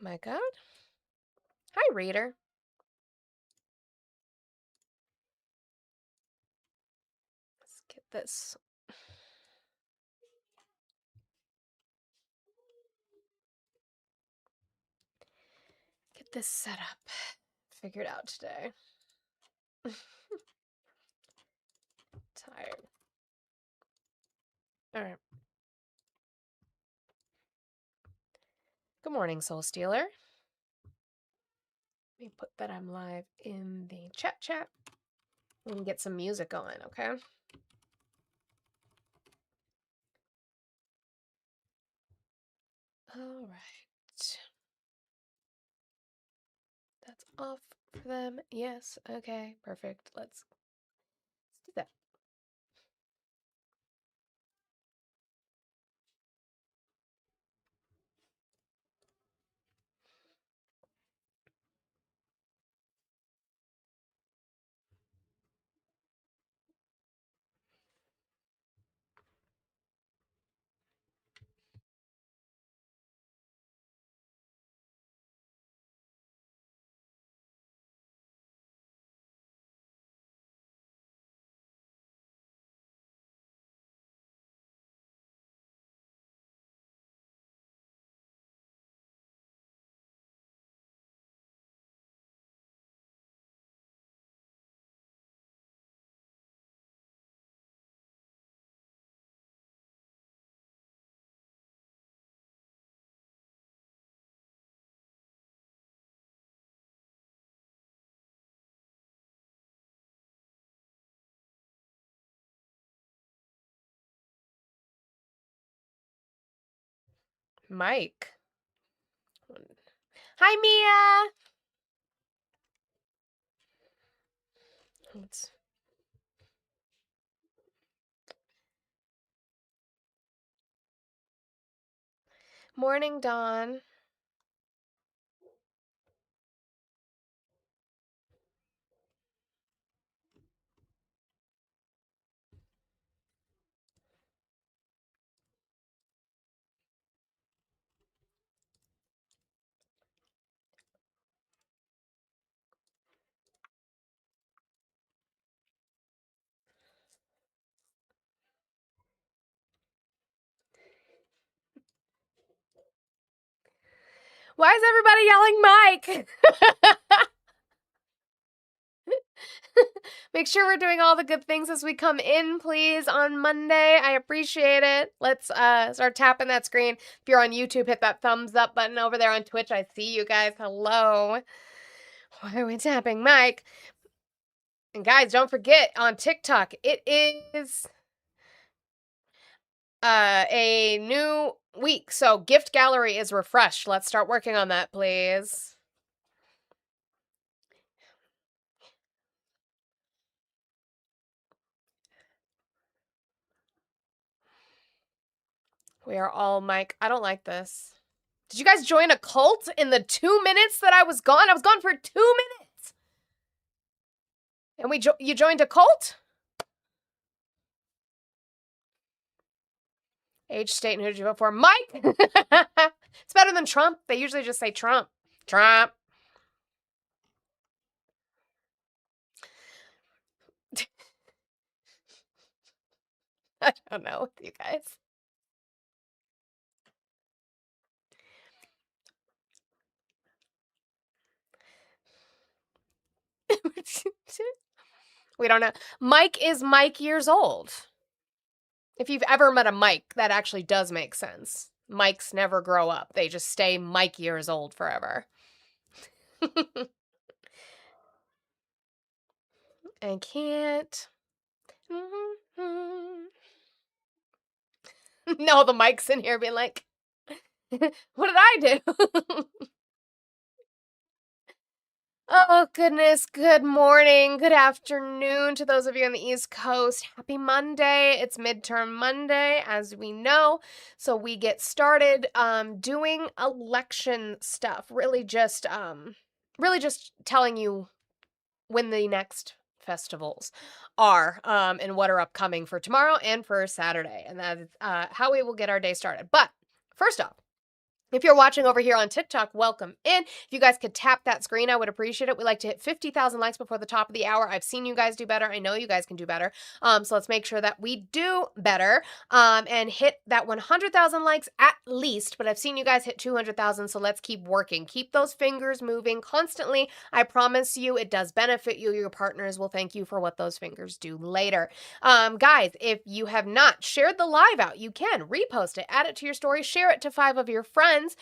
My God. Hi, reader. Let's get this. Get this set up. Figured out today. Tired. All right. Good morning, Soul Stealer. Let me put that I'm live in the chat and get some music going, okay? All right. That's off for them. Yes. Okay. Perfect. Let's do that. Mike. Hi, Mia. Let's... Morning, Dawn. Why is everybody yelling Mike? Make sure we're doing all the good things as we come in, please, on Monday. I appreciate it. Let's start tapping that screen. If you're on YouTube, hit that thumbs up button over there on Twitch. I see you guys. Hello. Why are we tapping Mike? And guys, don't forget, on TikTok, it is a new week. So gift gallery is refreshed. Let's start working on that, please. We are all Mike. I don't like this. Did you guys join a cult in the 2 minutes that I was gone? I was gone for 2 minutes. And you joined a cult? Age, state, and who did you vote for? Mike! It's better than Trump. They usually just say Trump. Trump. I don't know with you guys. We don't know. Mike is Mike years old. If you've ever met a Mike, that actually does make sense. Mikes never grow up. They just stay Mike years old forever. I can't. No, the Mike's in here being like, what did I do? Oh, goodness. Good morning. Good afternoon to those of you on the East Coast. Happy Monday. It's midterm Monday, as we know. So we get started doing election stuff. Really just telling you when the next festivals are and what are upcoming for tomorrow and for Saturday. And that is how we will get our day started. But first off, If you're watching over here on TikTok, welcome in. If you guys could tap that screen, I would appreciate it. We like to hit 50,000 likes before the top of the hour. I've seen you guys do better. I know you guys can do better. So let's make sure that we do better and hit that 100,000 likes at least. But I've seen you guys hit 200,000, so let's keep working. Keep those fingers moving constantly. I promise you it does benefit you. Your partners will thank you for what those fingers do later. Guys, if you have not shared the live out, you can repost it, add it to your story, share it to 5 of your friends.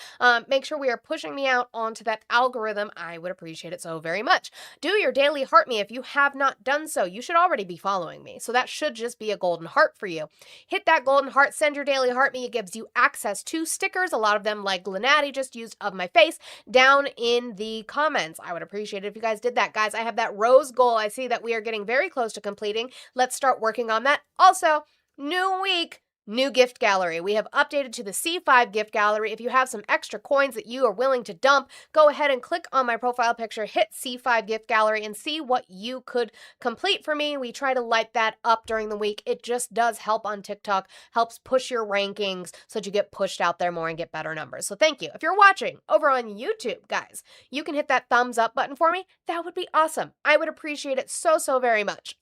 Make sure we are pushing me out onto that algorithm. I would appreciate it so very much. Do your daily heart me if you have not done so. You should already be following me, so that should just be a golden heart for you. Hit that golden heart, send your daily heart me. It gives you access to stickers, a lot of them like Glenati just used of my face, down in the comments. I would appreciate it if you guys did that. Guys, I have that rose goal. I see that we are getting very close to completing. Let's start working on that. Also, new week, new gift gallery. We have updated to the C5 gift gallery. If you have some extra coins that you are willing to dump, go ahead and click on my profile picture, hit C5 gift gallery, and see what you could complete for me. We try to light that up during the week. It just does help on TikTok, helps push your rankings so that you get pushed out there more and get better numbers. So thank you. If you're watching over on YouTube, guys, you can hit that thumbs up button for me. That would be awesome. I would appreciate it so, so very much.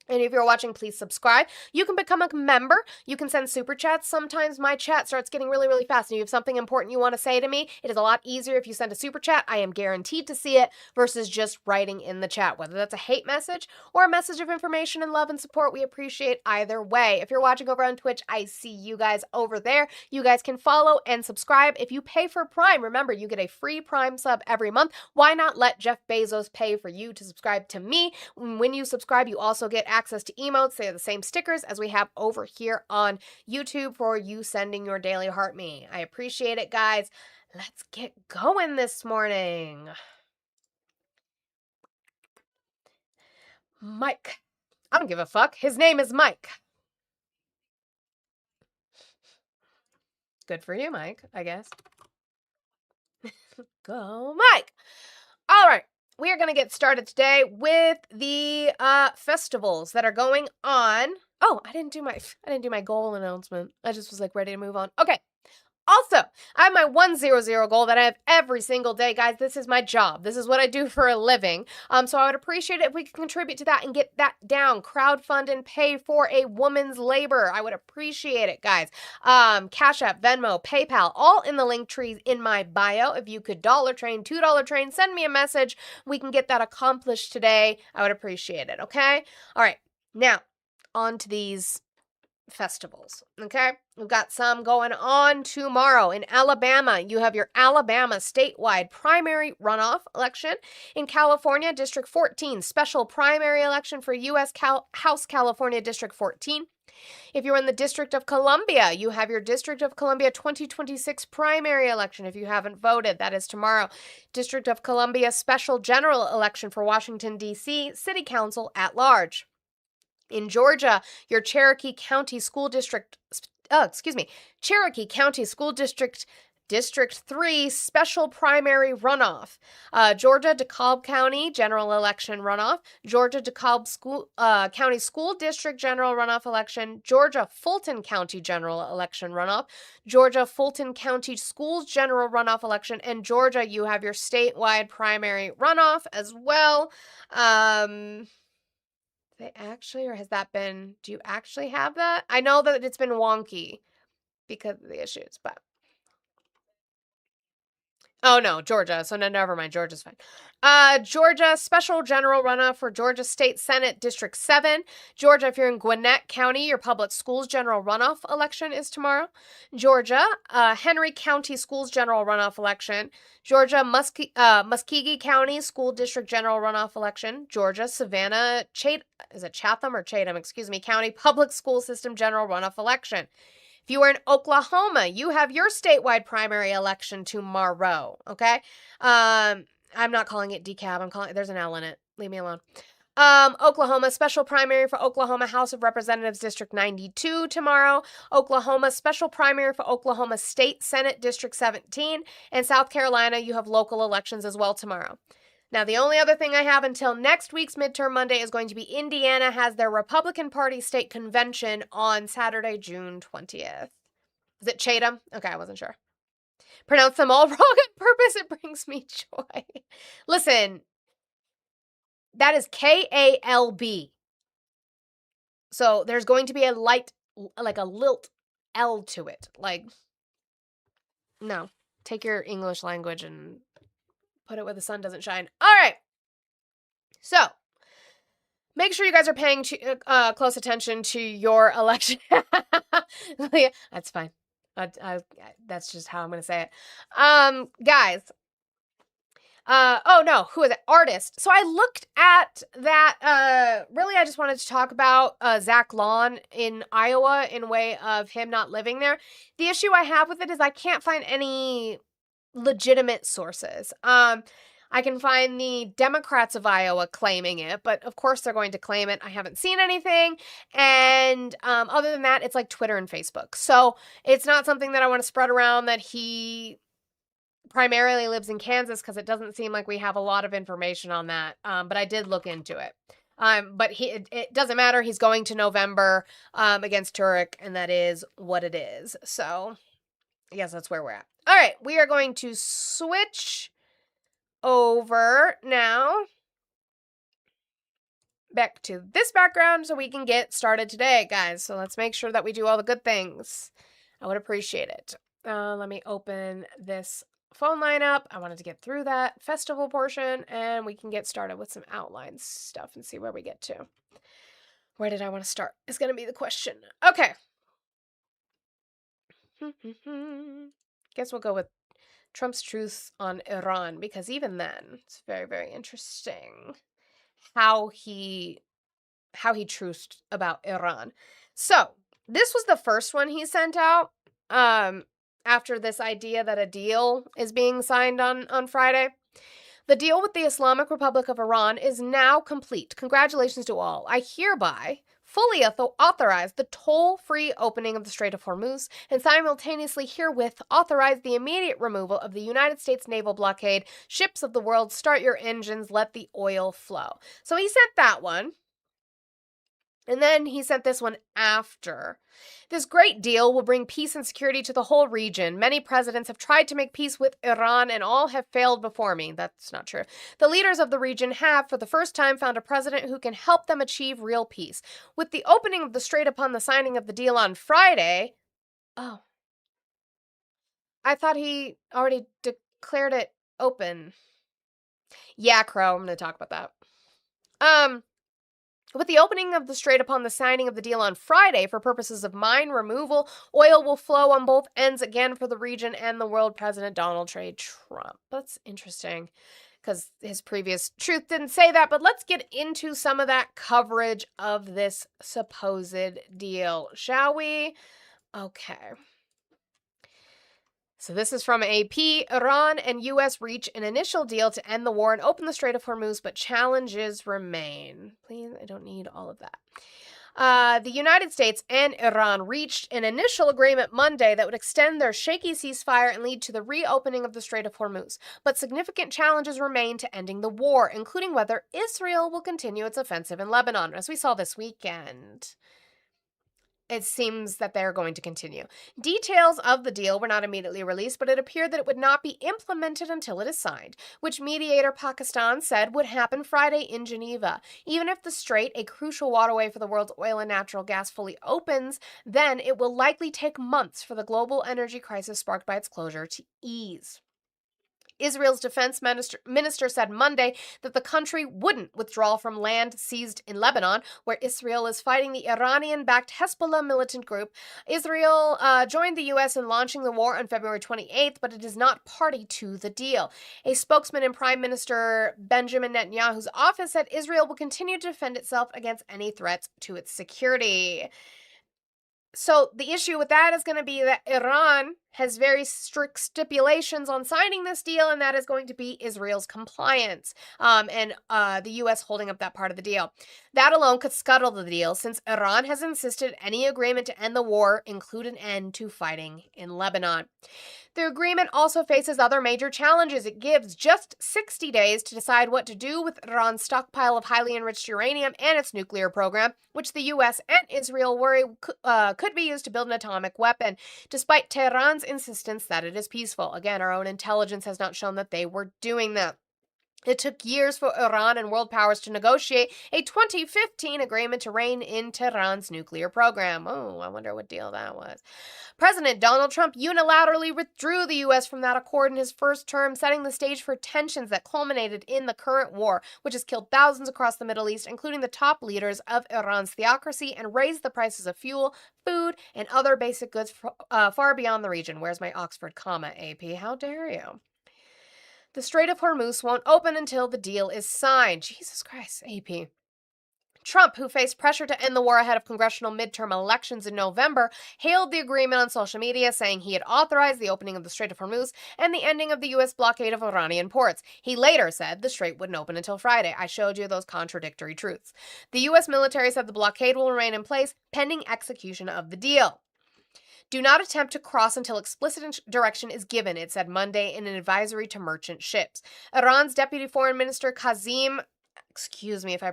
And if you're watching, please subscribe. You can become a member. You can send super chats. Sometimes my chat starts getting really, really fast and you have something important you want to say to me. It is a lot easier if you send a super chat. I am guaranteed to see it versus just writing in the chat. Whether that's a hate message or a message of information and love and support, we appreciate either way. If you're watching over on Twitch, I see you guys over there. You guys can follow and subscribe. If you pay for Prime, remember, you get a free Prime sub every month. Why not let Jeff Bezos pay for you to subscribe to me? When you subscribe, you also get access to emotes. They are the same stickers as we have over here on YouTube for you sending your daily heart me. I appreciate it, guys. Let's get going this morning. Mike. I don't give a fuck. His name is Mike. Good for you, Mike, I guess. Go, Mike. All right. We are going to get started today with the festivals that are going on. Oh, I didn't do my goal announcement. I just was like ready to move on. Okay. Also, I have my 100 goal that I have every single day, guys. This is my job. This is what I do for a living. So I would appreciate it if we could contribute to that and get that down. Crowdfund and pay for a woman's labor. I would appreciate it, guys. Cash App, Venmo, PayPal, all in the link trees in my bio. If you could $1 train, $2 train, send me a message. We can get that accomplished today. I would appreciate it, okay? All right, now on to these festivals, okay? We've got some going on tomorrow. In Alabama, you have your Alabama statewide primary runoff election. In California, District 14, special primary election for U.S. House California District 14. If you're in the District of Columbia, you have your District of Columbia 2026 primary election. If you haven't voted, that is tomorrow. District of Columbia special general election for Washington, D.C. City Council at large. In Georgia, your Cherokee County School District, Cherokee County School District, District 3 special primary runoff. Georgia DeKalb County general election runoff. Georgia DeKalb County School District general runoff election. Georgia Fulton County general election runoff. Georgia Fulton County Schools general runoff election. And Georgia, you have your statewide primary runoff as well. They actually, or has that been, do you actually have that? I know that it's been wonky because of the issues, but. Oh no, Georgia. So no, never mind. Georgia's fine. Georgia special general runoff for Georgia State Senate District 7. Georgia, if you're in Gwinnett County, your public schools general runoff election is tomorrow. Georgia, Henry County Schools general runoff election. Georgia, Muskogee County School District general runoff election. Georgia, Savannah, Chatham or Chatham, County Public School System general runoff election. If you are in Oklahoma, you have your statewide primary election tomorrow, okay? I'm not calling it decab. There's an L in it. Leave me alone. Oklahoma special primary for Oklahoma House of Representatives District 92 tomorrow. Oklahoma special primary for Oklahoma State Senate District 17. And South Carolina, you have local elections as well tomorrow. Now, the only other thing I have until next week's midterm Monday is going to be Indiana has their Republican Party state convention on Saturday, June 20th. Is it Chatham? Okay, I wasn't sure. Pronounce them all wrong on purpose. It brings me joy. Listen, that is Kalb. So there's going to be a light, like a lilt L to it. Like, no. Take your English language and put it where the sun doesn't shine. All right. So, make sure you guys are paying close attention to your election. That's fine. That's just how I'm going to say it. Guys. Oh no, who is it? Artist. So I looked at that. Really, I just wanted to talk about Zach Lawn in Iowa in way of him not living there. The issue I have with it is I can't find any legitimate sources. I can find the Democrats of Iowa claiming it, but of course they're going to claim it. I haven't seen anything. And other than that, it's like Twitter and Facebook. So it's not something that I want to spread around that he primarily lives in Kansas, because it doesn't seem like we have a lot of information on that. But I did look into it. But it doesn't matter. He's going to November against Turek, and that is what it is. So I guess that's where we're at. All right, we are going to switch over now back to this background so we can get started today, guys. So let's make sure that we do all the good things. I would appreciate it. Let me open this phone line up. I wanted to get through that festival portion, and we can get started with some outline stuff and see where we get to. Where did I want to start is going to be the question. Okay. Guess we'll go with Trump's truth on Iran, because even then, it's very, very interesting how he truthed about Iran. So, this was the first one he sent out after this idea that a deal is being signed on Friday. The deal with the Islamic Republic of Iran is now complete. Congratulations to all. I hereby fully authorize the toll-free opening of the Strait of Hormuz, and simultaneously herewith authorize the immediate removal of the United States naval blockade. Ships of the world, start your engines, let the oil flow. So he sent that one. And then he sent this one after. This great deal will bring peace and security to the whole region. Many presidents have tried to make peace with Iran, and all have failed before me. That's not true. The leaders of the region have, for the first time, found a president who can help them achieve real peace. With the opening of the strait upon the signing of the deal on Friday... Oh. I thought he already declared it open. Yeah, Crow, I'm going to talk about that. With the opening of the strait upon the signing of the deal on Friday for purposes of mine removal, oil will flow on both ends again for the region and the world. President Donald J. Trump. That's interesting, because his previous truth didn't say that, but let's get into some of that coverage of this supposed deal, shall we? Okay. So this is from AP. Iran and U.S. reach an initial deal to end the war and open the Strait of Hormuz, but challenges remain. Please, I don't need all of that. The United States and Iran reached an initial agreement Monday that would extend their shaky ceasefire and lead to the reopening of the Strait of Hormuz. But significant challenges remain to ending the war, including whether Israel will continue its offensive in Lebanon, as we saw this weekend. It seems that they're going to continue. Details of the deal were not immediately released, but it appeared that it would not be implemented until it is signed, which mediator Pakistan said would happen Friday in Geneva. Even if the strait, a crucial waterway for the world's oil and natural gas, fully opens, then it will likely take months for the global energy crisis sparked by its closure to ease. Israel's defense minister said Monday that the country wouldn't withdraw from land seized in Lebanon, where Israel is fighting the Iranian-backed Hezbollah militant group. Israel joined the U.S. in launching the war on February 28th, but it is not party to the deal. A spokesman in Prime Minister Benjamin Netanyahu's office said Israel will continue to defend itself against any threats to its security. So the issue with that is going to be that Iran has very strict stipulations on signing this deal, and that is going to be Israel's compliance, and the U.S. holding up that part of the deal. That alone could scuttle the deal, since Iran has insisted any agreement to end the war include an end to fighting in Lebanon. The agreement also faces other major challenges. It gives just 60 days to decide what to do with Iran's stockpile of highly enriched uranium and its nuclear program, which the U.S. and Israel worry could be used to build an atomic weapon. Despite Tehran's Iran's insistence that it is peaceful. Again, our own intelligence has not shown that they were doing that. It took years for Iran and world powers to negotiate a 2015 agreement to rein in Tehran's nuclear program. Oh, I wonder what deal that was. President Donald Trump unilaterally withdrew the U.S. from that accord in his first term, setting the stage for tensions that culminated in the current war, which has killed thousands across the Middle East, including the top leaders of Iran's theocracy, and raised the prices of fuel, food, and other basic goods far beyond the region. Where's my Oxford comma, AP? How dare you? The Strait of Hormuz won't open until the deal is signed. Jesus Christ, AP. Trump, who faced pressure to end the war ahead of congressional midterm elections in November, hailed the agreement on social media, saying he had authorized the opening of the Strait of Hormuz and the ending of the U.S. blockade of Iranian ports. He later said the strait wouldn't open until Friday. I showed you those contradictory truths. The U.S. military said the blockade will remain in place pending execution of the deal. Do not attempt to cross until explicit direction is given, it said Monday in an advisory to merchant ships. Iran's Deputy Foreign Minister Kazim Garibabadi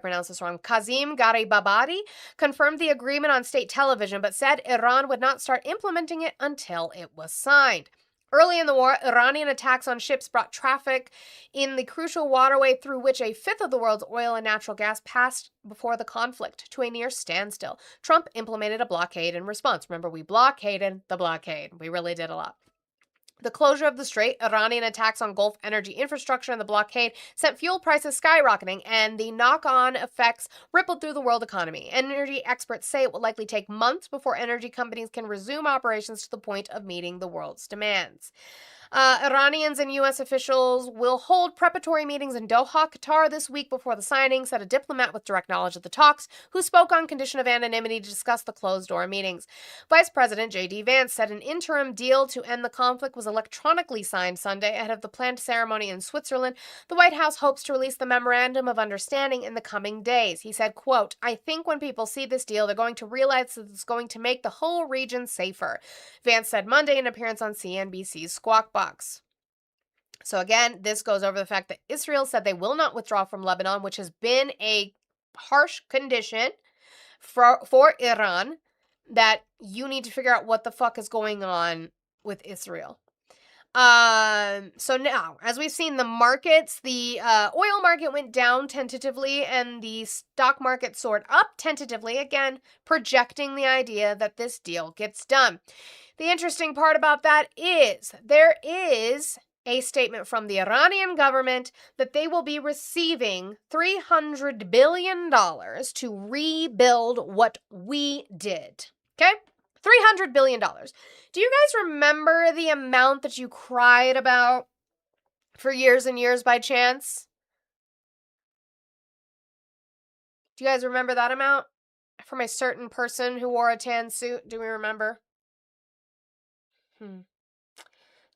confirmed the agreement on state television, but said Iran would not start implementing it until it was signed. Early in the war, Iranian attacks on ships brought traffic in the crucial waterway through which a fifth of the world's oil and natural gas passed before the conflict to a near standstill. Trump implemented a blockade in response. Remember, we blockaded the blockade. We really did a lot. The closure of the strait, Iranian attacks on Gulf energy infrastructure, and the blockade sent fuel prices skyrocketing, and the knock-on effects rippled through the world economy. Energy experts say it will likely take months before energy companies can resume operations to the point of meeting the world's demands. Iranians and U.S. officials will hold preparatory meetings in Doha, Qatar this week before the signing, said a diplomat with direct knowledge of the talks, who spoke on condition of anonymity to discuss the closed-door meetings. Vice President J.D. Vance said an interim deal to end the conflict was electronically signed Sunday ahead of the planned ceremony in Switzerland. The White House hopes to release the memorandum of understanding in the coming days. He said, quote, I think when people see this deal, they're going to realize that it's going to make the whole region safer. Vance said Monday in an appearance on CNBC's Squawk Box. So again, this goes over the fact that Israel said they will not withdraw from Lebanon, which has been a harsh condition for Iran, that you need to figure out what the fuck is going on with Israel. So now, as we've seen, the markets, the oil market went down tentatively and the stock market soared up tentatively, again, projecting the idea that this deal gets done. The interesting part about that is there is a statement from the Iranian government that they will be receiving $300 billion to rebuild what we did. Okay? $300 billion. Do you guys remember the amount that you cried about for years and years by chance? Do you guys remember that amount? From a certain person who wore a tan suit? Do we remember?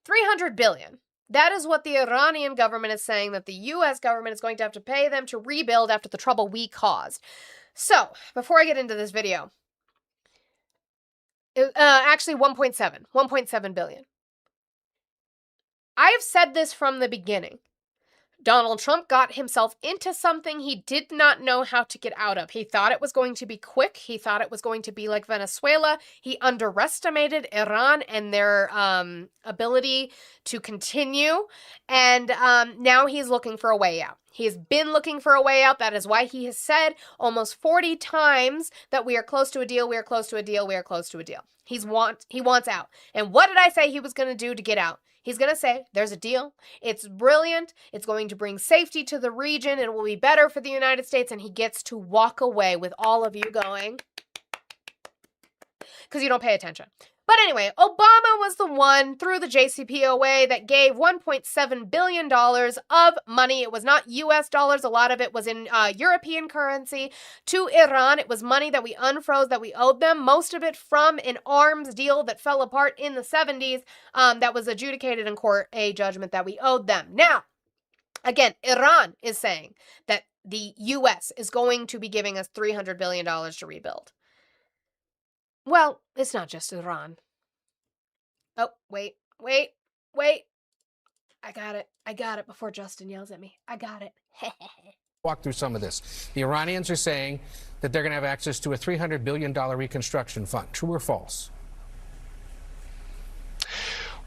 300 billion. That is what the Iranian government is saying that the U.S. government is going to have to pay them to rebuild after the trouble we caused. So, before I get into this video, actually 1.7 billion. I have said this from the beginning. Donald Trump got himself into something he did not know how to get out of. He thought it was going to be quick. He thought it was going to be like Venezuela. He underestimated Iran and their ability to continue. And now he's looking for a way out. He has been looking for a way out. That is why he has said almost 40 times that we are close to a deal, we are close to a deal, we are close to a deal. He wants out. And what did I say he was going to do to get out? He's going to say, there's a deal. It's brilliant. It's going to bring safety to the region. It will be better for the United States. And he gets to walk away with all of you going, because you don't pay attention. But anyway, Obama was the one through the JCPOA that gave $1.7 billion of money. It was not U.S. dollars. A lot of it was in European currency to Iran. It was money that we unfroze, that we owed them. Most of it from an arms deal that fell apart in the 70s that was adjudicated in court, a judgment that we owed them. Now, again, Iran is saying that the U.S. is going to be giving us $300 billion to rebuild. Well, it's not just Iran. Oh, wait. I got it before Justin yells at me. I got it. Walk through some of this. The Iranians are saying that they're going to have access to a $300 billion reconstruction fund. True or false?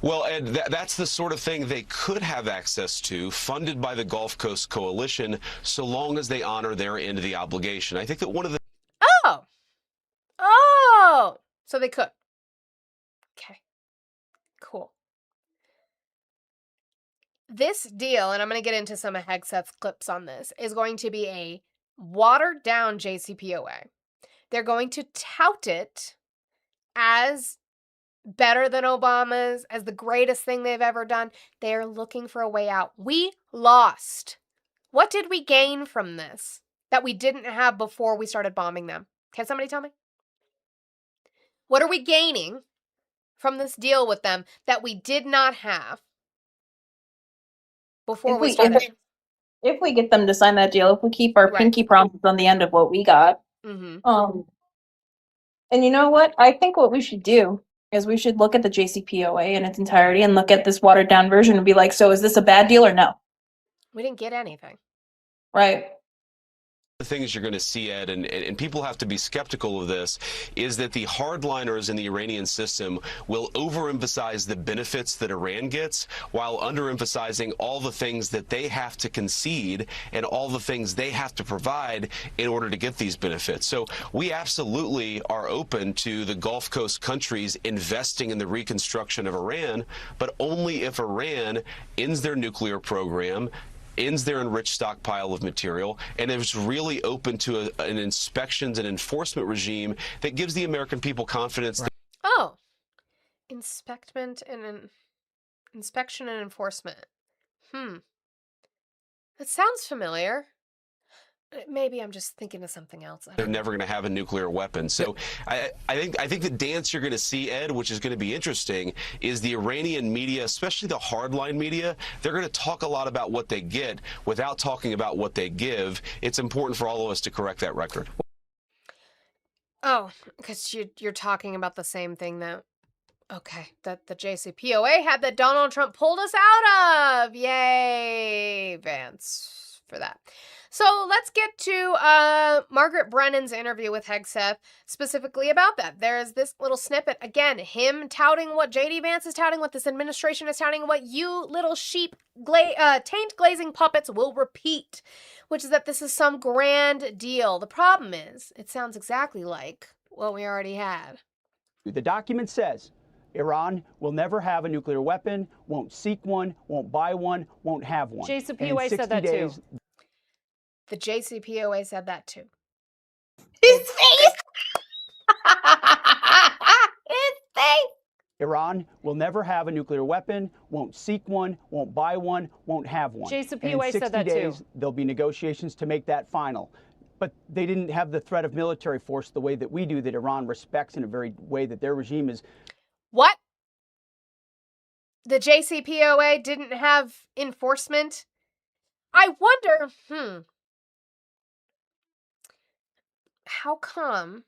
Well, and that's the sort of thing they could have access to, funded by the Gulf Coast Coalition, so long as they honor their end of the obligation. I think that one of the Oh, so they could. Okay, cool. This deal, and I'm going to get into some of Hegseth's clips on this, is going to be a watered down JCPOA. They're going to tout it as better than Obama's, as the greatest thing they've ever done. They are looking for a way out. We lost. What did we gain from this that we didn't have before we started bombing them? Can somebody tell me? What are we gaining from this deal with them that we did not have before we started? If we get them to sign that deal, if we keep our Right. pinky promise on the end of what we got, Mm-hmm. and you know what? I think what we should do is we should look at the JCPOA in its entirety and look at this watered down version and be like, so is this a bad deal or no? We didn't get anything. Right. the things you're going to see, Ed, and people have to be skeptical of this, is that the hardliners in the Iranian system will overemphasize the benefits that Iran gets while underemphasizing all the things that they have to concede and all the things they have to provide in order to get these benefits. So we absolutely are open to the Gulf Coast countries investing in the reconstruction of Iran, but only if Iran ends their nuclear program, ends their enriched stockpile of material, and is really open to an inspections and enforcement regime that gives the American people confidence. Right. Oh, inspection and enforcement. That sounds familiar. Maybe I'm just thinking of something else. They're never going to have a nuclear weapon. So I think the dance you're going to see, Ed, which is going to be interesting, is the Iranian media, especially the hardline media. They're going to talk a lot about what they get without talking about what they give. It's important for all of us to correct that record. Oh, because you're talking about the same thing that, okay, that the JCPOA had that Donald Trump pulled us out of. Yay, Vance, for that. So let's get to Margaret Brennan's interview with Hegseth specifically about that. There's this little snippet, again, him touting what J.D. Vance is touting, what this administration is touting, what you little sheep, taint glazing puppets will repeat, which is that this is some grand deal. The problem is, it sounds exactly like what we already had. The document says Iran will never have a nuclear weapon, won't seek one, won't buy one, won't have one. JCPOA said that too. The JCPOA said that too. His face! His face! Iran will never have a nuclear weapon, won't seek one, won't buy one, won't have one. JCPOA said that days, too. There'll be negotiations to make that final. But they didn't have the threat of military force the way that we do, that Iran respects in a very way that their regime is. What? The JCPOA didn't have enforcement? I wonder, how come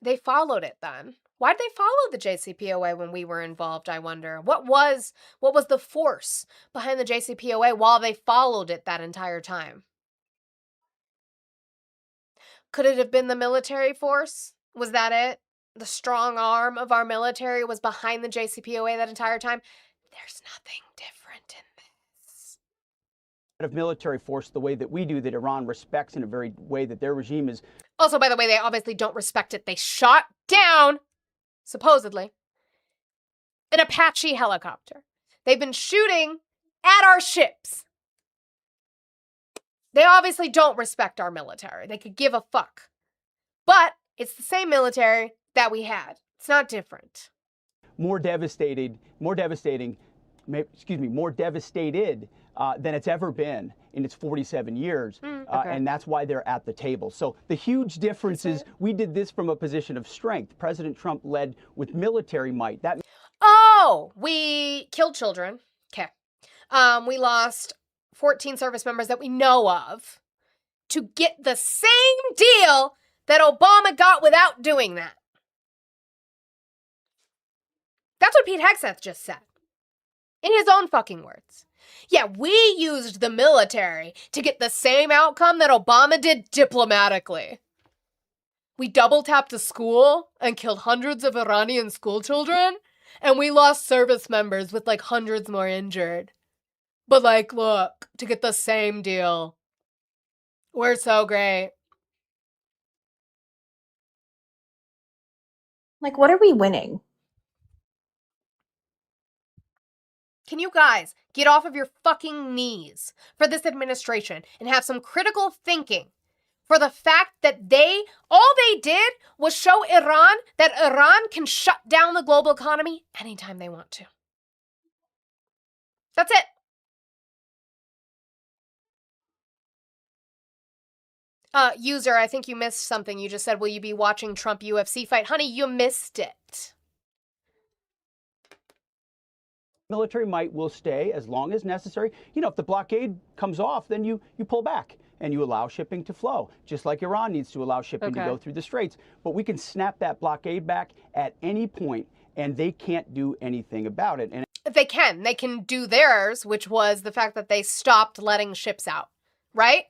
they followed it then? Why'd they follow the JCPOA when we were involved, I wonder? What was the force behind the JCPOA while they followed it that entire time? Could it have been the military force? Was that it? The strong arm of our military was behind the JCPOA that entire time? There's nothing different in this. Of military force the way that we do, that Iran respects in a very way that their regime is. Also, by the way, they obviously don't respect it. They shot down, supposedly, an Apache helicopter. They've been shooting at our ships. They obviously don't respect our military. They could give a fuck. But it's the same military that we had. It's not different. More devastated than it's ever been in its 47 years. And that's why they're at the table. So the huge difference is we did this from a position of strength. President Trump led with military might. We killed children. Okay. We lost 14 service members that we know of to get the same deal that Obama got without doing that. That's what Pete Hegseth just said. In his own fucking words. Yeah, we used the military to get the same outcome that Obama did diplomatically. We double-tapped a school and killed hundreds of Iranian school children, And we lost service members with like hundreds more injured. But like, look, to get the same deal. We're so great. Like, what are we winning? Can you guys get off of your fucking knees for this administration and have some critical thinking for the fact that all they did was show Iran that Iran can shut down the global economy anytime they want to. That's it. User, I think you missed something. You just said, will you be watching Trump UFC fight? Honey, you missed it. Military might will stay as long as necessary. You know, if the blockade comes off, then you pull back and you allow shipping to flow, just like Iran needs to allow shipping to go through the straits. But we can snap that blockade back at any point, and they can't do anything about it. And they can do theirs, which was the fact that they stopped letting ships out, right?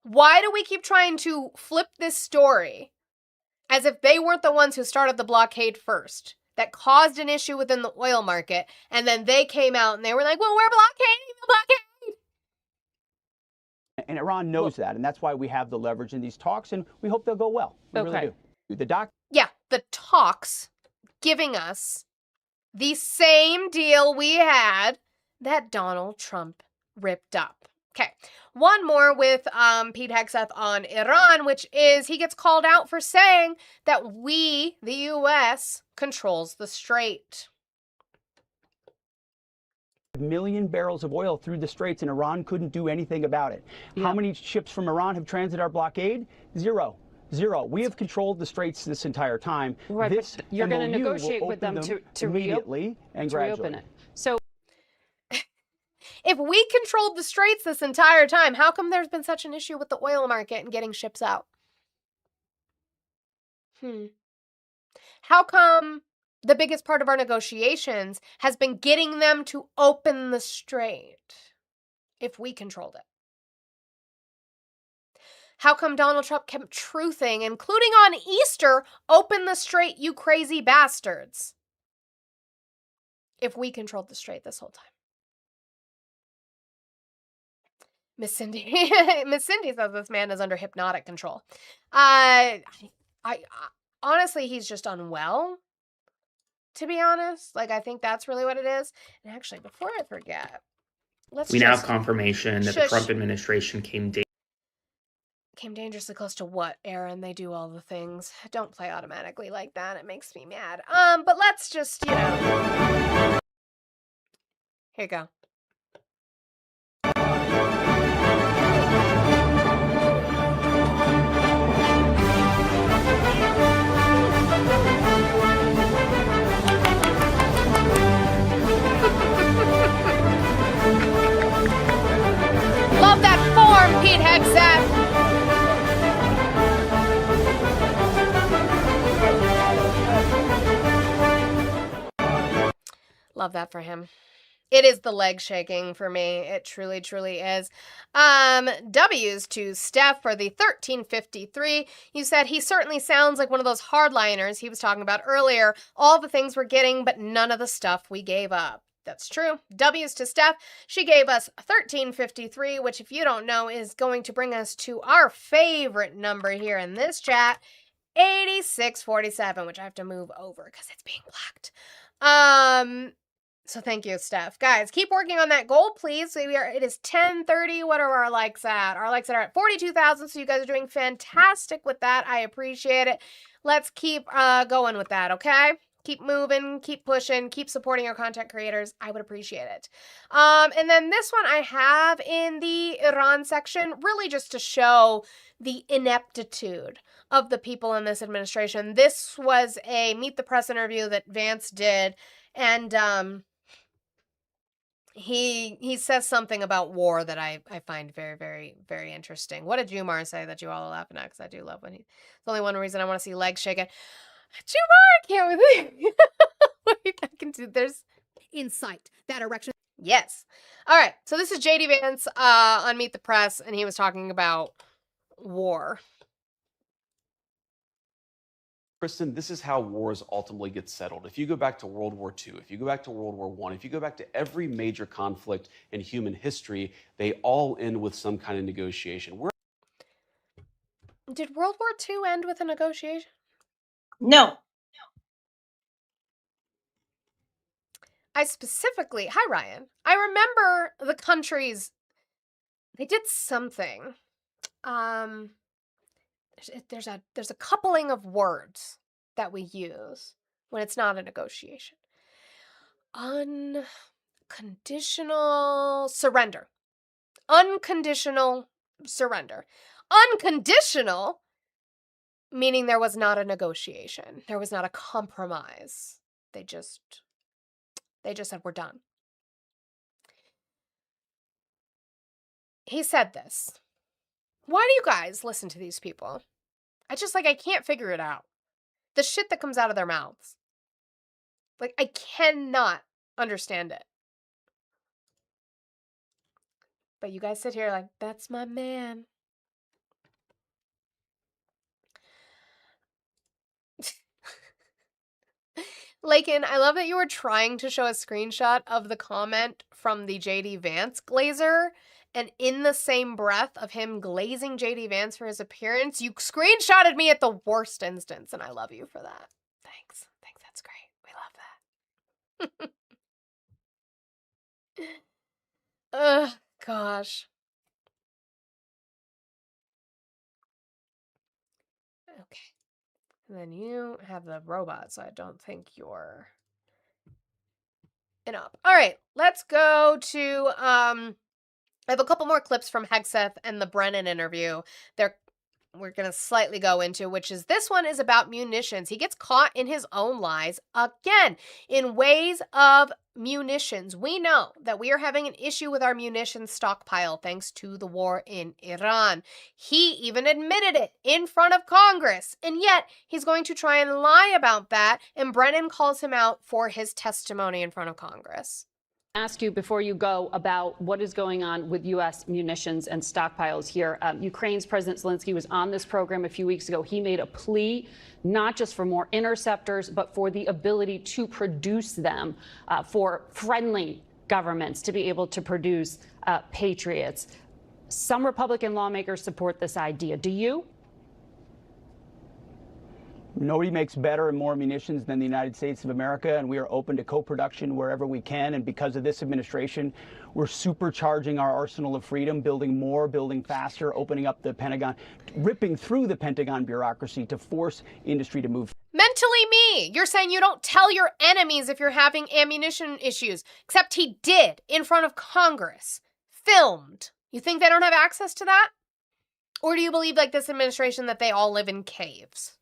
Why do we keep trying to flip this story as if they weren't the ones who started the blockade first? That caused an issue within the oil market, and then they came out and they were like, well, we're blockading the blockade. And Iran knows that, and that's why we have the leverage in these talks, and we hope they'll go well. We really do. The talks giving us the same deal we had that Donald Trump ripped up. Okay, one more with Pete Hegseth on Iran, which is he gets called out for saying that we, the U.S., controls the strait. Million barrels of oil through the straits, and Iran couldn't do anything about it. Yeah. How many ships from Iran have transited our blockade? Zero. We have controlled the straits this entire time. Right, this but you're going to negotiate with them to immediately and gradually reopen it. So if we controlled the straits this entire time, how come there's been such an issue with the oil market and getting ships out? How come the biggest part of our negotiations has been getting them to open the strait if we controlled it? How come Donald Trump kept truthing, including on Easter, open the strait, you crazy bastards, if we controlled the strait this whole time? Miss Cindy says this man is under hypnotic control. I honestly, he's just unwell, to be honest. Like, I think that's really what it is. And actually, before I forget, we now have confirmation that the Trump administration came dangerously close to what, Aaron? They do all the things. Don't play automatically like that. It makes me mad. But let's just, here you go. Love that form, Pete Hegseth. Love that for him. It is the leg shaking for me. It truly, truly is. W's to Steph for the 1353. You said he certainly sounds like one of those hardliners he was talking about earlier. All the things we're getting, but none of the stuff we gave up. That's true. W's to Steph. She gave us 1353, which, if you don't know, is going to bring us to our favorite number here in this chat, 8647, which I have to move over because it's being blocked. So thank you, Steph. Guys, keep working on that goal, please. It is 10:30. What are our likes at? Our likes are at 42,000, so you guys are doing fantastic with that. I appreciate it. Let's keep going with that, okay? Keep moving, keep pushing, keep supporting our content creators. I would appreciate it. And then this one I have in the Iran section, really just to show the ineptitude of the people in this administration. This was a Meet the Press interview that Vance did, and he says something about war that I find very, very, very interesting. What did Jumar say that you all are laughing at? Because I do love when it's only one reason I want to see legs shaking. Jumar, I can't believe Wait, I can do. There's insight. That erection. Yes. All right. So this is JD Vance on Meet the Press, and he was talking about war. Kristen, this is how wars ultimately get settled. If you go back to World War II, if you go back to World War I, if you go back to every major conflict in human history, they all end with some kind of negotiation. Did World War II end with a negotiation? No. Hi Ryan. I remember the countries, they did something. There's a coupling of words that we use when it's not a negotiation. Unconditional surrender. Unconditional surrender. Unconditional, meaning there was not a negotiation. There was not a compromise. They just said, we're done. He said this. Why do you guys listen to these people? I can't figure it out. The shit that comes out of their mouths. I cannot understand it. But you guys sit here like, that's my man. Lakin, I love that you were trying to show a screenshot of the comment from the JD Vance glazer, and in the same breath of him glazing JD Vance for his appearance, you screenshotted me at the worst instance, and I love you for that. Thanks. That's great. We love that. Ugh, gosh. Okay. And then you have the robot, so I don't think you're up. All right, let's go to I have a couple more clips from Hegseth and the Brennan interview. We're going to slightly go into, which is this one is about munitions. He gets caught in his own lies again in ways of munitions. We know that we are having an issue with our munitions stockpile thanks to the war in Iran. He even admitted it in front of Congress, and yet he's going to try and lie about that, and Brennan calls him out for his testimony in front of Congress. Ask you before you go about what is going on with U.S. munitions and stockpiles here. Ukraine's President Zelensky was on this program a few weeks ago. He made a plea not just for more interceptors, but for the ability to produce them for friendly governments to be able to produce Patriots. Some Republican lawmakers support this idea. Do you? Nobody makes better and more munitions than the United States of America, and we are open to co-production wherever we can. And because of this administration, we're supercharging our arsenal of freedom, building more, building faster, opening up the Pentagon, ripping through the Pentagon bureaucracy to force industry to move. Mentally me. You're saying you don't tell your enemies if you're having ammunition issues, except he did in front of Congress, filmed. You think they don't have access to that? Or do you believe, like this administration, that they all live in caves?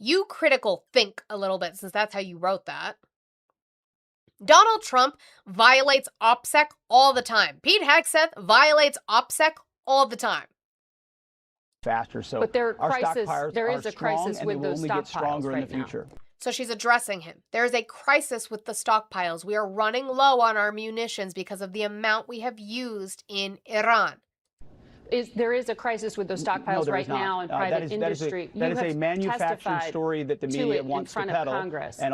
You critical think a little bit, since that's how you wrote that. Donald Trump violates OPSEC all the time. Pete Hegseth violates OPSEC all the time. Faster, so but there our stockpiles there is are a crisis strong, with and they will those only get stronger right in the future. now. So she's addressing him. There is a crisis with the stockpiles. We are running low on our munitions because of the amount we have used in Iran. There is a crisis with those stockpiles right now in private industry. That is a manufactured story that the media wants to peddle. And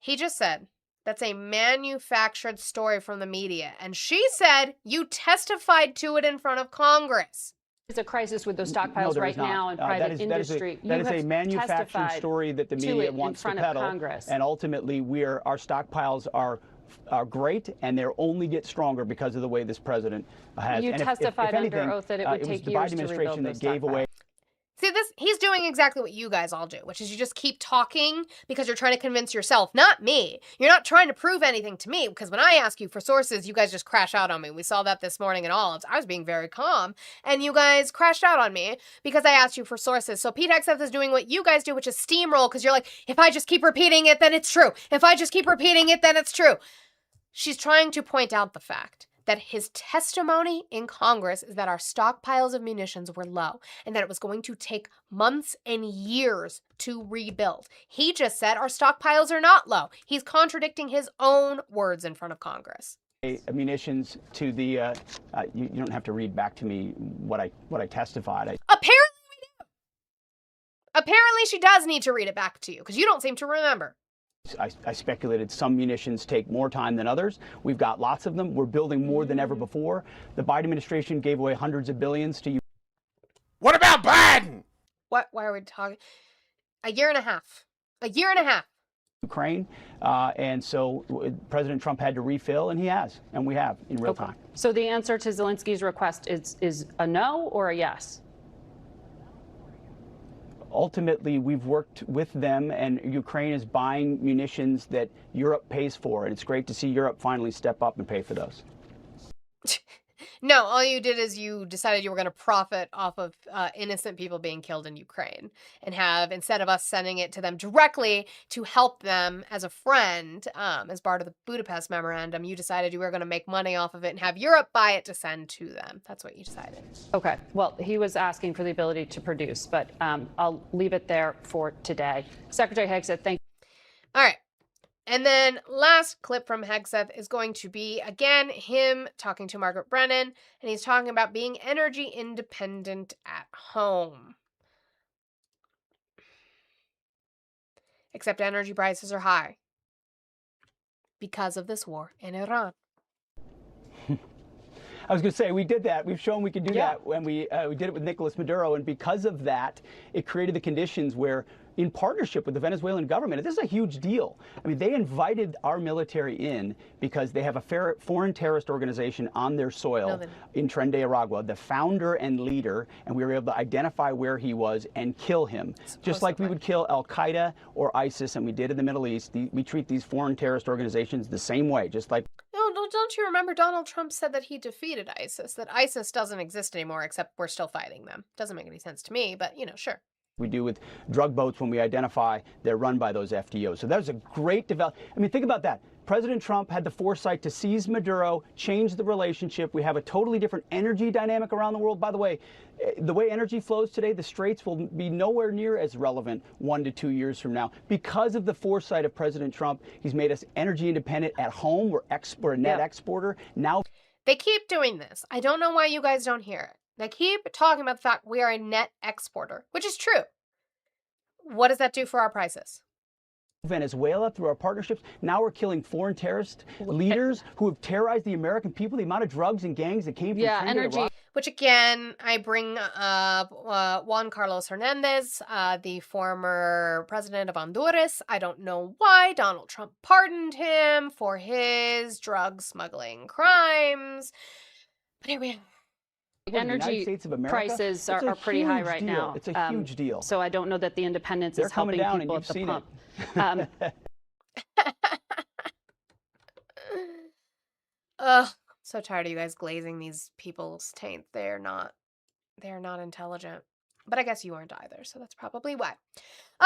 he just said that's a manufactured story from the media. And she said you testified to it in front of Congress. There's a crisis with those stockpiles right now in private industry. That is a manufactured story that the media wants to peddle. And ultimately, our stockpiles are great, and they'll only get stronger because of the way this president has. You testified under oath that it would take years to rebuild those stockpiles. See, he's doing exactly what you guys all do, which is you just keep talking because you're trying to convince yourself, not me. You're not trying to prove anything to me, because when I ask you for sources, you guys just crash out on me. We saw that this morning in Olives. I was being very calm, and you guys crashed out on me because I asked you for sources. So Pete Hegseth is doing what you guys do, which is steamroll, because you're like, if I just keep repeating it, then it's true. If I just keep repeating it, then it's true. She's trying to point out the fact that his testimony in Congress is that our stockpiles of munitions were low and that it was going to take months and years to rebuild. He just said our stockpiles are not low. He's contradicting his own words in front of Congress. Munitions to the, you don't have to read back to me what I testified. Apparently we do. Apparently she does need to read it back to you because you don't seem to remember. I speculated some munitions take more time than others. We've got lots of them. We're building more than ever before. The Biden administration gave away hundreds of billions to you. What about Biden? What? Why are we talking? A year and a half. A year and a half. Ukraine, and so President Trump had to refill, and he has, and we have in real time. So the answer to Zelensky's request is a no or a yes? Ultimately, we've worked with them, and Ukraine is buying munitions that Europe pays for, and it's great to see Europe finally step up and pay for those. No, all you did is you decided you were going to profit off of innocent people being killed in Ukraine and have, instead of us sending it to them directly to help them as a friend, as part of the Budapest Memorandum, you decided you were going to make money off of it and have Europe buy it to send to them. That's what you decided. Okay. Well, he was asking for the ability to produce, but I'll leave it there for today. Secretary Hegseth, thank you. All right. And then last clip from Hegseth is going to be, again, him talking to Margaret Brennan, and he's talking about being energy independent at home. Except energy prices are high because of this war in Iran. I was going to say, we did that. We've shown we can do that when we did it with Nicolas Maduro. And because of that, it created the conditions where, in partnership with the Venezuelan government, this is a huge deal. I mean, they invited our military in because they have a foreign terrorist organization on their soil in Tren de Aragua, the founder and leader, and we were able to identify where he was and kill him. Just like we would kill Al-Qaeda or ISIS, and we did in the Middle East. We treat these foreign terrorist organizations the same way, just like... No, don't you remember Donald Trump said that he defeated ISIS, that ISIS doesn't exist anymore, except we're still fighting them. Doesn't make any sense to me, but, sure. We do with drug boats when we identify they're run by those FTOs. So that was a great development. I mean, think about that. President Trump had the foresight to seize Maduro, change the relationship. We have a totally different energy dynamic around the world. By the way energy flows today, the Straits will be nowhere near as relevant 1 to 2 years from now. Because of the foresight of President Trump, he's made us energy independent at home. We're a net exporter. Now they keep doing this. I don't know why you guys don't hear it. They keep talking about the fact we are a net exporter, which is true. What does that do for our prices? Venezuela, through our partnerships, now we're killing foreign terrorist leaders who have terrorized the American people. The amount of drugs and gangs that came from energy. Which again, I bring up Juan Carlos Hernandez, the former president of Honduras. I don't know why Donald Trump pardoned him for his drug smuggling crimes, but here we are. Energy prices are pretty high right now. It's a huge deal. So I don't know that the independence is helping people at the pump. Ugh, so tired of you guys glazing these people's taint. They're not intelligent. But I guess you aren't either, so that's probably why.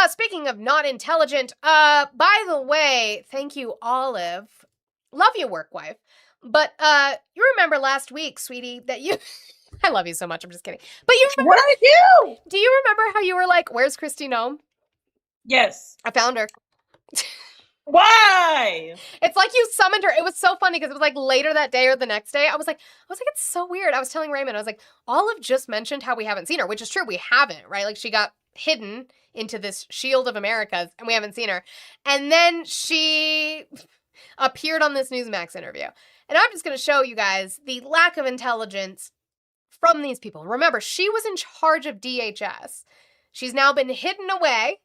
Speaking of not intelligent, by the way, thank you, Olive. Love you, work wife. But you remember last week, sweetie, that you... I love you so much. I'm just kidding. But you remember... What did I do? Do you remember how you were like, where's Kristi Noem? Yes. I found her. Why? It's like you summoned her. It was so funny because it was like later that day or the next day. I was like, it's so weird. I was telling Raymond, I was like, Olive just mentioned how we haven't seen her, which is true. We haven't, right? Like she got hidden into this shield of Americas and we haven't seen her. And then she appeared on this Newsmax interview. And I'm just going to show you guys the lack of intelligence from these people. Remember, she was in charge of DHS. She's now been hidden away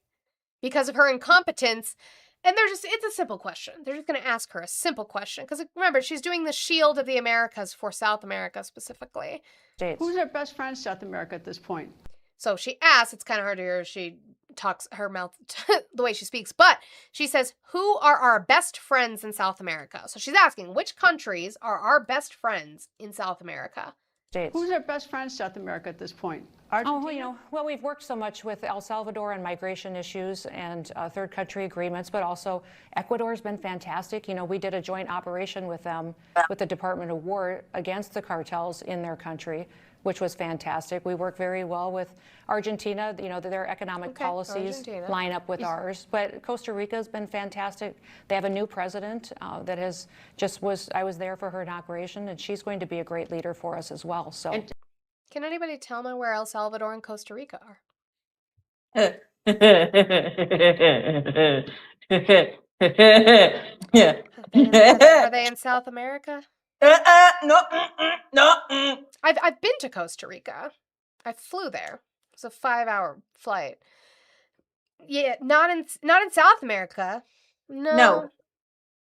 because of her incompetence. And it's a simple question. They're just going to ask her a simple question. Because remember, she's doing the shield of the Americas for South America specifically. Who's our best friend in South America at this point? So she asks, it's kind of hard to hear. She talks her mouth the way she speaks. But she says, who are our best friends in South America? So she's asking, which countries are our best friends in South America? Who's our best friend in South America at this point? Argentina? We've worked so much with El Salvador on migration issues and third country agreements, but also Ecuador has been fantastic. We did a joint operation with them, with the Department of War against the cartels in their country, which was fantastic. We work very well with Argentina. Their economic policies line up with ours. But Costa Rica has been fantastic. They have a new president that has I was there for her inauguration, and she's going to be a great leader for us as well. So, can anybody tell me where El Salvador and Costa Rica are? Yeah. Are they in South America? No. No. I've been to Costa Rica. I flew there. It was a 5-hour flight. Yeah, not in South America. No.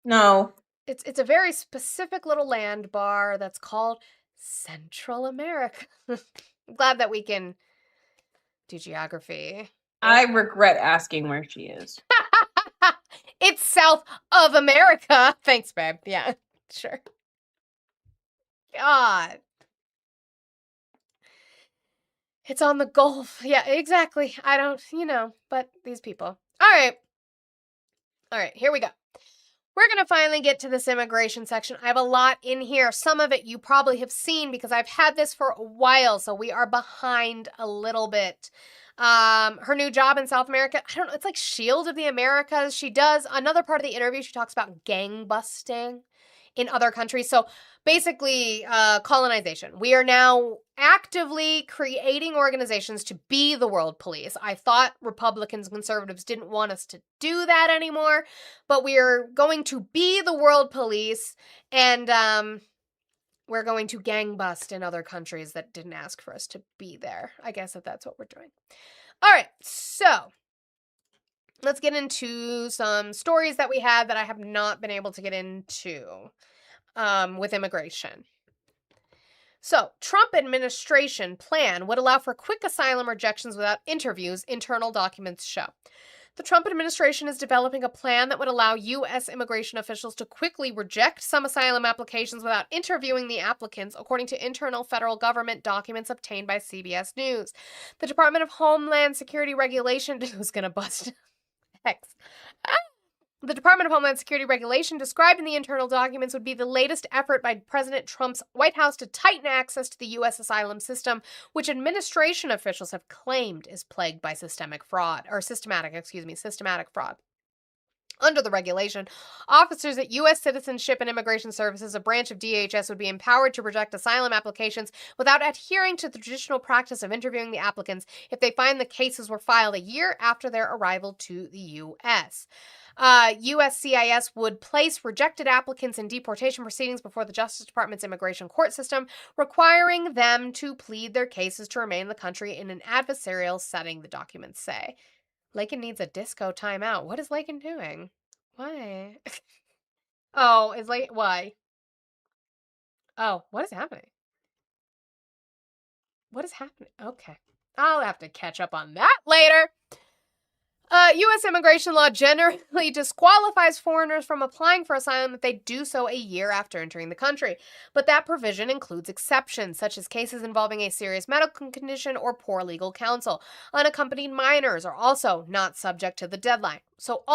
No. It's a very specific little land bar that's called Central America. I'm glad that we can do geography. I regret asking where she is. It's south of America. Thanks, babe. Yeah, sure. God. It's on the Gulf. Yeah, exactly. I don't, but these people. All right, here we go. We're going to finally get to this immigration section. I have a lot in here. Some of it you probably have seen because I've had this for a while, so we are behind a little bit. Her new job in South America, I don't know, it's like Shield of the Americas. She does, another part of the interview, she talks about gang busting in other countries. So basically, colonization. We are now actively creating organizations to be the world police. I thought Republicans and conservatives didn't want us to do that anymore, but we are going to be the world police, and we're going to gang bust in other countries that didn't ask for us to be there. I guess that's what we're doing. All right, so let's get into some stories that we had that I have not been able to get into with immigration. So, Trump administration plan would allow for quick asylum rejections without interviews, internal documents show. The Trump administration is developing a plan that would allow U.S. immigration officials to quickly reject some asylum applications without interviewing the applicants, according to internal federal government documents obtained by CBS News. The Department of Homeland Security regulation who's going to bust X. The Department of Homeland Security regulation described in the internal documents would be the latest effort by President Trump's White House to tighten access to the U.S. asylum system, which administration officials have claimed is plagued by systematic fraud. Under the regulation, officers at U.S. Citizenship and Immigration Services, a branch of DHS, would be empowered to reject asylum applications without adhering to the traditional practice of interviewing the applicants if they find the cases were filed a year after their arrival to the U.S. USCIS would place rejected applicants in deportation proceedings before the Justice Department's immigration court system, requiring them to plead their cases to remain in the country in an adversarial setting, the documents say. Lakin needs a disco timeout. What is Lakin doing? Why? Why? Oh, what is happening? What is happening? Okay. I'll have to catch up on that later. U.S. immigration law generally disqualifies foreigners from applying for asylum if they do so a year after entering the country. But that provision includes exceptions, such as cases involving a serious medical condition or poor legal counsel. Unaccompanied minors are also not subject to the deadline. So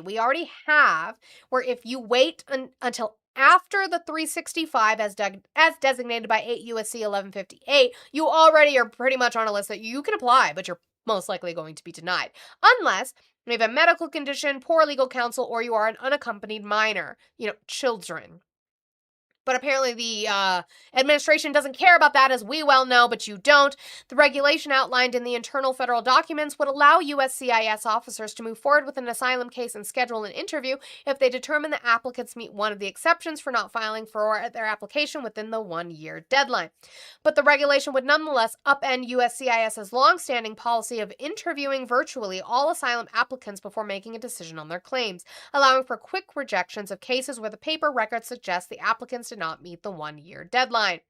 we already have where if you wait until after the 365 as designated by 8 U.S.C. 1158, you already are pretty much on a list that you can apply, but you're most likely going to be denied, unless you have a medical condition, poor legal counsel, or you are an unaccompanied minor, children. But apparently the administration doesn't care about that, as we well know, but you don't. The regulation outlined in the internal federal documents would allow USCIS officers to move forward with an asylum case and schedule an interview if they determine the applicants meet one of the exceptions for not filing for their application within the 1-year deadline. But the regulation would nonetheless upend USCIS's longstanding policy of interviewing virtually all asylum applicants before making a decision on their claims, allowing for quick rejections of cases where the paper record suggests the applicants did not meet the 1-year deadline.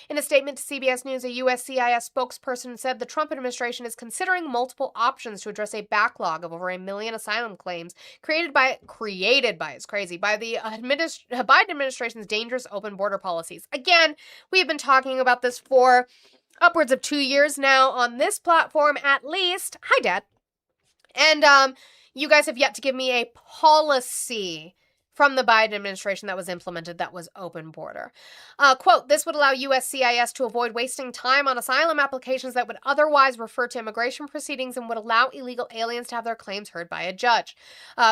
In a statement to CBS News, a USCIS spokesperson said the Trump administration is considering multiple options to address a backlog of over 1 million asylum claims created by the Biden administration's dangerous open border policies. Again, we have been talking about this for upwards of 2 years now on this platform, at least. Hi, Dad. And you guys have yet to give me a policy from the Biden administration that was implemented that was open border. Quote, this would allow USCIS to avoid wasting time on asylum applications that would otherwise refer to immigration proceedings and would allow illegal aliens to have their claims heard by a judge.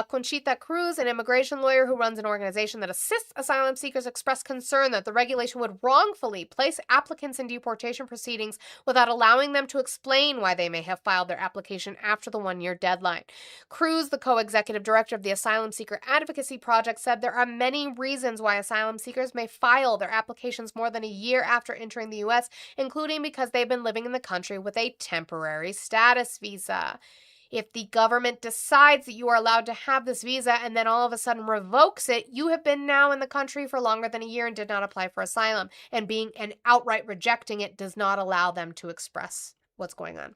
Conchita Cruz, an immigration lawyer who runs an organization that assists asylum seekers, expressed concern that the regulation would wrongfully place applicants in deportation proceedings without allowing them to explain why they may have filed their application after the one-year deadline. Cruz, the co-executive director of the Asylum Seeker Advocacy Project, said there are many reasons why asylum seekers may file their applications more than a year after entering the U.S., including because they've been living in the country with a temporary status visa. If the government decides that you are allowed to have this visa and then all of a sudden revokes it, you have been now in the country for longer than a year and did not apply for asylum, and outright rejecting it does not allow them to express what's going on.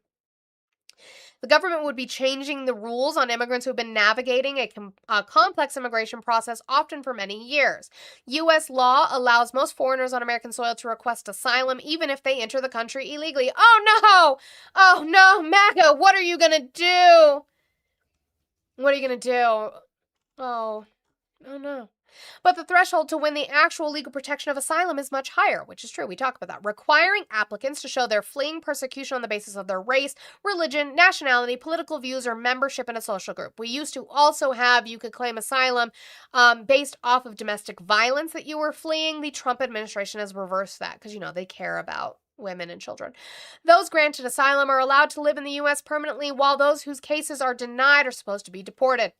The government would be changing the rules on immigrants who have been navigating a complex immigration process, often for many years. U.S. law allows most foreigners on American soil to request asylum, even if they enter the country illegally. Oh, no! Oh, no, MAGA, what are you going to do? What are you going to do? Oh, no. But the threshold to win the actual legal protection of asylum is much higher, which is true. We talk about that. Requiring applicants to show they're fleeing persecution on the basis of their race, religion, nationality, political views, or membership in a social group. We used to also have you could claim asylum based off of domestic violence that you were fleeing. The Trump administration has reversed that because, they care about women and children. Those granted asylum are allowed to live in the U.S. permanently, while those whose cases are denied are supposed to be deported.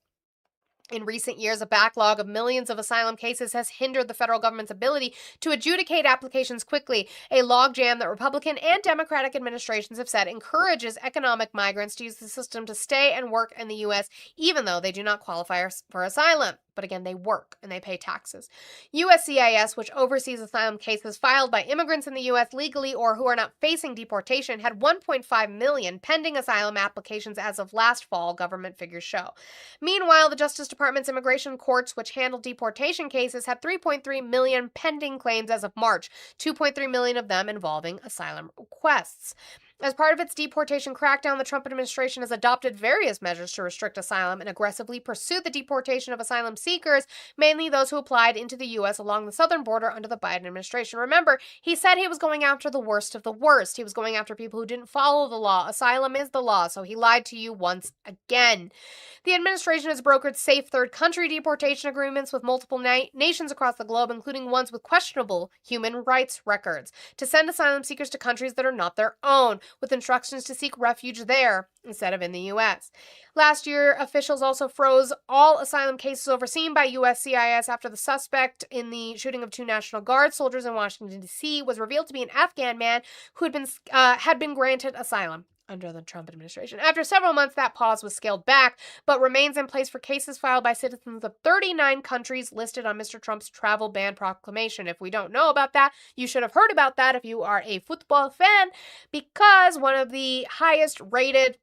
In recent years, a backlog of millions of asylum cases has hindered the federal government's ability to adjudicate applications quickly, a logjam that Republican and Democratic administrations have said encourages economic migrants to use the system to stay and work in the U.S., even though they do not qualify for asylum. But again, they work and they pay taxes. USCIS, which oversees asylum cases filed by immigrants in the U.S. legally or who are not facing deportation, had 1.5 million pending asylum applications as of last fall, government figures show. Meanwhile, the Justice Department's immigration courts, which handle deportation cases, had 3.3 million pending claims as of March, 2.3 million of them involving asylum requests. As part of its deportation crackdown, the Trump administration has adopted various measures to restrict asylum and aggressively pursue the deportation of asylum seekers, mainly those who applied into the U.S. along the southern border under the Biden administration. Remember, he said he was going after the worst of the worst. He was going after people who didn't follow the law. Asylum is the law, so he lied to you once again. The administration has brokered safe third country deportation agreements with multiple nations across the globe, including ones with questionable human rights records, to send asylum seekers to countries that are not their own, with instructions to seek refuge there instead of in the U.S. Last year, officials also froze all asylum cases overseen by USCIS after the suspect in the shooting of 2 National Guard soldiers in Washington, D.C. was revealed to be an Afghan man who had been granted asylum under the Trump administration. After several months, that pause was scaled back, but remains in place for cases filed by citizens of 39 countries listed on Mr. Trump's travel ban proclamation. If we don't know about that, you should have heard about that if you are a football fan, because one of the highest rated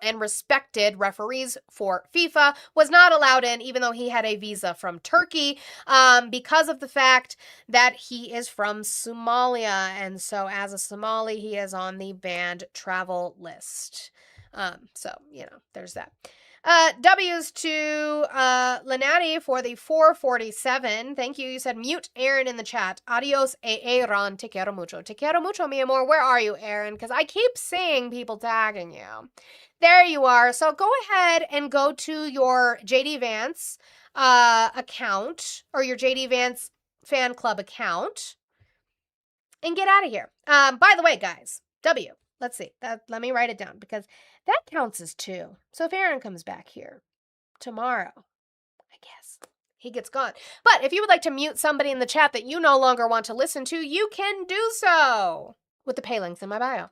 and respected referees for FIFA was not allowed in, even though he had a visa from Turkey, because of the fact that he is from Somalia. And so as a Somali, he is on the banned travel list. There's that. W's to Lenati for the 447. Thank you. You said mute Aaron in the chat. Adios, Aaron. Te quiero mucho. Te quiero mucho, mi amor. Where are you, Aaron? Because I keep seeing people tagging you. There you are. So go ahead and go to your JD Vance account, or your JD Vance fan club account, and get out of here. By the way, guys, W. Let's see. Let me write it down, because that counts as 2. So if Aaron comes back here tomorrow, I guess he gets gone. But if you would like to mute somebody in the chat that you no longer want to listen to, you can do so with the pay links in my bio.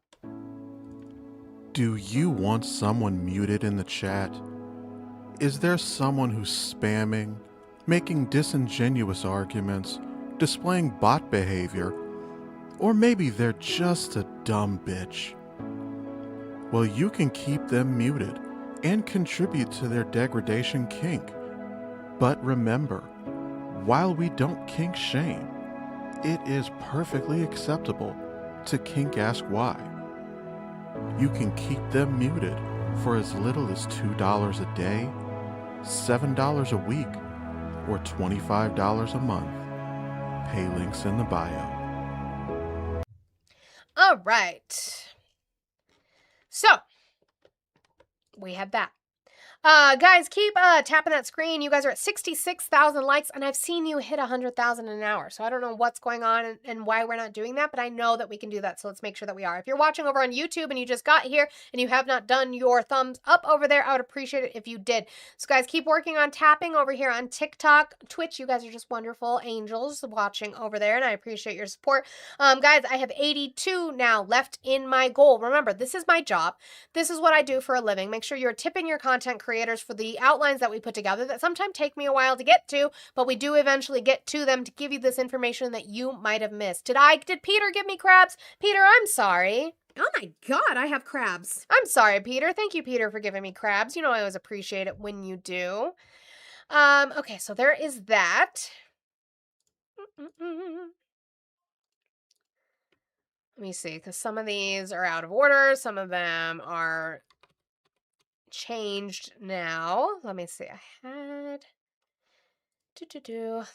Do you want someone muted in the chat? Is there someone who's spamming, making disingenuous arguments, displaying bot behavior, or maybe they're just a dumb bitch? Well, you can keep them muted and contribute to their degradation kink. But remember, while we don't kink shame, it is perfectly acceptable to kink ask why. You can keep them muted for as little as $2 a day, $7 a week, or $25 a month. Pay links in the bio. All right. So, we have that. Guys, keep tapping that screen. You guys are at 66,000 likes, and I've seen you hit 100,000 in an hour. So I don't know what's going on and why we're not doing that, but I know that we can do that. So let's make sure that we are. If you're watching over on YouTube and you just got here and you have not done your thumbs up over there, I would appreciate it if you did. So guys, keep working on tapping over here on TikTok, Twitch. You guys are just wonderful angels watching over there, and I appreciate your support. Guys, I have 82 now left in my goal. Remember, this is my job. This is what I do for a living. Make sure you're tipping your content creators for the outlines that we put together that sometimes take me a while to get to, but we do eventually get to them to give you this information that you might have missed. Did Peter give me crabs? Peter, I'm sorry. Oh my God, I have crabs. I'm sorry, Peter. Thank you, Peter, for giving me crabs. You know I always appreciate it when you do. Okay, so there is that. Let me see, because some of these are out of order. Some of them are changed now. Let me see. I had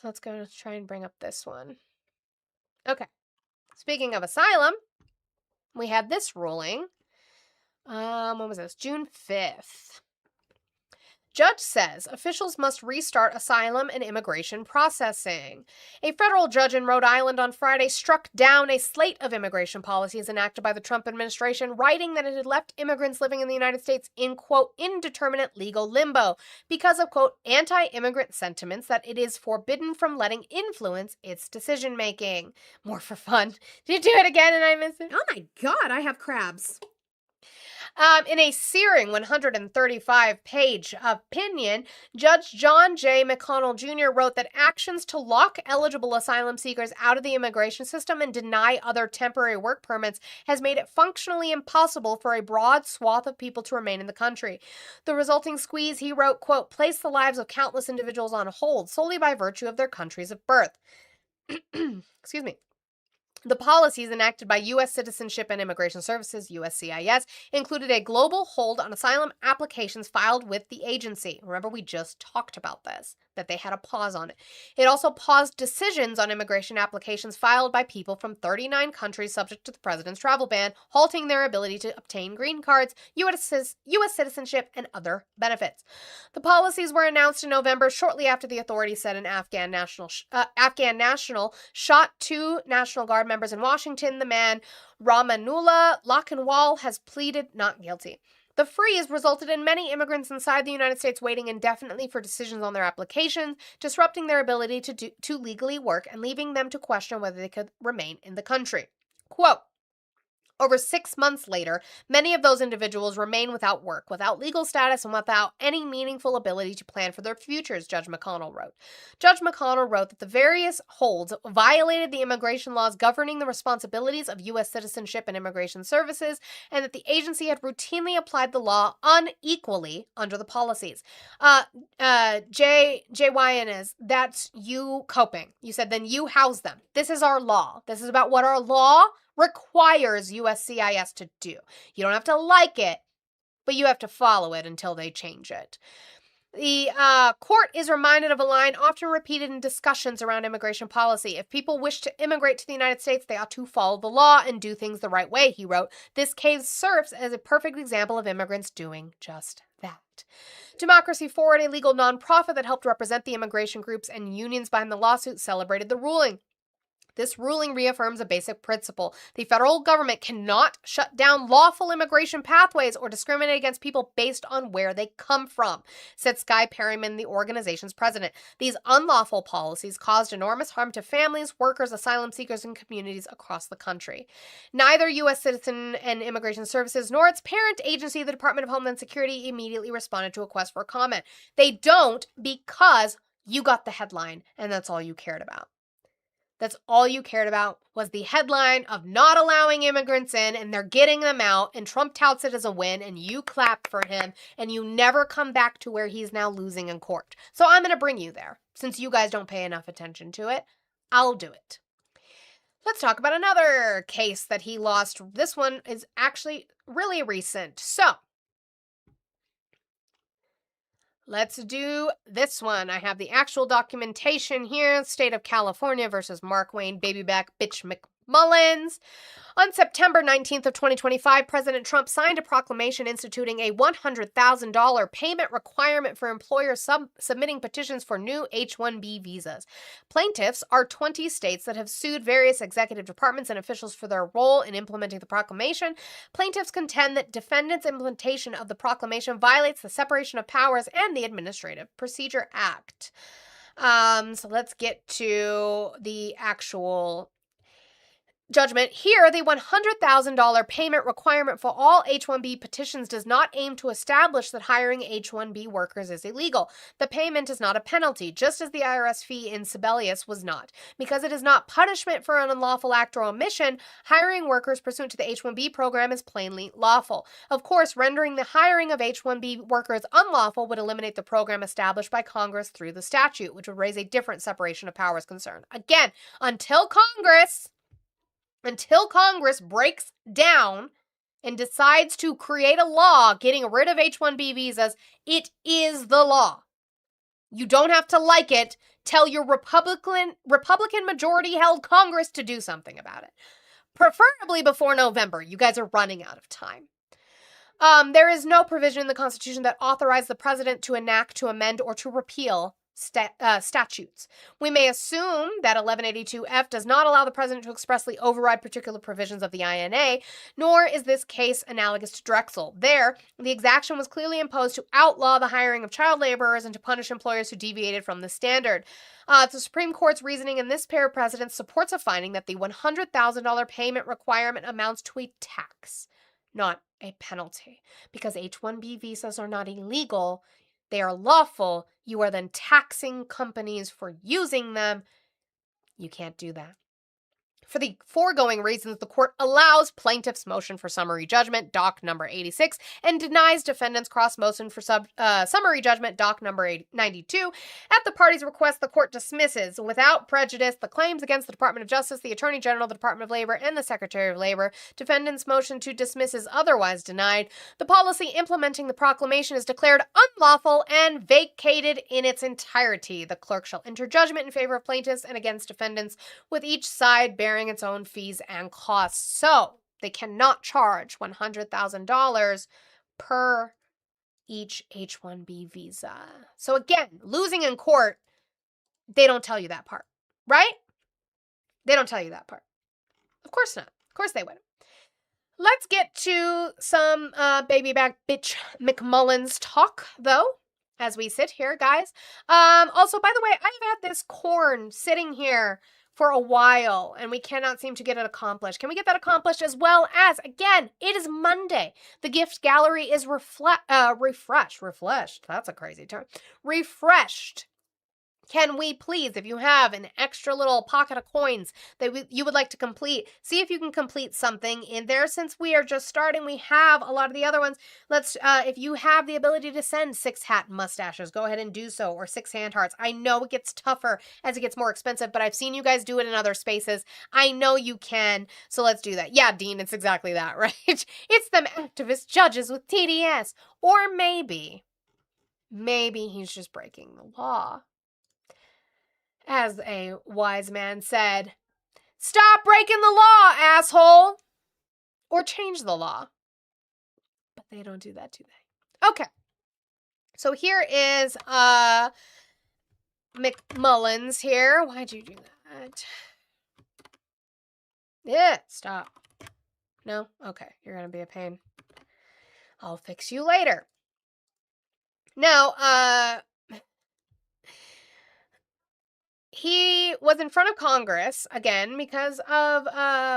let's go try and bring up this one. Okay. Speaking of asylum, we had this ruling. When was this? June 5th. Judge says officials must restart asylum and immigration processing. A federal judge in Rhode Island on Friday struck down a slate of immigration policies enacted by the Trump administration, writing that it had left immigrants living in the United States in, quote, indeterminate legal limbo because of, quote, anti-immigrant sentiments that it is forbidden from letting influence its decision-making. More for fun. Did you do it again and I missed it? Oh my God, I have crabs. In a searing 135-page opinion, Judge John J. McConnell Jr. wrote that actions to lock eligible asylum seekers out of the immigration system and deny other temporary work permits has made it functionally impossible for a broad swath of people to remain in the country. The resulting squeeze, he wrote, quote, placed the lives of countless individuals on hold solely by virtue of their countries of birth. Excuse me. The policies enacted by U.S. Citizenship and Immigration Services, USCIS, included a global hold on asylum applications filed with the agency. Remember, we just talked about this, that they had a pause on it. It also paused decisions on immigration applications filed by people from 39 countries subject to the president's travel ban, halting their ability to obtain green cards, U.S. citizenship, and other benefits. The policies were announced in November, shortly after the authorities said an Afghan national shot 2 National Guard members in Washington. The man, Ramanullah Lakhanwal, has pleaded not guilty. The freeze resulted in many immigrants inside the United States waiting indefinitely for decisions on their applications, disrupting their ability to legally work and leaving them to question whether they could remain in the country. Quote, over 6 months later, many of those individuals remain without work, without legal status, and without any meaningful ability to plan for their futures, Judge McConnell wrote. Judge McConnell wrote that the various holds violated the immigration laws governing the responsibilities of U.S. Citizenship and Immigration Services, and that the agency had routinely applied the law unequally under the policies. JYN is, that's you coping. You said, then you house them. This is our law. This is about what our law requires USCIS to do. You don't have to like it, but you have to follow it until they change it. The court is reminded of a line often repeated in discussions around immigration policy. If people wish to immigrate to the United States, they ought to follow the law and do things the right way, he wrote. This case serves as a perfect example of immigrants doing just that. Democracy Forward, a legal nonprofit that helped represent the immigration groups and unions behind the lawsuit, celebrated the ruling. This ruling reaffirms a basic principle. The federal government cannot shut down lawful immigration pathways or discriminate against people based on where they come from, said Skye Perryman, the organization's president. These unlawful policies caused enormous harm to families, workers, asylum seekers, and communities across the country. Neither U.S. Citizen and Immigration Services nor its parent agency, the Department of Homeland Security, immediately responded to a request for comment. They don't because you got the headline, and that's all you cared about. That's all you cared about was the headline of not allowing immigrants in and they're getting them out, and Trump touts it as a win and you clap for him and you never come back to where he's now losing in court. So I'm going to bring you there. Since you guys don't pay enough attention to it, I'll do it. Let's talk about another case that he lost. This one is actually really recent. So Let's do this one. I have the actual documentation here. State of California versus Mark Wayne Babyback Bitch McMullins. On September 19th of 2025, President Trump signed a proclamation instituting a $100,000 payment requirement for employers submitting petitions for new H-1B visas. Plaintiffs are 20 states that have sued various executive departments and officials for their role in implementing the proclamation. Plaintiffs contend that defendants' implementation of the proclamation violates the separation of powers and the Administrative Procedure Act. So let's get to the actual judgment. Here, the $100,000 payment requirement for all H-1B petitions does not aim to establish that hiring H-1B workers is illegal. The payment is not a penalty, just as the IRS fee in Sebelius was not. Because it is not punishment for an unlawful act or omission, hiring workers pursuant to the H-1B program is plainly lawful. Of course, rendering the hiring of H-1B workers unlawful would eliminate the program established by Congress through the statute, which would raise a different separation of powers concern. Again, until Congress breaks down and decides to create a law getting rid of H-1B visas, it is the law. You don't have to like it. Tell your Republican majority-held Congress to do something about it. Preferably before November. You guys are running out of time. There is no provision in the Constitution that authorizes the president to enact, to amend, or to repeal statutes. We may assume that 1182F does not allow the president to expressly override particular provisions of the INA, nor is this case analogous to Drexel. There, the exaction was clearly imposed to outlaw the hiring of child laborers and to punish employers who deviated from the standard. The Supreme Court's reasoning in this pair of precedents supports a finding that the $100,000 payment requirement amounts to a tax, not a penalty. Because H-1B visas are not illegal, they are lawful. You are then taxing companies for using them. You can't do that. For the foregoing reasons, the court allows plaintiff's motion for summary judgment, doc number 86, and denies defendant's cross motion for summary judgment, doc number 92. At the party's request, the court dismisses without prejudice the claims against the Department of Justice, the Attorney General, the Department of Labor, and the Secretary of Labor. Defendant's motion to dismiss is otherwise denied. The policy implementing the proclamation is declared unlawful and vacated in its entirety. The clerk shall enter judgment in favor of plaintiffs and against defendants, with each side bearing its own fees and costs. So they cannot charge $100,000 per each H-1B visa. So again, losing in court, they don't tell you that part, right? They don't tell you that part. Of course not. Of course they wouldn't. Let's get to some babyback bitch McMullins talk, though, as we sit here, guys. Also, by the way, I've had this corn sitting here for a while, and we cannot seem to get it accomplished. Can we get that accomplished? As well as, again, it is Monday. The gift gallery is refreshed. That's a crazy term. Refreshed. Can we please, if you have an extra little pocket of coins that you would like to complete, see if you can complete something in there. Since we are just starting, we have a lot of the other ones. Let's, if you have the ability to send 6 hat mustaches, go ahead and do so, or 6 hand hearts. I know it gets tougher as it gets more expensive, but I've seen you guys do it in other spaces. I know you can, so let's do that. Yeah, Dean, it's exactly that, right? It's them activist judges with TDS. Or maybe he's just breaking the law. As a wise man said, stop breaking the law, asshole! Or change the law. But they don't do that, do they? Okay. So here is McMullins here. Why'd you do that? Yeah, stop. No? Okay, you're gonna be a pain. I'll fix you later. Now, he was in front of Congress, again, because of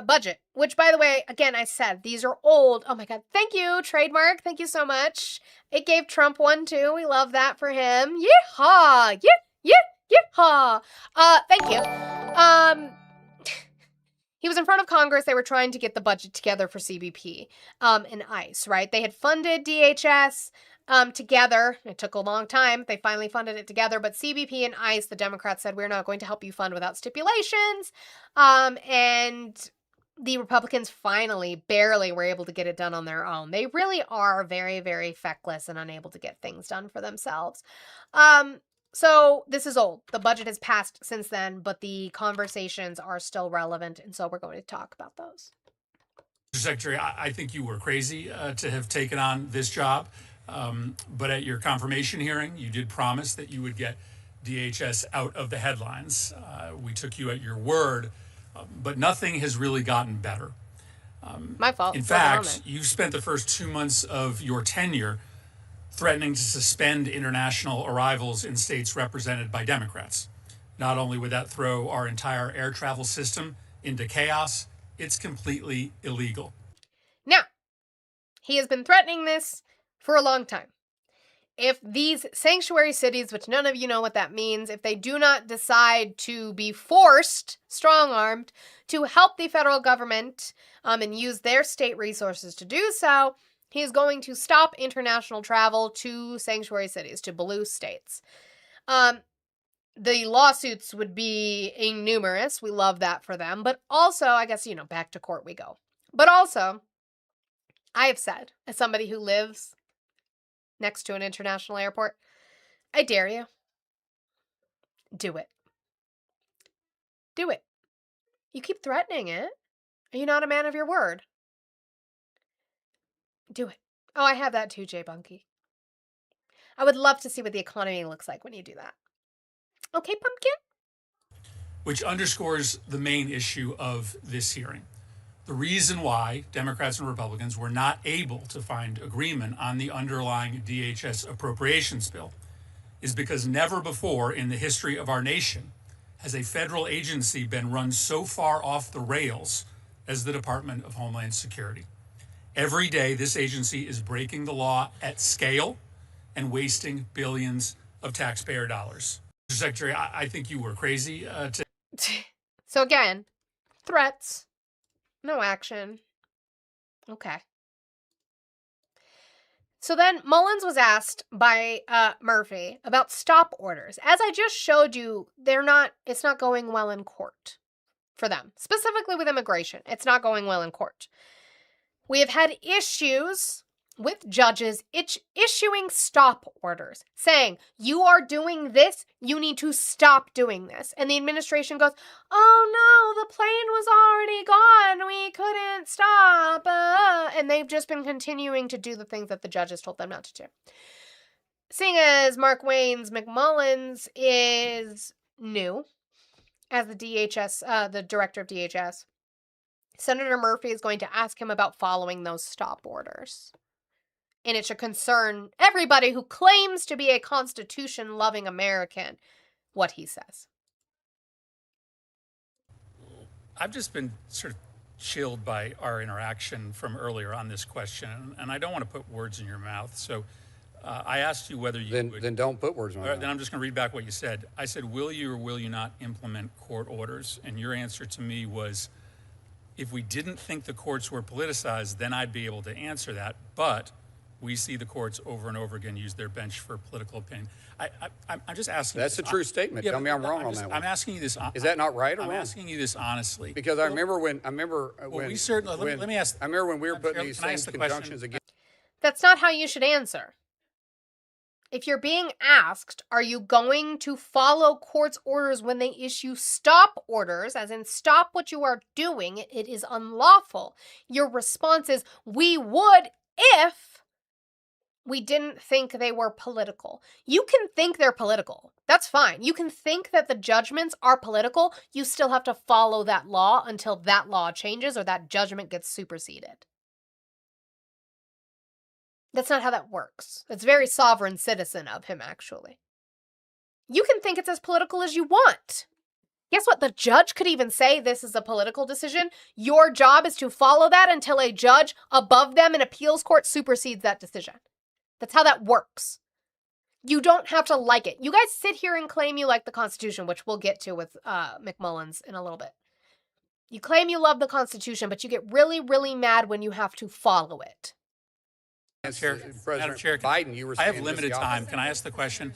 budget. Which, by the way, again, I said, these are old. Oh my God. Thank you, Trademark. Thank you so much. It gave Trump one, too. We love that for him. Yeehaw! Yeehaw! Thank you. He was in front of Congress. They were trying to get the budget together for CBP and ICE, right? They had funded DHS together. It took a long time. They finally funded it together, but CBP and ICE, the Democrats said, we're not going to help you fund without stipulations. And the Republicans finally barely were able to get it done on their own. They really are very, very feckless and unable to get things done for themselves. So this is old. The budget has passed since then, but the conversations are still relevant, and so we're going to talk about those. Mr. Secretary, I think you were crazy to have taken on this job, but at your confirmation hearing, you did promise that you would get DHS out of the headlines. We took you at your word, but nothing has really gotten better. My fault. In fact, you spent the first 2 months of your tenure threatening to suspend international arrivals in states represented by Democrats. Not only would that throw our entire air travel system into chaos, it's completely illegal. Now, he has been threatening this for a long time. If these sanctuary cities, which none of you know what that means, if they do not decide to be forced, strong-armed, to help the federal government and use their state resources to do so, he is going to stop international travel to sanctuary cities, to blue states. The lawsuits would be numerous. We love that for them. But also, I guess, back to court we go. But also, I have said, as somebody who lives next to an international airport, I dare you. Do it. Do it. You keep threatening it. Are you not a man of your word? Do it. Oh, I have that too, Jay Bunky. I would love to see what the economy looks like when you do that. Okay, Pumpkin? Which underscores the main issue of this hearing. The reason why Democrats and Republicans were not able to find agreement on the underlying DHS appropriations bill is because never before in the history of our nation has a federal agency been run so far off the rails as the Department of Homeland Security. Every day, this agency is breaking the law at scale and wasting billions of taxpayer dollars. Mr. Secretary, I think you were crazy to... So again, threats, no action. Okay. So then Mullins was asked by Murphy about stop orders. As I just showed you, it's not going well in court for them, specifically with immigration. It's not going well in court. We have had issues with judges issuing stop orders, saying, you are doing this, you need to stop doing this. And the administration goes, oh no, the plane was already gone, we couldn't stop. And they've just been continuing to do the things that the judges told them not to do. Seeing as Mark Wayne's McMullins is new as the director of DHS, Senator Murphy is going to ask him about following those stop orders. And it should concern everybody who claims to be a Constitution-loving American, what he says. I've just been sort of chilled by our interaction from earlier on this question, and I don't want to put words in your mouth. So I asked you whether you would... Then don't put words in my mouth. Then I'm just going to read back what you said. I said, will you or will you not implement court orders? And your answer to me was, if we didn't think the courts were politicized, then I'd be able to answer that. But we see the courts over and over again use their bench for political opinion. I'm just asking. That's a true statement. Tell me I'm wrong on that one. I'm asking you this. Is that not right or wrong? I'm asking you this honestly. Because I remember when we certainly. Let me ask. I remember when we were putting these same conjunctions again. That's not how you should answer. If you're being asked, are you going to follow court's orders when they issue stop orders, as in stop what you are doing, it is unlawful. Your response is, we would if we didn't think they were political. You can think they're political. That's fine. You can think that the judgments are political. You still have to follow that law until that law changes or that judgment gets superseded. That's not how that works. It's very sovereign citizen of him, actually. You can think it's as political as you want. Guess what? The judge could even say this is a political decision. Your job is to follow that until a judge above them in appeals court supersedes that decision. That's how that works. You don't have to like it. You guys sit here and claim you like the Constitution, which we'll get to with McMullins in a little bit. You claim you love the Constitution, but you get really, really mad when you have to follow it. Madam Chair, Biden, you were I have saying limited just the time. opposite. Can I ask the question?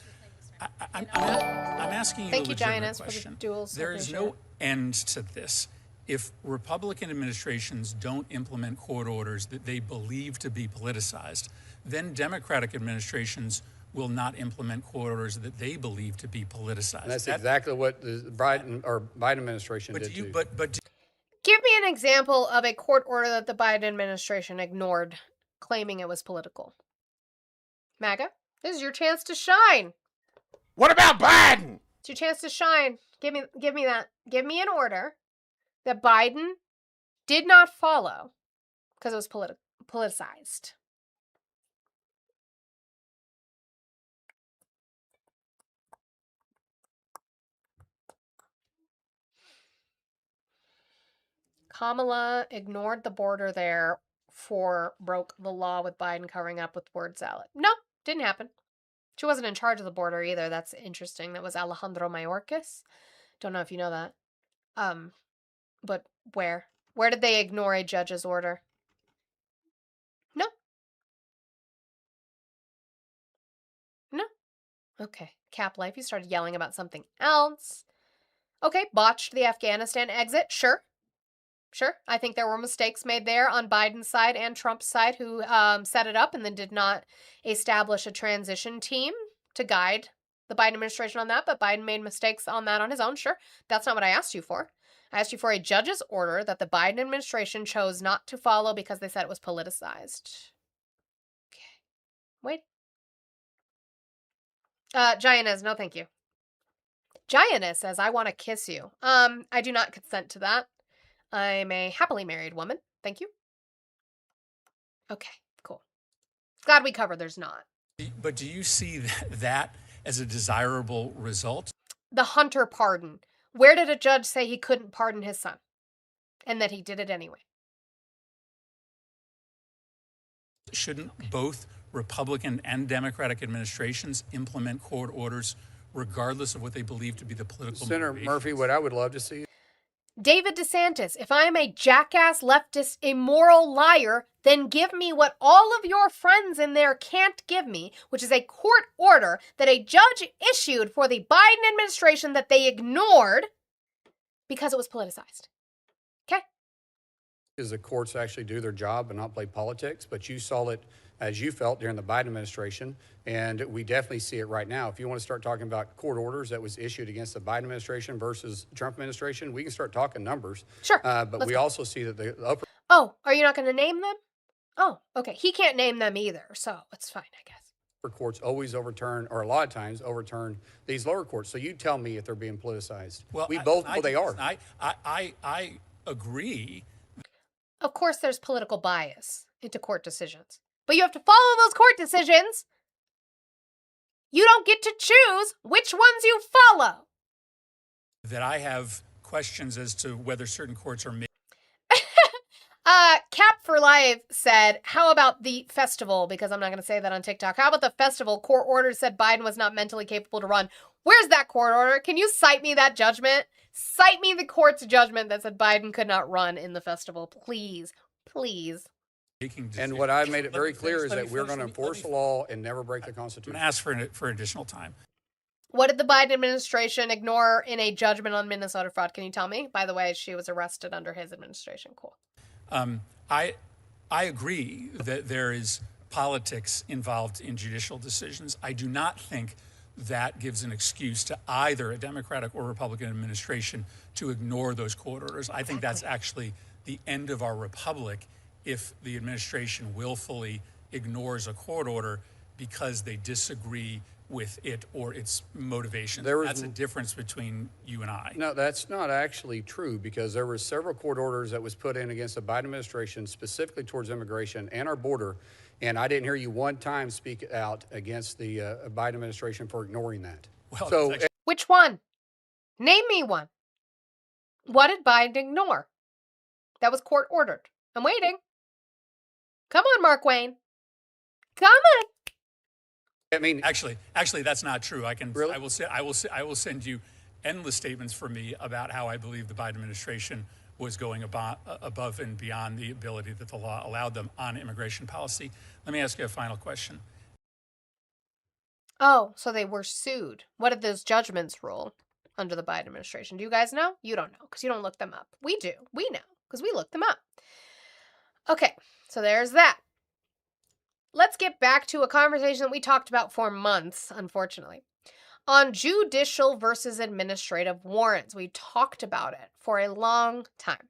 I'm asking you Thank a you, legitimate Giannis, for the question. duels. There is no end to this. if Republican administrations don't implement court orders that they believe to be politicized, then Democratic administrations will not implement court orders that they believe to be politicized. And that's exactly what the Biden administration did too. Give me an example of a court order that the Biden administration ignored, claiming it was political. MAGA, this is your chance to shine. What about Biden? It's your chance to shine. Give me that. Give me an order that Biden did not follow because it was politicized. Kamala ignored the border there broke the law with Biden covering up with word salad. No, didn't happen. She wasn't in charge of the border either. That's interesting. That was Alejandro Mayorkas. Don't know if you know that. But where? Where did they ignore a judge's order? No. No. Okay. Cap Life, you started yelling about something else. Okay, botched the Afghanistan exit. Sure. Sure. I think there were mistakes made there on Biden's side and Trump's side who set it up and then did not establish a transition team to guide the Biden administration on that. But Biden made mistakes on that on his own. Sure. That's not what I asked you for. I asked you for a judge's order that the Biden administration chose not to follow because they said it was politicized. Okay. Wait. Gianez, no thank you. Gianez says, I want to kiss you. I do not consent to that. I'm a happily married woman. Thank you. Okay, cool. Glad we covered there's not. But do you see that as a desirable result? The Hunter pardon. Where did a judge say he couldn't pardon his son? And that he did it anyway? Shouldn't both Republican and Democratic administrations implement court orders regardless of what they believe to be the political Senator Murphy, what I would love to see. David DeSantis, if I am a jackass, leftist, immoral liar, then give me what all of your friends in there can't give me, which is a court order that a judge issued for the Biden administration that they ignored because it was politicized. Okay? Is the courts actually do their job and not play politics, but you saw it as you felt during the Biden administration, and we definitely see it right now. If you want to start talking about court orders that was issued against the Biden administration versus Trump administration, we can start talking numbers. Sure. But we also see that the upper... Oh, are you not going to name them? Oh, okay. He can't name them either, so it's fine, I guess. Courts always overturn, or a lot of times overturn these lower courts. So you tell me if they're being politicized. Well, they are. I agree. Of course, there's political bias into court decisions. But you have to follow those court decisions. You don't get to choose which ones you follow. That I have questions as to whether certain courts are made. Cap for Life said, how about the festival? Because I'm not going to say that on TikTok. How about the festival? Court order said Biden was not mentally capable to run. Where's that court order? Can you cite me that judgment? Cite me the court's judgment that said Biden could not run in the festival. Please. Please. And what I've made it very clear is that we're going to enforce the law and never break the Constitution. I'm going to ask for additional time. What did the Biden administration ignore in a judgment on Minnesota fraud? Can you tell me? By the way, she was arrested under his administration. Cool. I agree that there is politics involved in judicial decisions. I do not think that gives an excuse to either a Democratic or Republican administration to ignore those court orders. I think that's actually the end of our republic if the administration willfully ignores a court order because they disagree with it or its motivations. That's a difference between you and I. No, that's not actually true, because there were several court orders that was put in against the Biden administration specifically towards immigration and our border, and I didn't hear you one time speak out against the Biden administration for ignoring that. Well, so, which one? Name me one. What did Biden ignore? That was court ordered. I'm waiting. Come on, Mark Wayne. Come on. I mean, actually, that's not true. I will send you endless statements from me about how I believe the Biden administration was going above and beyond the ability that the law allowed them on immigration policy. Let me ask you a final question. Oh, so they were sued. What did those judgments rule? under the Biden administration. Do you guys know? You don't know because you don't look them up. We do. We know because we look them up. Okay, so there's that. Let's get back to a conversation that we talked about for months, unfortunately, on judicial versus administrative warrants. We talked about it for a long time.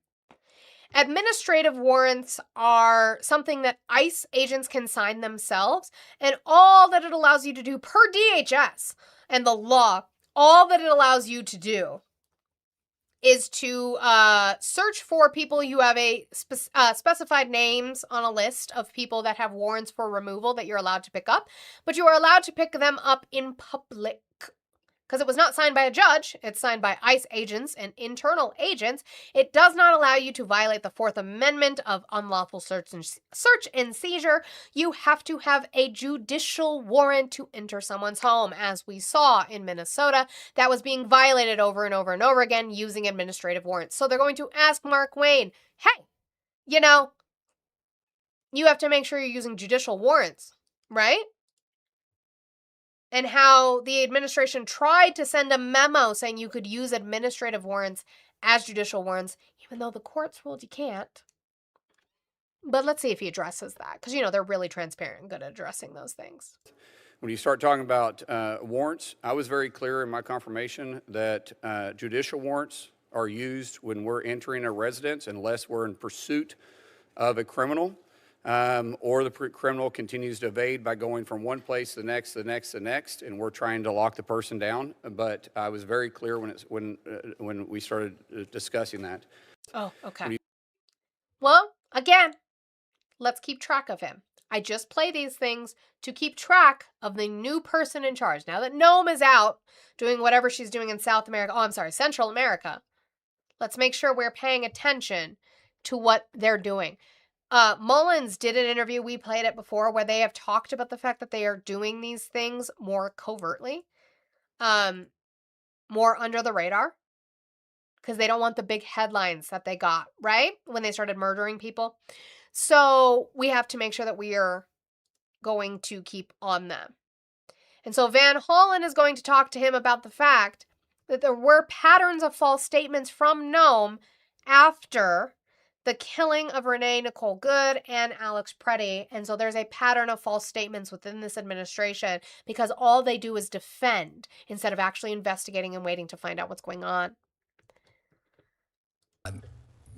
Administrative warrants are something that ICE agents can sign themselves, and all that it allows you to do per DHS and the law, all that it allows you to do is to search for people you have a specified names on a list of people that have warrants for removal that you're allowed to pick up, but you are allowed to pick them up in public. Because it was not signed by a judge, it's signed by ICE agents and internal agents. It does not allow you to violate the Fourth Amendment of unlawful search and seizure. You have to have a judicial warrant to enter someone's home, as we saw in Minnesota. That was being violated over and over and over again using administrative warrants. So they're going to ask Mark Wayne, hey, you know, you have to make sure you're using judicial warrants, right? And how the administration tried to send a memo saying you could use administrative warrants as judicial warrants, even though the courts ruled you can't. But let's see if he addresses that, because, you know, they're really transparent and good at addressing those things. When you start talking about warrants, I was very clear in my confirmation that judicial warrants are used when we're entering a residence unless we're in pursuit of a criminal. Or the criminal continues to evade by going from one place to the next, and we're trying to lock the person down. But I was very clear when we started discussing that. Oh, okay. Well, again, let's keep track of him. I just play these things to keep track of the new person in charge. Now that Noam is out doing whatever she's doing in Central America, let's make sure we're paying attention to what they're doing. Mullins did an interview, we played it before, where they have talked about the fact that they are doing these things more covertly, more under the radar, because they don't want the big headlines that they got, right? When they started murdering people. So we have to make sure that we are going to keep on them. And so Van Hollen is going to talk to him about the fact that there were patterns of false statements from Noam after the killing of Renee Nicole Good and Alex Preddy. And so there's a pattern of false statements within this administration because all they do is defend instead of actually investigating and waiting to find out what's going on.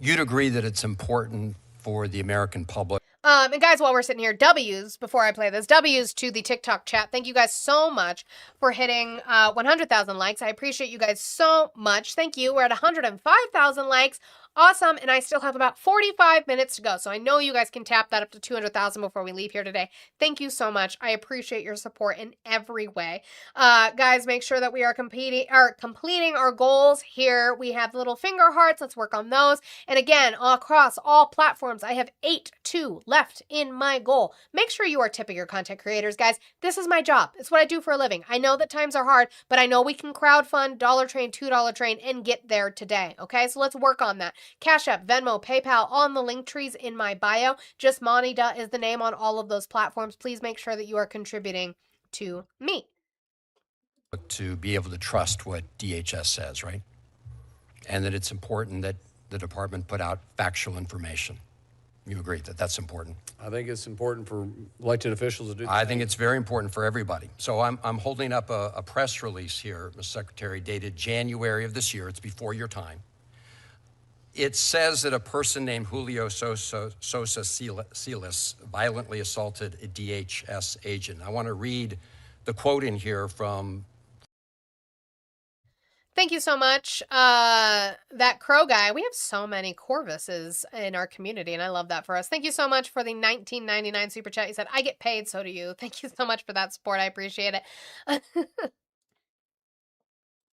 You'd agree that it's important for the American public. And guys, while we're sitting here, W's, before I play this, W's to the TikTok chat. Thank you guys so much for hitting 100,000 likes. I appreciate you guys so much. Thank you. We're at 105,000 likes. Awesome. And I still have about 45 minutes to go. So I know you guys can tap that up to 200,000 before we leave here today. Thank you so much. I appreciate your support in every way. Guys, make sure that we are completing our goals here. We have little finger hearts. Let's work on those. And again, across all platforms, I have 82 left in my goal. Make sure you are tipping your content creators, guys. This is my job. It's what I do for a living. I know that times are hard, but I know we can crowdfund, Dollar Train, $2 Train, and get there today. Okay, so let's work on that. Cash App, Venmo, PayPal, on the link trees in my bio. Just Monida is the name on all of those platforms. Please make sure that you are contributing to me. To be able to trust what DHS says, right? And that it's important that the department put out factual information. You agree that that's important? I think it's important for elected officials to do that. I think it's very important for everybody. So I'm holding up a press release here, Mr. Secretary, dated January of this year. It's before your time. It says that a person named Julio Sosa Silas violently assaulted a DHS agent. I want to read the quote in here from... Thank you so much. That Crow guy, we have so many Corvuses in our community, and I love that for us. Thank you so much for the $19.99 super chat. He said, I get paid, so do you. Thank you so much for that support. I appreciate it.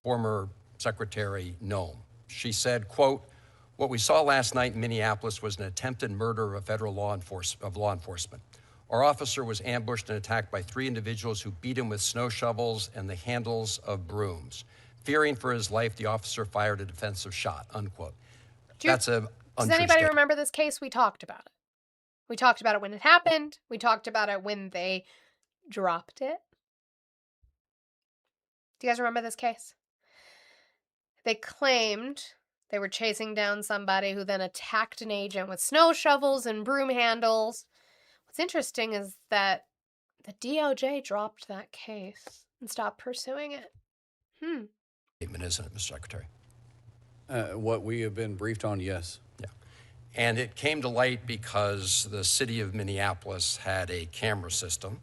Former Secretary Noam. She said, quote, what we saw last night in Minneapolis was an attempted murder of federal law enforcement. Our officer was ambushed and attacked by 3 individuals who beat him with snow shovels and the handles of brooms. Fearing for his life, the officer fired a defensive shot, unquote. That's a Does anybody remember this case? We talked about it. We talked about it when it happened. We talked about it when they dropped it. Do you guys remember this case? They claimed they were chasing down somebody who then attacked an agent with snow shovels and broom handles. What's interesting is that the DOJ dropped that case and stopped pursuing it. Statement, isn't it, Mr. Secretary? What we have been briefed on, yes. Yeah. And it came to light because the city of Minneapolis had a camera system,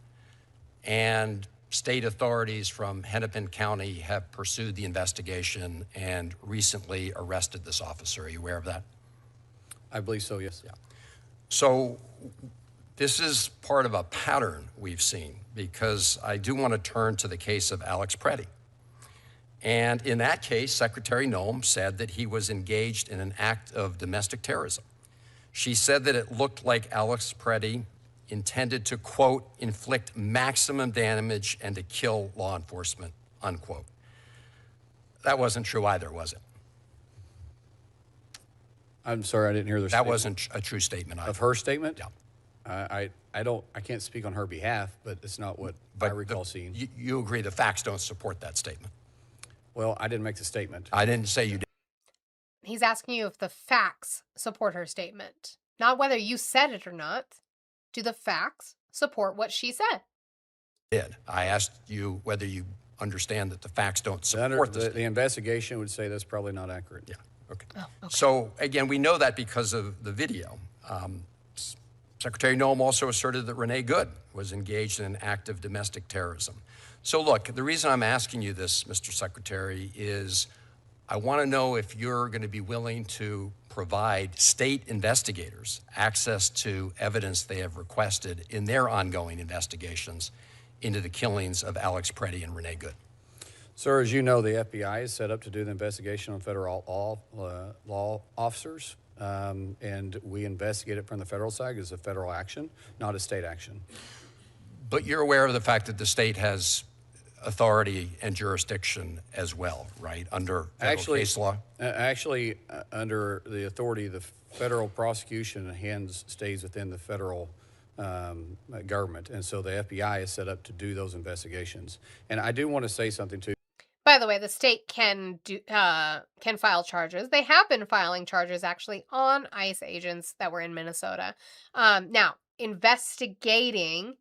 and state authorities from Hennepin County have pursued the investigation and recently arrested this officer. Are you aware of that? I believe so, yes. Yeah. So this is part of a pattern we've seen, because I do want to turn to the case of Alex Preddy. And in that case, Secretary Noem said that he was engaged in an act of domestic terrorism. She said that it looked like Alex Preddy intended to, quote, inflict maximum damage and to kill law enforcement, unquote. That wasn't true either, was it? I'm sorry, I didn't hear the That statement. wasn't a true statement either. Of her statement? Yeah. I can't speak on her behalf, but it's not what I recall seeing. You agree the facts don't support that statement? Well, I didn't make the statement. I didn't say you did. He's asking you if the facts support her statement, not whether you said it or not. Do the facts support what she said? I asked you whether you understand that the facts don't support this. The investigation would say that's probably not accurate. Yeah, okay. So, again, we know that because of the video. Secretary Noem also asserted that Renee Good was engaged in an act of domestic terrorism. So, look, the reason I'm asking you this, Mr. Secretary, is I want to know if you're going to be willing to provide state investigators access to evidence they have requested in their ongoing investigations into the killings of Alex Preddy and Renee Good. Sir, as you know, the FBI is set up to do the investigation on federal law officers, and we investigate it from the federal side as a federal action, not a state action. But you're aware of the fact that the state has authority and jurisdiction as well, right, under federal case law? Under the authority of the federal prosecution, stays within the federal government, and so the FBI is set up to do those investigations. And I do want to say something too. By the way, the state can file charges. They have been filing charges actually on ICE agents that were in Minnesota. Now, investigating,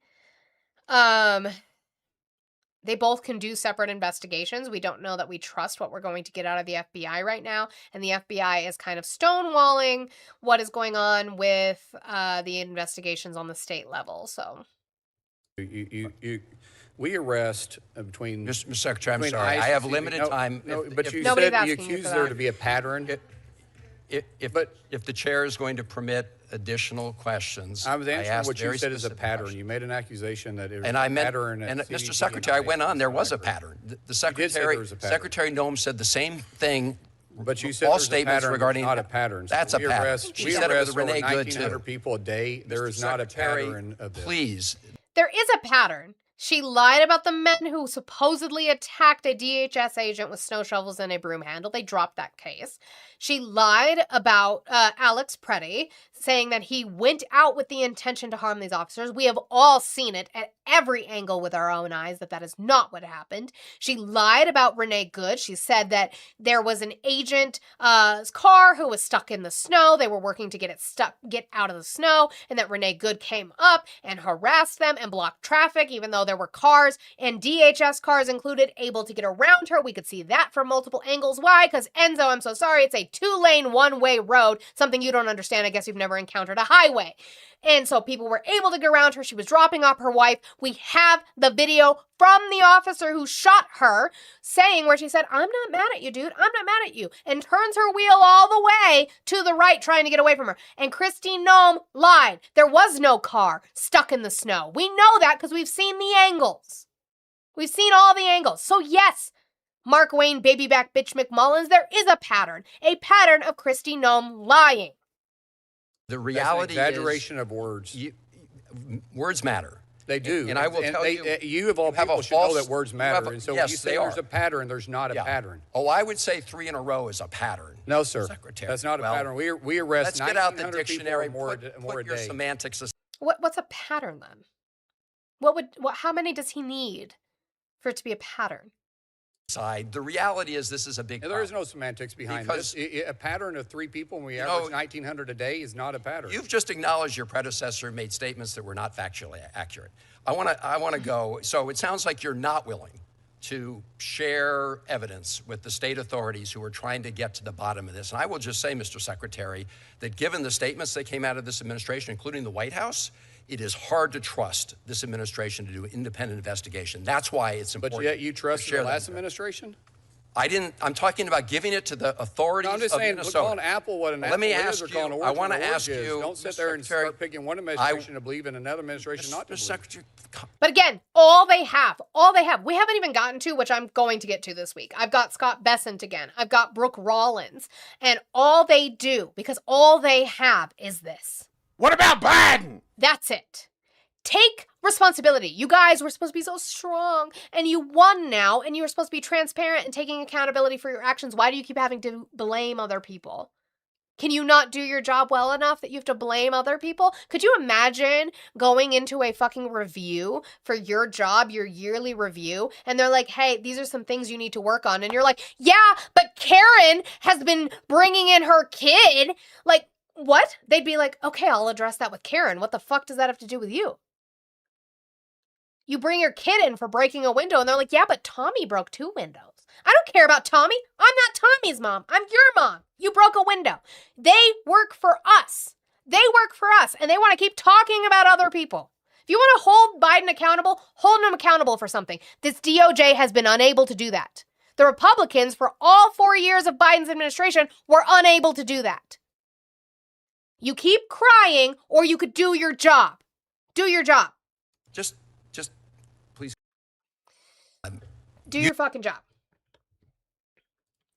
they both can do separate investigations. We don't know that we trust what we're going to get out of the FBI right now. And the FBI is kind of stonewalling what is going on with the investigations on the state level. So We arrest between... Mr. Secretary, I'm sorry. I have limited time. But you said you accused there to be a pattern. If the chair is going to permit additional questions, I was answering asked what you very said is a specific pattern. questions. You made an accusation that it was And a I meant, pattern. and at Mr. CDC Secretary, I went on. There was a pattern. The Secretary, there was a pattern. Secretary Noem said the same thing. But you said all there's statements a pattern, regarding not a pattern. That's So a pattern. We said it arrest with Renee over Good 1,900 too. people a day. There Mr. is not a Secretary, pattern of this. Please. there is a pattern. She lied about the men who supposedly attacked a DHS agent with snow shovels and a broom handle. They dropped that case. She lied about Alex Preddy, saying that he went out with the intention to harm these officers. We have all seen it at every angle with our own eyes that is not what happened. She lied about Renee Good. She said that there was an agent's car who was stuck in the snow. They were working to get out of the snow, and that Renee Good came up and harassed them and blocked traffic, even though there were cars and DHS cars included able to get around her. We could see that from multiple angles. Why? Because Enzo, I'm so sorry, it's a 2-lane, one-way road, something you don't understand. I guess you've never encountered a highway. And so people were able to get around her. She was dropping off her wife. We have the video from the officer who shot her saying where she said, I'm not mad at you, dude. I'm not mad at you. And turns her wheel all the way to the right trying to get away from her. And Kristi Noem lied. There was no car stuck in the snow. We know that because we've seen the angles. We've seen all the angles. So yes, Mark Wayne, babyback bitch McMullins, there is a pattern of Kristi Noem lying. The reality That's an exaggeration of words. Words matter. They do. And I will tell you, you of all people should know that words matter. And so when you say there's a pattern, there's not a pattern. Oh, I would say 3 in a row is a pattern. No, sir. Secretary. That's not a pattern. We arrest 1,900 let's get out the dictionary. people or more Put a your day. semantics aside. What's a pattern then? How many does he need for it to be a pattern? side. The reality is this is a big There problem. is no semantics behind Because- this. A pattern of 3 people when we average 1,900 a day is not a pattern. You've just acknowledged your predecessor made statements that were not factually accurate. I want to go. So it sounds like you're not willing to share evidence with the state authorities who are trying to get to the bottom of this. And I will just say, Mr. Secretary, that given the statements that came out of this administration, including the White House, it is hard to trust this administration to do an independent investigation. That's why it's important. But yet you trust to share the last that. administration? I'm talking about giving it to the authorities No, I'm just of saying, Minnesota. calling Apple what an Let apple me is ask or calling you- orange I wanna what an orange ask is. you, Don't sit Mr. there and Secretary, start picking one administration to believe in another administration not to believe. Secretary, But again, we haven't even gotten to, which I'm going to get to this week. I've got Scott Bessent again. I've got Brooke Rollins. And all they do, because all they have is this. What about Biden? That's it. Take responsibility. You guys were supposed to be so strong, and you won now, and you were supposed to be transparent and taking accountability for your actions. Why do you keep having to blame other people? Can you not do your job well enough that you have to blame other people? Could you imagine going into a fucking review for your job, your yearly review, and they're like, hey, these are some things you need to work on. And you're like, yeah, but Karen has been bringing in her kid. Like, what? They'd be like, okay, I'll address that with Karen. What the fuck does that have to do with you? You bring your kid in for breaking a window, and they're like, yeah, but Tommy broke 2 windows. I don't care about Tommy. I'm not Tommy's mom. I'm your mom. You broke a window. They work for us. And they want to keep talking about other people. If you want to hold Biden accountable, hold him accountable for something. This DOJ has been unable to do that. The Republicans, for all 4 years of Biden's administration, were unable to do that. You keep crying, or you could do your job. Do your job. Just please. Do your fucking job.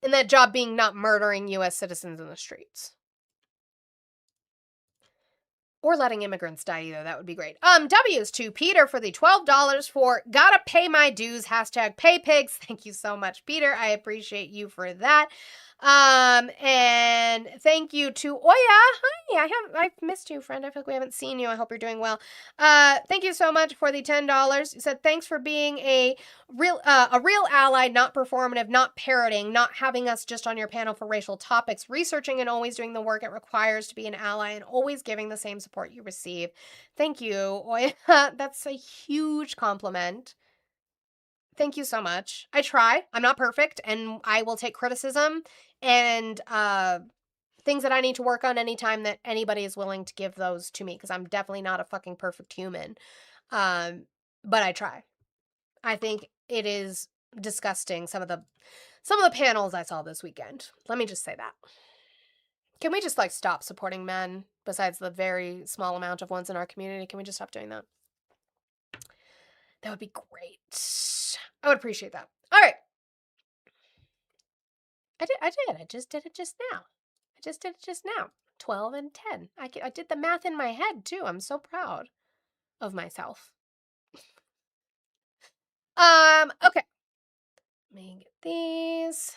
And that job being not murdering U.S. citizens in the streets. Or letting immigrants die either. That would be great. W's to Peter for the $12 for gotta pay my dues. #PayPigs. Thank you so much, Peter. I appreciate you for that. And thank you to Oya. Hi, I've missed you, friend. I feel like we haven't seen you. I hope you're doing well. Thank you so much for the $10. You said thanks for being a real ally, not performative, not parroting, not having us just on your panel for racial topics, researching and always doing the work it requires to be an ally, and always giving the same support you receive. Thank you, Oya. That's a huge compliment. Thank you so much. I try. I'm not perfect, and I will take criticism and things that I need to work on anytime that anybody is willing to give those to me, because I'm definitely not a fucking perfect human. But I try. I think it is disgusting, some of the panels I saw this weekend. Let me just say that. Can we just stop supporting men besides the very small amount of ones in our community? Can we just stop doing that? That would be great. I would appreciate that. All right. I did. I just did it just now. 12 and 10. I did the math in my head, too. I'm so proud of myself. Okay. Let me get these.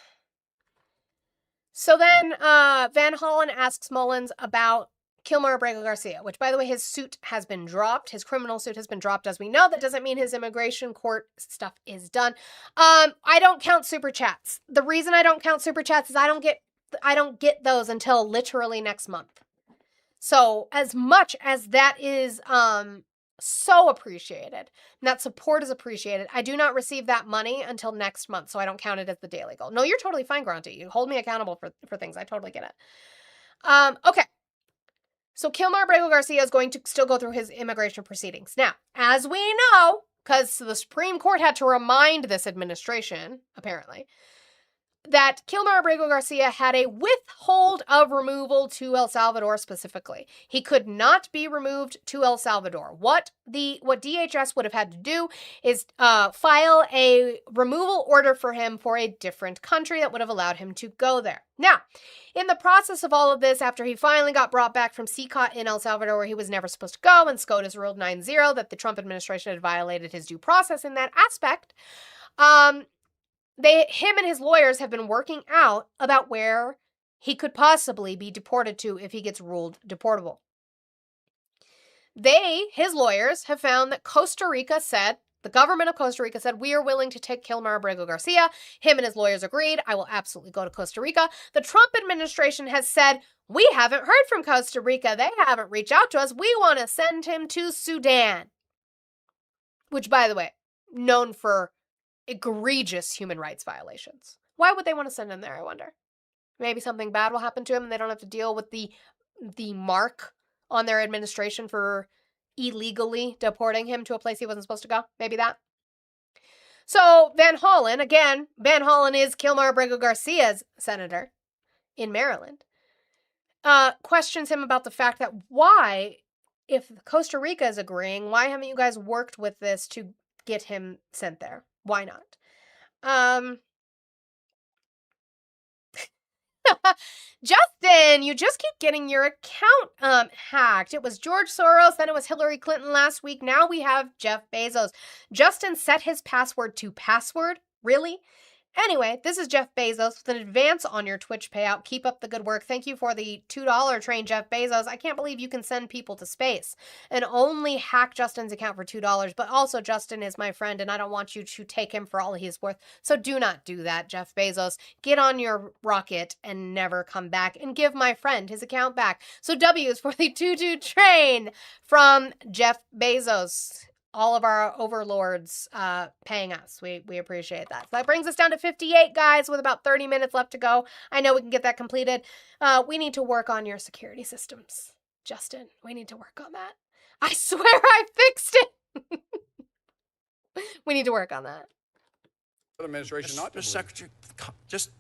So then Van Hollen asks Mullins about Kilmer Abrego Garcia, which, by the way, his suit has been dropped. His criminal suit has been dropped, as we know. That doesn't mean his immigration court stuff is done. I don't count super chats. The reason I don't count super chats is I don't get those until literally next month. So as much as that is so appreciated, and that support is appreciated, I do not receive that money until next month, so I don't count it as the daily goal. No, you're totally fine, Granty. You hold me accountable for things. I totally get it. Okay. So Kilmer Abrego Garcia is going to still go through his immigration proceedings. Now, as we know, because the Supreme Court had to remind this administration, apparently, that Kilmer Abrego Garcia had a withhold of removal to El Salvador specifically. He could not be removed to El Salvador. What DHS would have had to do is file a removal order for him for a different country that would have allowed him to go there. Now, in the process of all of this, after he finally got brought back from CCOT in El Salvador, where he was never supposed to go, and SCOTUS ruled 9-0 that the Trump administration had violated his due process in that aspect, him and his lawyers have been working out about where he could possibly be deported to if he gets ruled deportable. His lawyers, have found that Costa Rica said, The government of Costa Rica said, we are willing to take Kilmar Abrego Garcia. Him and his lawyers agreed. I will absolutely go to Costa Rica. The Trump administration has said, we haven't heard from Costa Rica. They haven't reached out to us. We want to send him to Sudan. Which, by the way, known for egregious human rights violations. Why would they want to send him there, I wonder? Maybe something bad will happen to him and they don't have to deal with the mark on their administration for illegally deporting him to a place he wasn't supposed to go. Maybe that. So Van Hollen, again, Van Hollen is Kilmar Abrego Garcia's senator in Maryland, questions him about the fact that why, if Costa Rica is agreeing, why haven't you guys worked with this to get him sent there? Why not? Justin, you just keep getting your account hacked. It was George Soros, then it was Hillary Clinton last week. Now we have Jeff Bezos. Justin set his password to password? Really? Anyway, this is Jeff Bezos with an advance on your Twitch payout. Keep up the good work. Thank you for the $2 train, Jeff Bezos. I can't believe you can send people to space and only hack Justin's account for $2. But also, Justin is my friend, and I don't want you to take him for all he's worth. So do not do that, Jeff Bezos. Get on your rocket and never come back and give my friend his account back. So W is for the 2-2 train from Jeff Bezos. All of our overlords paying us. We appreciate that. So that brings us down to 58, guys, with about 30 minutes left to go. I know we can get that completed. We need to work on your security systems, Justin. We need to work on that. I swear I fixed it. We need to work on that. Administration, not Mr. Secretary, just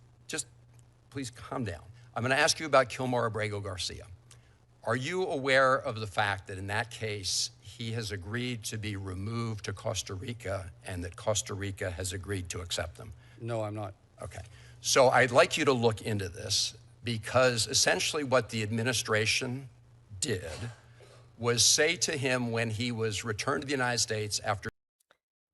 please calm down. I'm going to ask you about Kilmar Abrego Garcia. Are you aware of the fact that in that case, he has agreed to be removed to Costa Rica and that Costa Rica has agreed to accept them? No, I'm not. Okay. So I'd like you to look into this because essentially what the administration did was say to him when he was returned to the United States after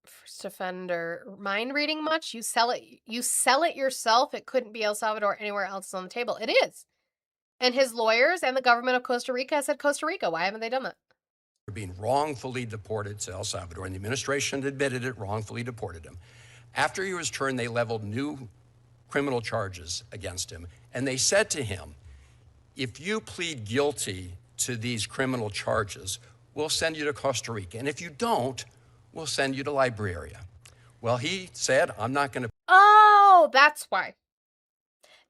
First offender, mind reading much? You sell it yourself. It couldn't be El Salvador anywhere else on the table. It is. And his lawyers and the government of Costa Rica said Costa Rica. Why haven't they done that? Being wrongfully deported to El Salvador, and the administration admitted it, wrongfully deported him. After he was returned, they leveled new criminal charges against him, and they said to him, if you plead guilty to these criminal charges, we'll send you to Costa Rica, and if you don't, we'll send you to Liberia. Well, he said, I'm not going to. Oh, that's why.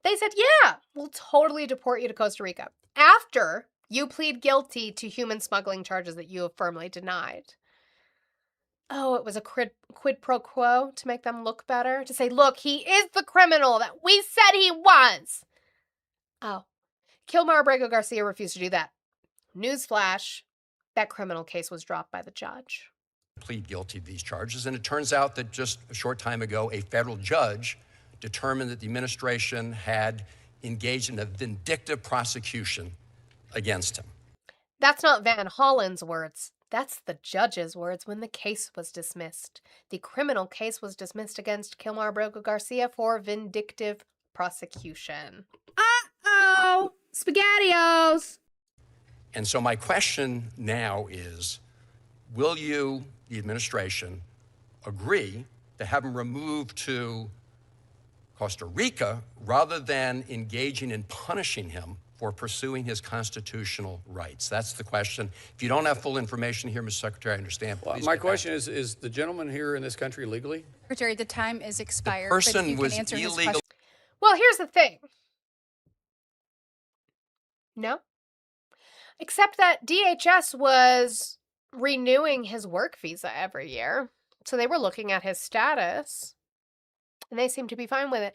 They said, yeah, we'll totally deport you to Costa Rica after you plead guilty to human smuggling charges that you have firmly denied. Oh, it was a quid pro quo to make them look better? To say, look, he is the criminal that we said he was. Oh, Kilmar Abrego Garcia refused to do that. Newsflash, that criminal case was dropped by the judge. Plead guilty to these charges, and it turns out that just a short time ago, a federal judge determined that the administration had engaged in a vindictive prosecution against him. That's not Van Hollen's words. That's the judge's words when the case was dismissed. The criminal case was dismissed against Kilmar Abrego Garcia for vindictive prosecution. Uh-oh! SpaghettiOs! And so my question now is, will you, the administration, agree to have him removed to Costa Rica rather than engaging in punishing him for pursuing his constitutional rights? That's the question. If you don't have full information here, Mr. Secretary, I understand. Well, my question is the gentleman here in this country legally? Secretary, the time is expired. The person was illegal. Well, here's the thing. No. Except that DHS was renewing his work visa every year. So they were looking at his status. And they seem to be fine with it.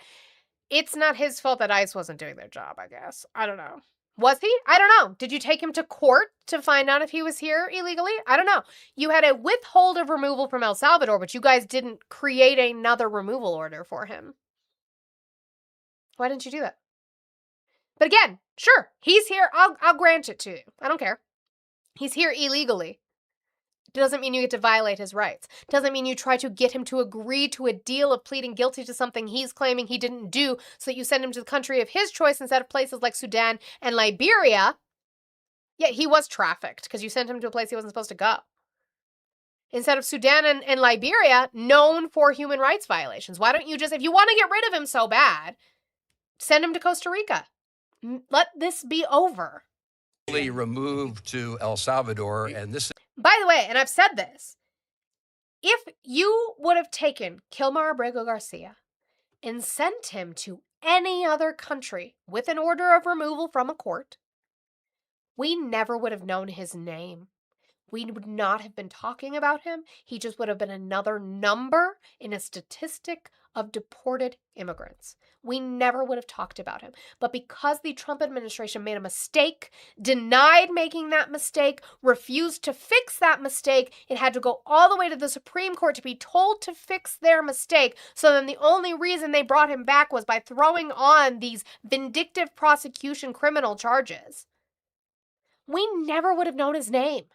It's not his fault that ICE wasn't doing their job, I guess. I don't know. Was he? I don't know. Did you take him to court to find out if he was here illegally? I don't know. You had a withhold of removal from El Salvador, but you guys didn't create another removal order for him. Why didn't you do that? But again, sure, he's here. I'll grant it to you. I don't care. He's here illegally. Doesn't mean you get to violate his rights. Doesn't mean you try to get him to agree to a deal of pleading guilty to something he's claiming he didn't do so that you send him to the country of his choice instead of places like Sudan and Liberia. Yeah, he was trafficked because you sent him to a place he wasn't supposed to go. instead of Sudan and Liberia, known for human rights violations? Why don't you just, if you want to get rid of him so bad, send him to Costa Rica? Let this be over. Removed to El Salvador, and this. By the way, and I've said this, if you would have taken Kilmar Abrego Garcia and sent him to any other country with an order of removal from a court, we never would have known his name. We would not have been talking about him. He just would have been another number in a statistic of deported immigrants. We never would have talked about him. But because the Trump administration made a mistake, denied making that mistake, refused to fix that mistake, it had to go all the way to the Supreme Court to be told to fix their mistake. So then the only reason they brought him back was by throwing on these vindictive prosecution criminal charges. We never would have known his name.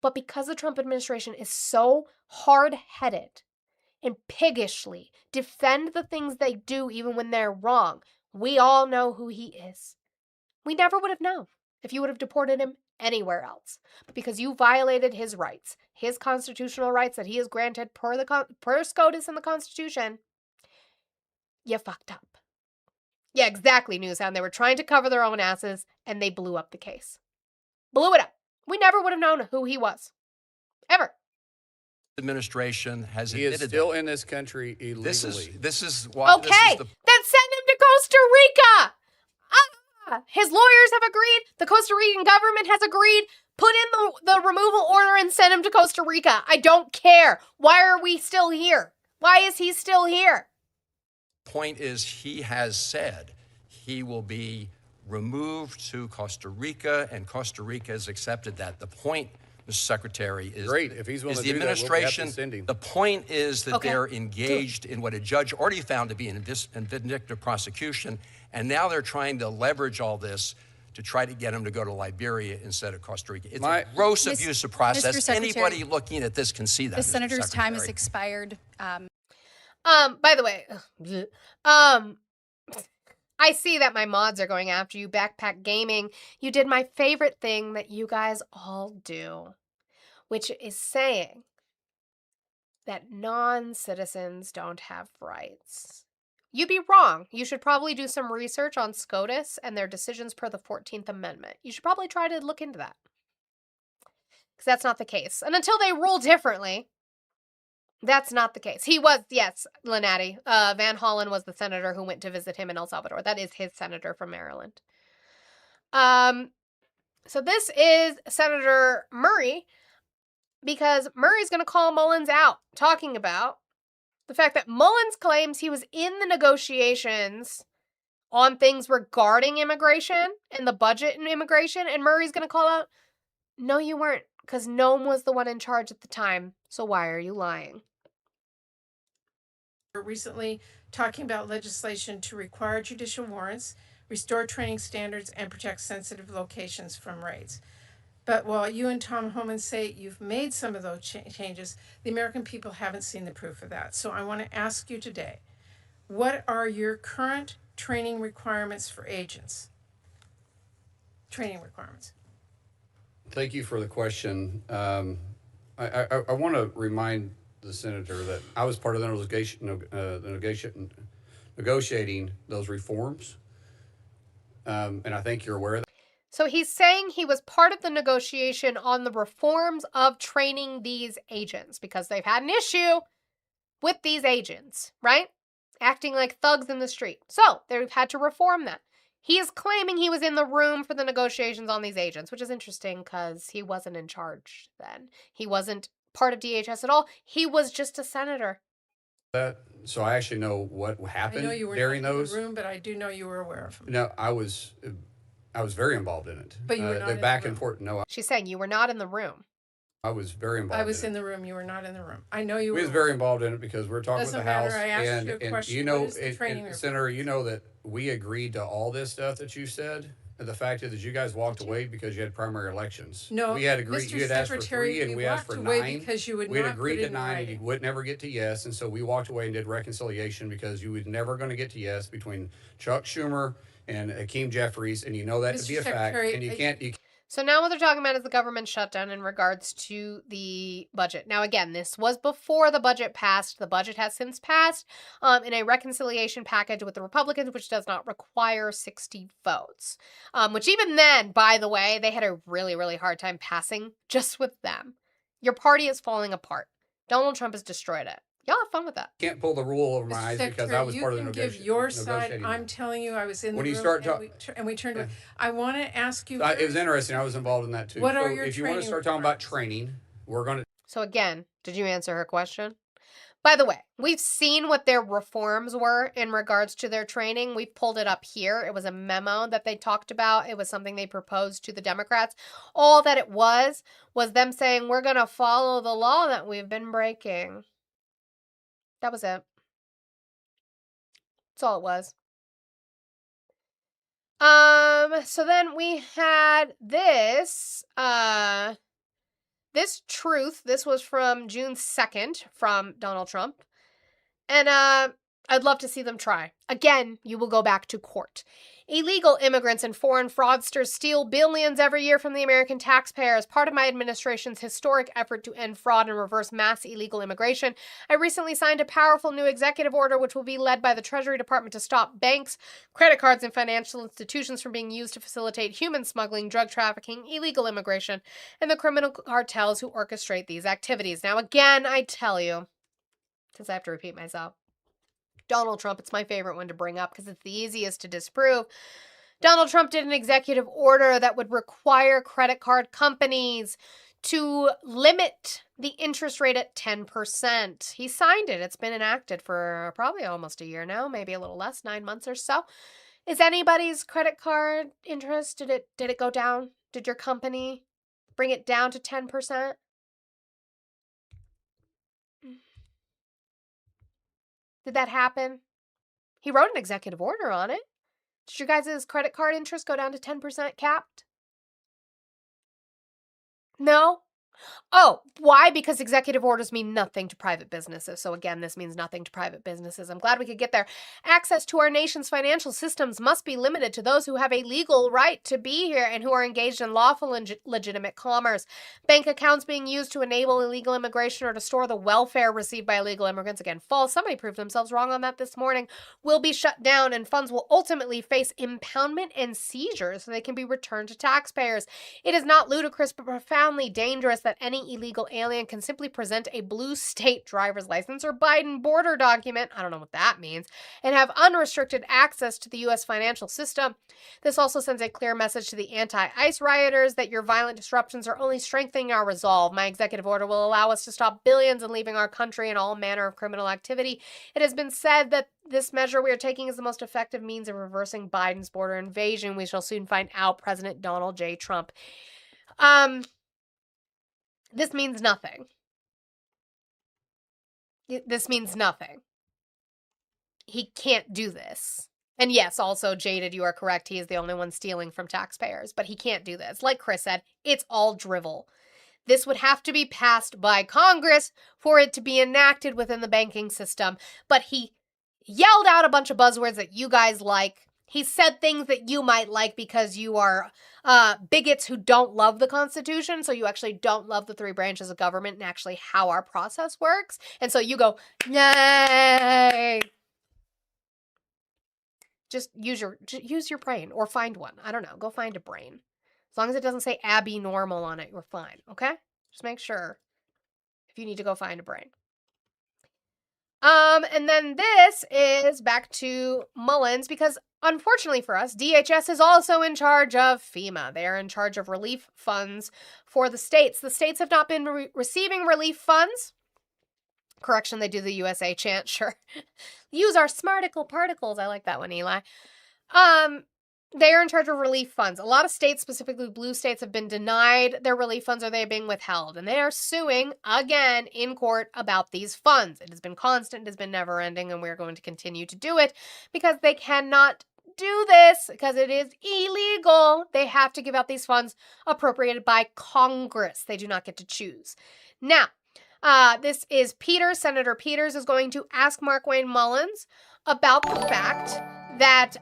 But because the Trump administration is so hard-headed and piggishly defend the things they do even when they're wrong, we all know who he is. We never would have known if you would have deported him anywhere else. But because you violated his rights, his constitutional rights that he is granted per SCOTUS in the Constitution, you fucked up. Yeah, exactly, Newshound. They were trying to cover their own asses, and they blew up the case. Blew it up. We never would have known who he was. Ever. Administration has He is admitted still that. in this country illegally. This is why. Okay, This is the, then send him to Costa Rica. His lawyers have agreed. The Costa Rican government has agreed. Put in the removal order and send him to Costa Rica. I don't care. Why are we still here? Why is he still here? point is, he has said he will be removed to Costa Rica, and Costa Rica has accepted that. The point, Mr. Secretary, is great. If he's willing is to the do that, we'll have to administration. send him. The point is that Okay. they're engaged in what a judge already found to be an vindictive prosecution, and now they're trying to leverage all this to try to get him to go to Liberia instead of Costa Rica. It's a gross abuse of process. Mr. Secretary, Anybody looking at this can see that. The Mr. senator's time has Secretary. expired. By the way, I see that my mods are going after you, Backpack Gaming. You did my favorite thing that you guys all do, which is saying that non-citizens don't have rights. You'd be wrong. You should probably do some research on SCOTUS and their decisions per the 14th Amendment. You should probably try to look into that. Because that's not the case. And until they rule differently, that's not the case. He was, yes, Lenati. Van Hollen was the senator who went to visit him in El Salvador. That is his senator from Maryland. So this is Senator Murray, because Murray's going to call Mullins out, talking about the fact that Mullins claims he was in the negotiations on things regarding immigration and the budget and immigration, and Murray's going to call out, no, you weren't, because Noam was the one in charge at the time, so why are you lying? Recently talking about legislation to require judicial warrants, restore training standards, and protect sensitive locations from raids. But while you and Tom Homan say you've made some of those changes, the American people haven't seen the proof of that. So I want to ask you today, what are your current training requirements for agents? Training requirements. Thank you for the question. I want to remind the senator that I was part of the negotiating those reforms, and I think you're aware of that. So he's saying he was part of the negotiation on the reforms of training these agents because they've had an issue with these agents, right? Acting like thugs in the street. So they've had to reform that. He is claiming he was in the room for the negotiations on these agents, which is interesting because he wasn't in charge then. He wasn't part of DHS at all. He was just a senator. So I actually know what happened I know you were during not those. in the room, but I do know you were aware of them. No, I was very involved in it. But you were not the in the back room. and forth. No, She's saying you were not in the room. I was very involved. I was in in the room. You were not in the room. I know you We were. was very involved in it because we're talking with Doesn't the House, matter. I asked you a and question. you know, What is the training Senator, you know that we agreed to all this stuff that you said. And the fact is that you guys walked away because you had primary elections. No, we had agreed. Mr. You had asked for Secretary, 3, and we we asked walked for away 9. because you would we had not agreed put it to in 9, and writing. you would never get to yes, and so we walked away and did reconciliation because you were never going to get to yes between Chuck Schumer and Hakeem Jeffries, and you know that to Mr. be a fact. Secretary, And you can't. So now what they're talking about is the government shutdown in regards to the budget. Now, again, this was before the budget passed. The budget has since passed in a reconciliation package with the Republicans, which does not require 60 votes. Which even then, by the way, they had a really, really hard time passing just with them. Your party is falling apart. Donald Trump has destroyed it. Y'all have fun with that. Can't pull the rule over my eyes because I was part of the You can give negotiation. your side. I'm telling you, I was in the When you room start and we turned to it. I want to ask you. It was interesting. I was involved in that too. What so are your if you want to start talking about training, we're going to. So again, did you answer her question? By the way, we've seen what their reforms were in regards to their training. We've pulled it up here. It was a memo that they talked about. It was something they proposed to the Democrats. All that it was them saying, we're going to follow the law that we've been breaking. That was it. That's all it was. So then we had this, this truth. This was from June 2nd from Donald Trump. And, I'd love to see them try. Again, you will go back to court. Illegal immigrants and foreign fraudsters steal billions every year from the American taxpayer. As part of my administration's historic effort to end fraud and reverse mass illegal immigration, I recently signed a powerful new executive order which will be led by the Treasury Department to stop banks, credit cards, and financial institutions from being used to facilitate human smuggling, drug trafficking, illegal immigration, and the criminal cartels who orchestrate these activities. Now, again, I tell you, since I have to repeat myself, Donald Trump, it's my favorite one to bring up because it's the easiest to disprove. Donald Trump did an executive order that would require credit card companies to limit the interest rate at 10%. He signed it. It's been enacted for probably almost a year now, maybe a little less, 9 months or so. Is anybody's credit card interest, did it go down? Did your company bring it down to 10%? Did that happen? He wrote an executive order on it. Did your guys' credit card interest go down to 10% capped? No? Oh, why? Because executive orders mean nothing to private businesses. So again, this means nothing to private businesses. I'm glad we could get there. Access to our nation's financial systems must be limited to those who have a legal right to be here and who are engaged in lawful and legitimate commerce. Bank accounts being used to enable illegal immigration or to store the welfare received by illegal immigrants, again, false. Somebody proved themselves wrong on that this morning, will be shut down and funds will ultimately face impoundment and seizure so they can be returned to taxpayers. It is not ludicrous but profoundly dangerous that any illegal alien can simply present a blue state driver's license or Biden border document, I don't know what that means, and have unrestricted access to the U.S. financial system. This also sends a clear message to the anti-ICE rioters that your violent disruptions are only strengthening our resolve. My executive order will allow us to stop billions in leaving our country and all manner of criminal activity. It has been said that this measure we are taking is the most effective means of reversing Biden's border invasion. We shall soon find out. President Donald J. Trump. This means nothing. This means nothing. He can't do this. And yes, also, Jaded, you are correct. He is the only one stealing from taxpayers, but he can't do this. Like Chris said, it's all drivel. This would have to be passed by Congress for it to be enacted within the banking system. But he yelled out a bunch of buzzwords that you guys like. He said things that you might like because you are bigots who don't love the Constitution, so you actually don't love the 3 branches of government and actually how our process works. And so you go, yay! Just use your brain or find one. I don't know. Go find a brain. As long as it doesn't say Abby Normal on it, you're fine, okay? Just make sure if you need to go find a brain. And then this is back to Mullins because unfortunately for us, DHS is also in charge of FEMA. They are in charge of relief funds for the states. The states have not been receiving relief funds. Correction, they do the USA chant, sure. Use our smarticle particles. I like that one, Eli. They are in charge of relief funds. A lot of states, specifically blue states, have been denied their relief funds or they are being withheld. And they are suing, again, in court about these funds. It has been constant, it has been never-ending, and we're going to continue to do it because they cannot do this because it is illegal. They have to give out these funds appropriated by Congress. They do not get to choose. Now, this is Peters. Senator Peters is going to ask Markwayne Mullins about the fact that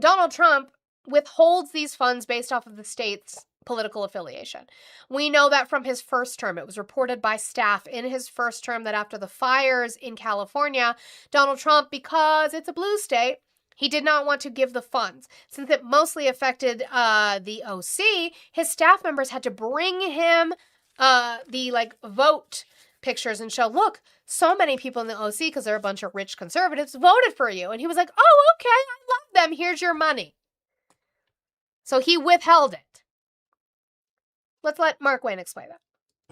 Donald Trump withholds these funds based off of the state's political affiliation. We know that from his first term. It was reported by staff in his first term that after the fires in California, Donald Trump, because it's a blue state, he did not want to give the funds. Since it mostly affected the OC, his staff members had to bring him the vote pictures and show, look, so many people in the OC, because they're a bunch of rich conservatives, voted for you. And he was like, oh, okay, I love them. Here's your money. So he withheld it. Let's let Mark Wayne explain that.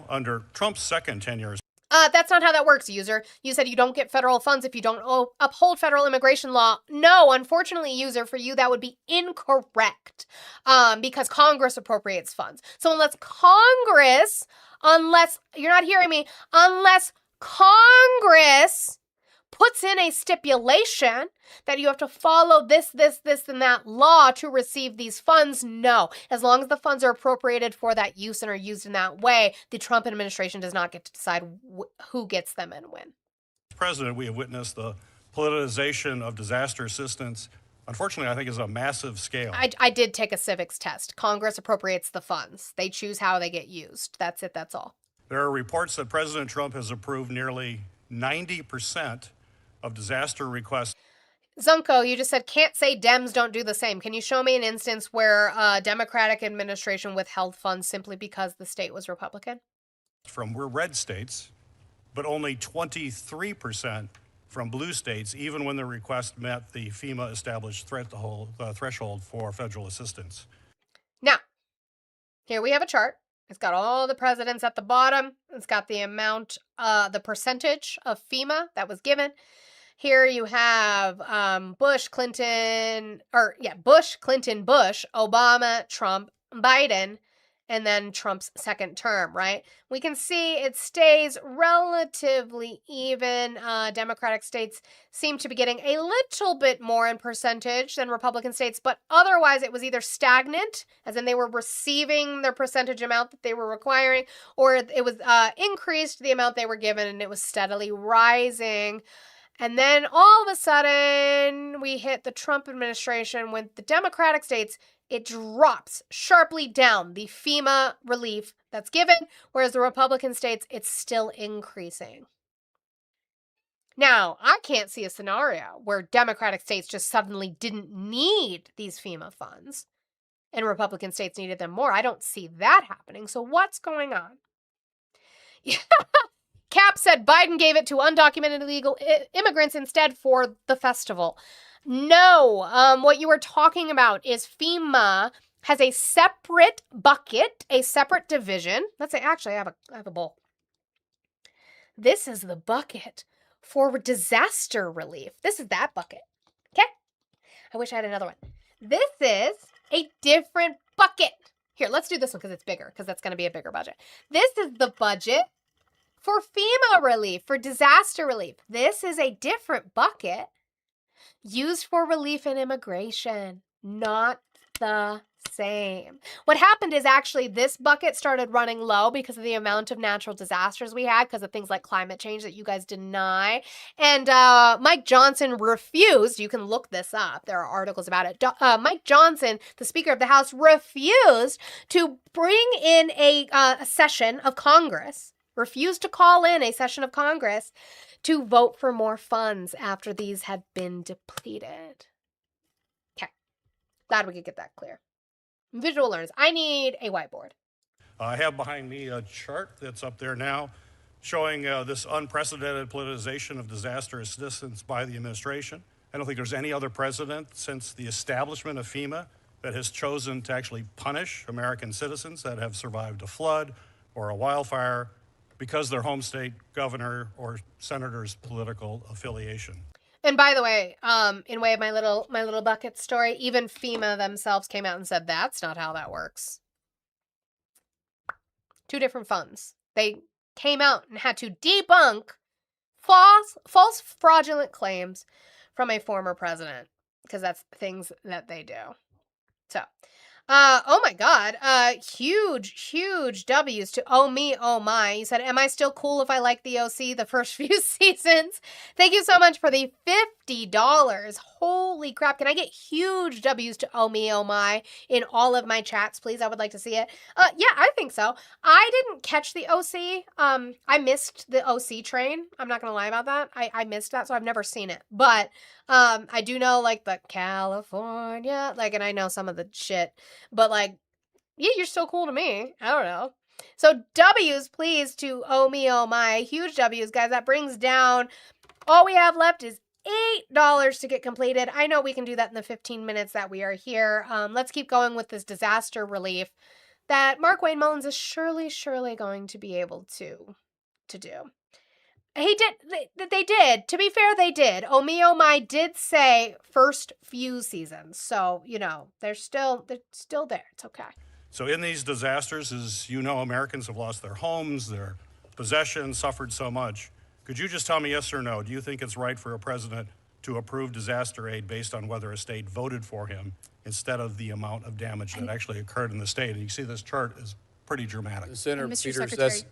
Under Trump's second tenure. That's not how that works, user. You said you don't get federal funds if you don't uphold federal immigration law. No, unfortunately, user, for you, that would be incorrect because Congress appropriates funds. So unless you're not hearing me, unless Congress puts in a stipulation that you have to follow this, and that law to receive these funds, no. As long as the funds are appropriated for that use and are used in that way, the Trump administration does not get to decide who gets them and when. As president, we have witnessed the politicization of disaster assistance. Unfortunately, I think is a massive scale. I did take a civics test. Congress appropriates the funds. They choose how they get used. That's it. That's all. There are reports that President Trump has approved nearly 90% of disaster requests. Zunko, you just said can't say Dems don't do the same. Can you show me an instance where a Democratic administration withheld funds simply because the state was Republican? From red states, but only 23% from blue states, even when the request met the FEMA established threshold for federal assistance. Now, here we have a chart. It's got all the presidents at the bottom. It's got the amount, the percentage of FEMA that was given. Here you have Bush, Clinton, Obama, Trump, Biden, and then Trump's second term, right? We can see it stays relatively even. Democratic states seem to be getting a little bit more in percentage than Republican states, but otherwise it was either stagnant, as in they were receiving their percentage amount that they were requiring, or it was increased the amount they were given, and it was steadily rising. And then all of a sudden, we hit the Trump administration. With the Democratic states, it drops sharply down the FEMA relief that's given, whereas the Republican states, it's still increasing. Now, I can't see a scenario where Democratic states just suddenly didn't need these FEMA funds and Republican states needed them more. I don't see that happening. So what's going on? Cap said Biden gave it to undocumented illegal immigrants instead for the festival. No, what you were talking about is FEMA has a separate bucket, a separate division. Let's say, actually, I have a bowl. This is the bucket for disaster relief. This is that bucket. Okay? I wish I had another one. This is a different bucket. Here, let's do this one because it's bigger, because that's going to be a bigger budget. This is the budget for FEMA relief, for disaster relief. This is a different bucket used for relief and immigration. Not the same. What happened is actually this bucket started running low because of the amount of natural disasters we had, because of things like climate change that you guys deny. And Mike Johnson refused. You can look this up. There are articles about it. Mike Johnson, the Speaker of the House, refused to bring in a session of Congress, refused to call in a session of Congress to vote for more funds after these had been depleted. Okay. Glad we could get that clear. Visual learners, I need a whiteboard. I have behind me a chart that's up there now showing this unprecedented politicization of disaster assistance by the administration. I don't think there's any other president since the establishment of FEMA that has chosen to actually punish American citizens that have survived a flood or a wildfire because their home state governor or senator's political affiliation. And by the way, in way of my little bucket story, even FEMA themselves came out and said that's not how that works. Two different funds. They came out and had to debunk false fraudulent claims from a former president, because that's things that they do. So, Oh my God. Huge W's to Oh Me, Oh My. You said, am I still cool if I like the OC the first few seasons? Thank you so much for the $50. Holy crap. Can I get huge W's to Oh Me, Oh My in all of my chats, please? I would like to see it. Yeah, I think so. I didn't catch the OC. I missed the OC train. I'm not going to lie about that. I missed that, so I've never seen it. But I do know, like, the California, like, and I know some of the shit. But, like, yeah, you're still cool to me. I don't know. So W's, please, to Oh Me, Oh My. Huge W's, guys. That brings down, all we have left is $8 to get completed. I know we can do that in the 15 minutes that we are here. Let's keep going with this disaster relief that Markwayne Mullins is surely going to be able to do. He did. They did. To be fair, they did. Oh Me, Oh My did say first few seasons. So, you know, they're still there. It's okay. So in these disasters, as you know, Americans have lost their homes, their possessions, suffered so much. Could you just tell me yes or no? Do you think it's right for a president to approve disaster aid based on whether a state voted for him instead of the amount of damage that actually occurred in the state? And you see this chart is pretty dramatic. Senator Mr. Peters, Secretary,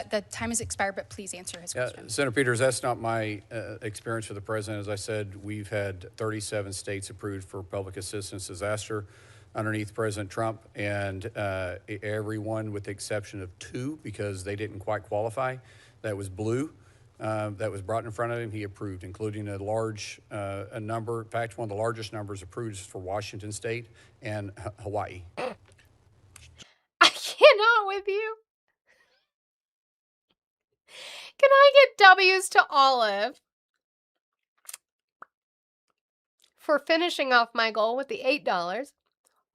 the time has expired, but please answer his question. Senator Peters, that's not my experience for the president. As I said, we've had 37 states approved for public assistance disaster underneath President Trump, and everyone with the exception of 2, because they didn't quite qualify, that was blue, that was brought in front of him, he approved, including a large a number. In fact, one of the largest numbers approved is for Washington State and Hawaii. I cannot with you. Can I get W's to Olive for finishing off my goal with the $8?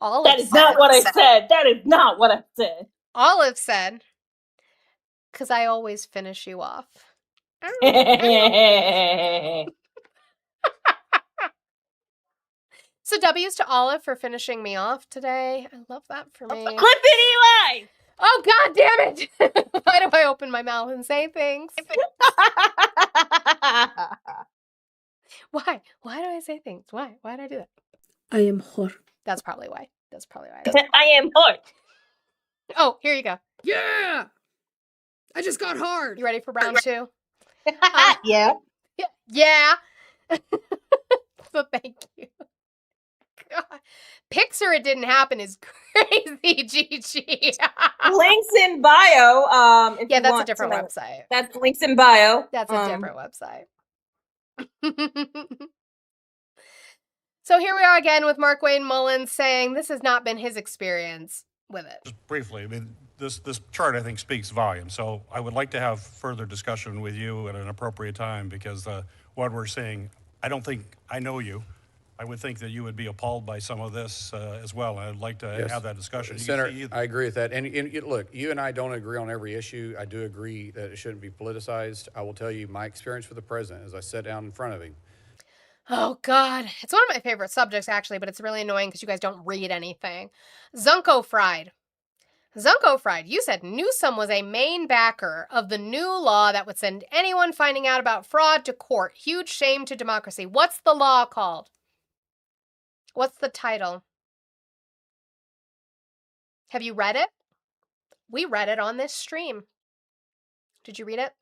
Olive That is not what I said. That is not what I said. Olive said, because I always finish you off. So W's to Olive for finishing me off today. I love that for me. Clip it, Eli! Oh, God damn it! Why do I open my mouth and say things? Why? Why do I say things? Why? Why did I do that? I am hot. That's probably why. That's probably why. I am hot. Oh, here you go. Yeah! I just got hard. You ready for round 2? Yeah. Yeah. So thank you. God. Pixar It Didn't Happen is crazy, Gigi. Links in bio. If yeah, you that's a want different to know. website. That's links in bio. That's a different website. So here we are again with Markwayne Mullins saying this has not been his experience with it. Just briefly, I mean, this chart, I think, speaks volumes. So I would like to have further discussion with you at an appropriate time, because what we're seeing, I don't think I know you. I would think that you would be appalled by some of this as well. And I'd like to have that discussion. Senator, I agree with that. And look, you and I don't agree on every issue. I do agree that it shouldn't be politicized. I will tell you my experience with the president as I sat down in front of him. Oh, God. It's one of my favorite subjects, actually, but it's really annoying because you guys don't read anything. Zunko Fried. Zunko Fried, you said Newsom was a main backer of the new law that would send anyone finding out about fraud to court. Huge shame to democracy. What's the law called? What's the title? Have you read it? We read it on this stream. Did you read it?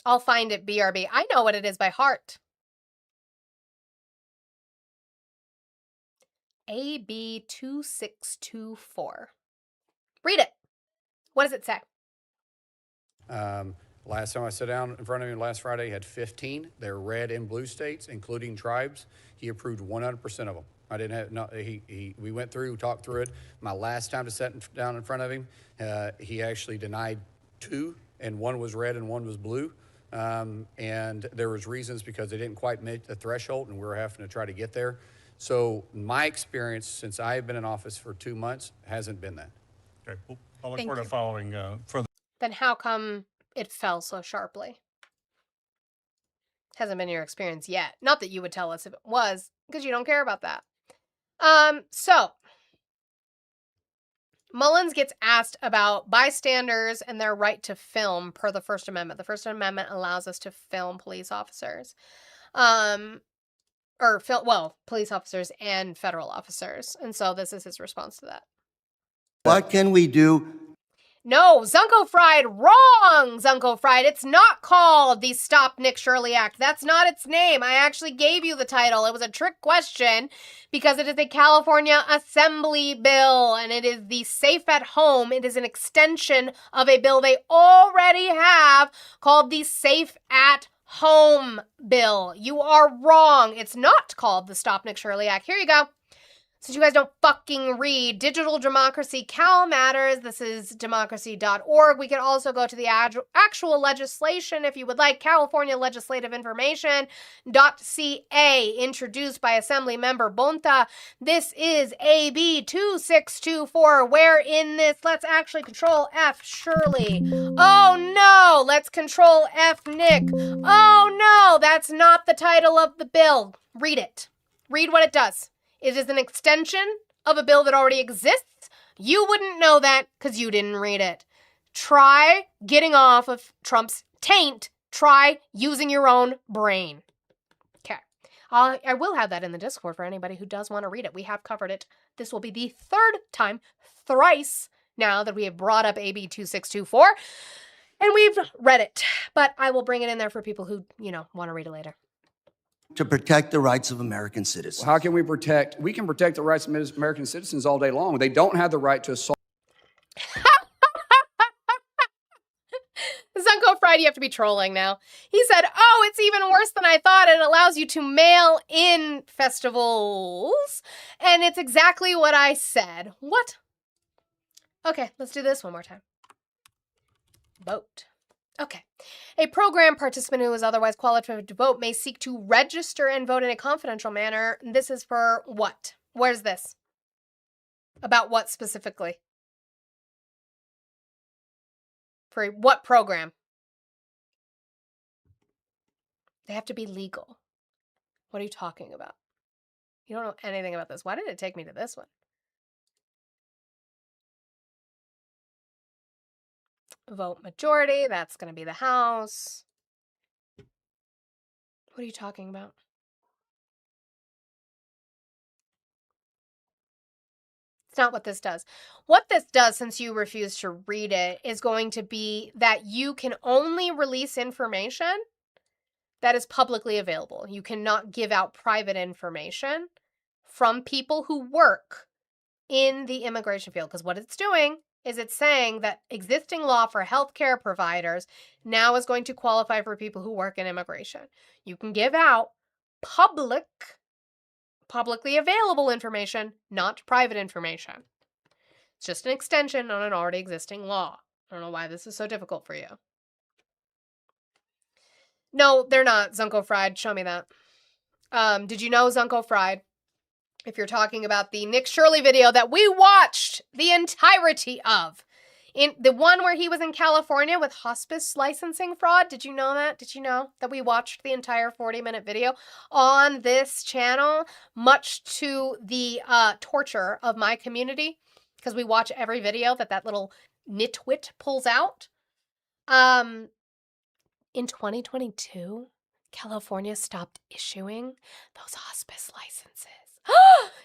I'll find it, BRB. I know what it is by heart. AB 2624. Read it. What does it say? Last time I sat down in front of him last Friday, he had 15. They're red and blue states, including tribes. He approved 100% of them. I didn't have, no, we went through, talked through it. My last time to sit down in front of him, he actually denied 2, and 1 was red and 1 was blue. And there was reasons because they didn't quite meet the threshold, and we were having to try to get there. So my experience since I've been in office for 2 months hasn't been that. Okay, well, I'll look forward to following further. Then how come it fell so sharply? Hasn't been your experience yet. Not that you would tell us if it was, because you don't care about that. So Mullins gets asked about bystanders and their right to film per the First Amendment. The First Amendment allows us to film police officers. or police officers and federal officers. And so this is his response to that. What can we do? No, Zunko Fried, wrong, Zunko Fried. It's not called the Stop Nick Shirley Act. That's not its name. I actually gave you the title. It was a trick question because it is a California Assembly bill, and it is the Safe at Home. It is an extension of a bill they already have called the Safe at Home bill. You are wrong. It's not called the Stop Nick Shirley Act. Here you go. Since you guys don't fucking read Digital Democracy Cal Matters, this is democracy.org. We can also go to the actual legislation if you would like. California Legislative Information.ca, introduced by Assembly Member Bonta. This is AB 2624. Where in this? Let's actually control F Shirley. Oh no, let's control F Nick. Oh no, that's not the title of the bill. Read it. Read what it does. It is an extension of a bill that already exists. You wouldn't know that because you didn't read it. Try getting off of Trump's taint. Try using your own brain. Okay. I will have that in the Discord for anybody who does want to read it. We have covered it. This will be the third time, thrice, now that we have brought up AB 2624. And we've read it. But I will bring it in there for people who, want to read it later. To protect the rights of American citizens. How can we protect? We can protect the rights of American citizens all day long. They don't have the right to assault. Zunko Friday, you have to be trolling now. He said, oh, it's even worse than I thought. It allows you to mail in festivals. And it's exactly what I said. What? Okay, let's do this one more time. Vote. Okay. A program participant who is otherwise qualified to vote may seek to register and vote in a confidential manner. This is for what? Where's this? About what specifically? For what program? They have to be legal. What are you talking about? You don't know anything about this. Why did it take me to this one? Vote majority, that's going to be the House. What are you talking about? It's not what this does. What this does, since you refuse to read it, is going to be that you can only release information that is publicly available. You cannot give out private information from people who work in the immigration field, because what it's doing is it's saying that existing law for healthcare providers now is going to qualify for people who work in immigration. You can give out publicly available information, not private information. It's just an extension on an already existing law. I don't know why this is so difficult for you. No, they're not. Zunko Fried, show me that. Did you know, Zunko Fried, if you're talking about the Nick Shirley video that we watched the entirety of, in the one where he was in California with hospice licensing fraud, did you know that? Did you know that we watched the entire 40-minute video on this channel, much to the torture of my community, because we watch every video that little nitwit pulls out? In 2022, California stopped issuing those hospice licenses.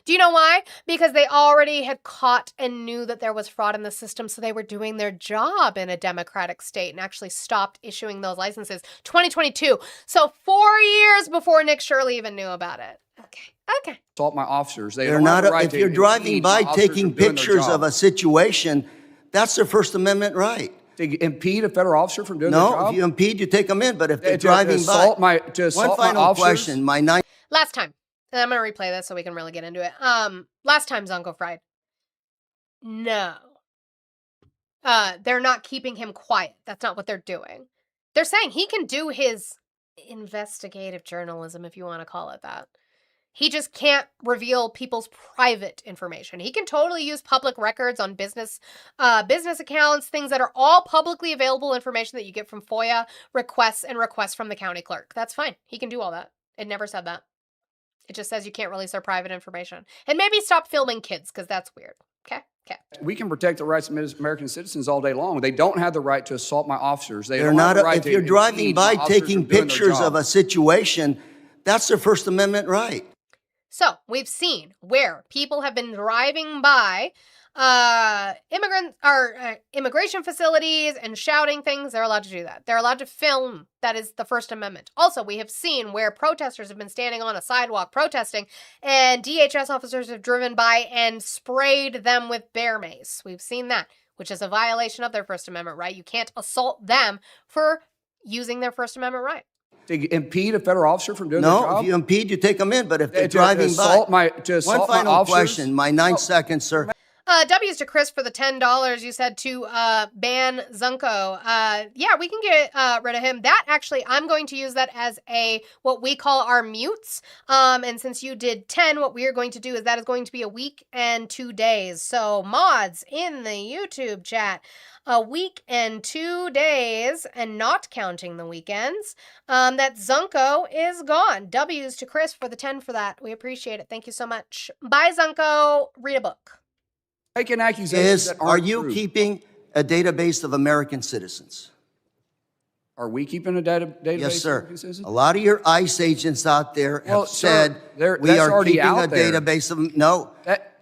Do you know why? Because they already had caught and knew that there was fraud in the system, so they were doing their job in a democratic state and actually stopped issuing those licenses. 2022. So 4 years before Nick Shirley even knew about it. Okay. Assault my officers. They're not. If you're driving by taking pictures of a situation, that's their First Amendment right. To impede a federal officer from doing their job? No, if you impede, you take them in. But if they're driving by, one final question. Last time. And I'm going to replay this so we can really get into it. Last time, Zunko Fried. No. They're not keeping him quiet. That's not what they're doing. They're saying he can do his investigative journalism, if you want to call it that. He just can't reveal people's private information. He can totally use public records on business accounts, things that are all publicly available information that you get from FOIA requests and requests from the county clerk. That's fine. He can do all that. It never said that. It just says you can't release their private information. And maybe stop filming kids, because that's weird. Okay? We can protect the rights of American citizens all day long. They don't have the right to assault my officers. They're not. If you're driving by taking pictures of a situation, That's their First Amendment right. So we've seen where people have been driving by immigration facilities and shouting things. They're allowed to do that. They're allowed to film. That is the First Amendment. Also, we have seen where protesters have been standing on a sidewalk protesting, and DHS officers have driven by and sprayed them with bear mace. We've seen that, which is a violation of their First Amendment right. You can't assault them for using their First Amendment right. To impede a federal officer from doing their job? No, if you impede, you take them in. But if they're driving by. One final question, my 9 seconds, sir. W's to Chris for the $10. You said to ban Zunko. Yeah, we can get rid of him. That actually, I'm going to use that as what we call our mutes. And since you did 10, what we are going to do is that is going to be a week and 2 days. So mods in the YouTube chat, a week and 2 days, and not counting the weekends, that Zunko is gone. W's to Chris for the 10 for that. We appreciate it. Thank you so much. Bye, Zunko. Read a book. Making accusations that aren't Are you true. keeping a database of American citizens? Are we keeping a database Yes, of sir. American citizens? A lot of your ICE agents out there have Well, said sir, we that's are already keeping out a there. database of no.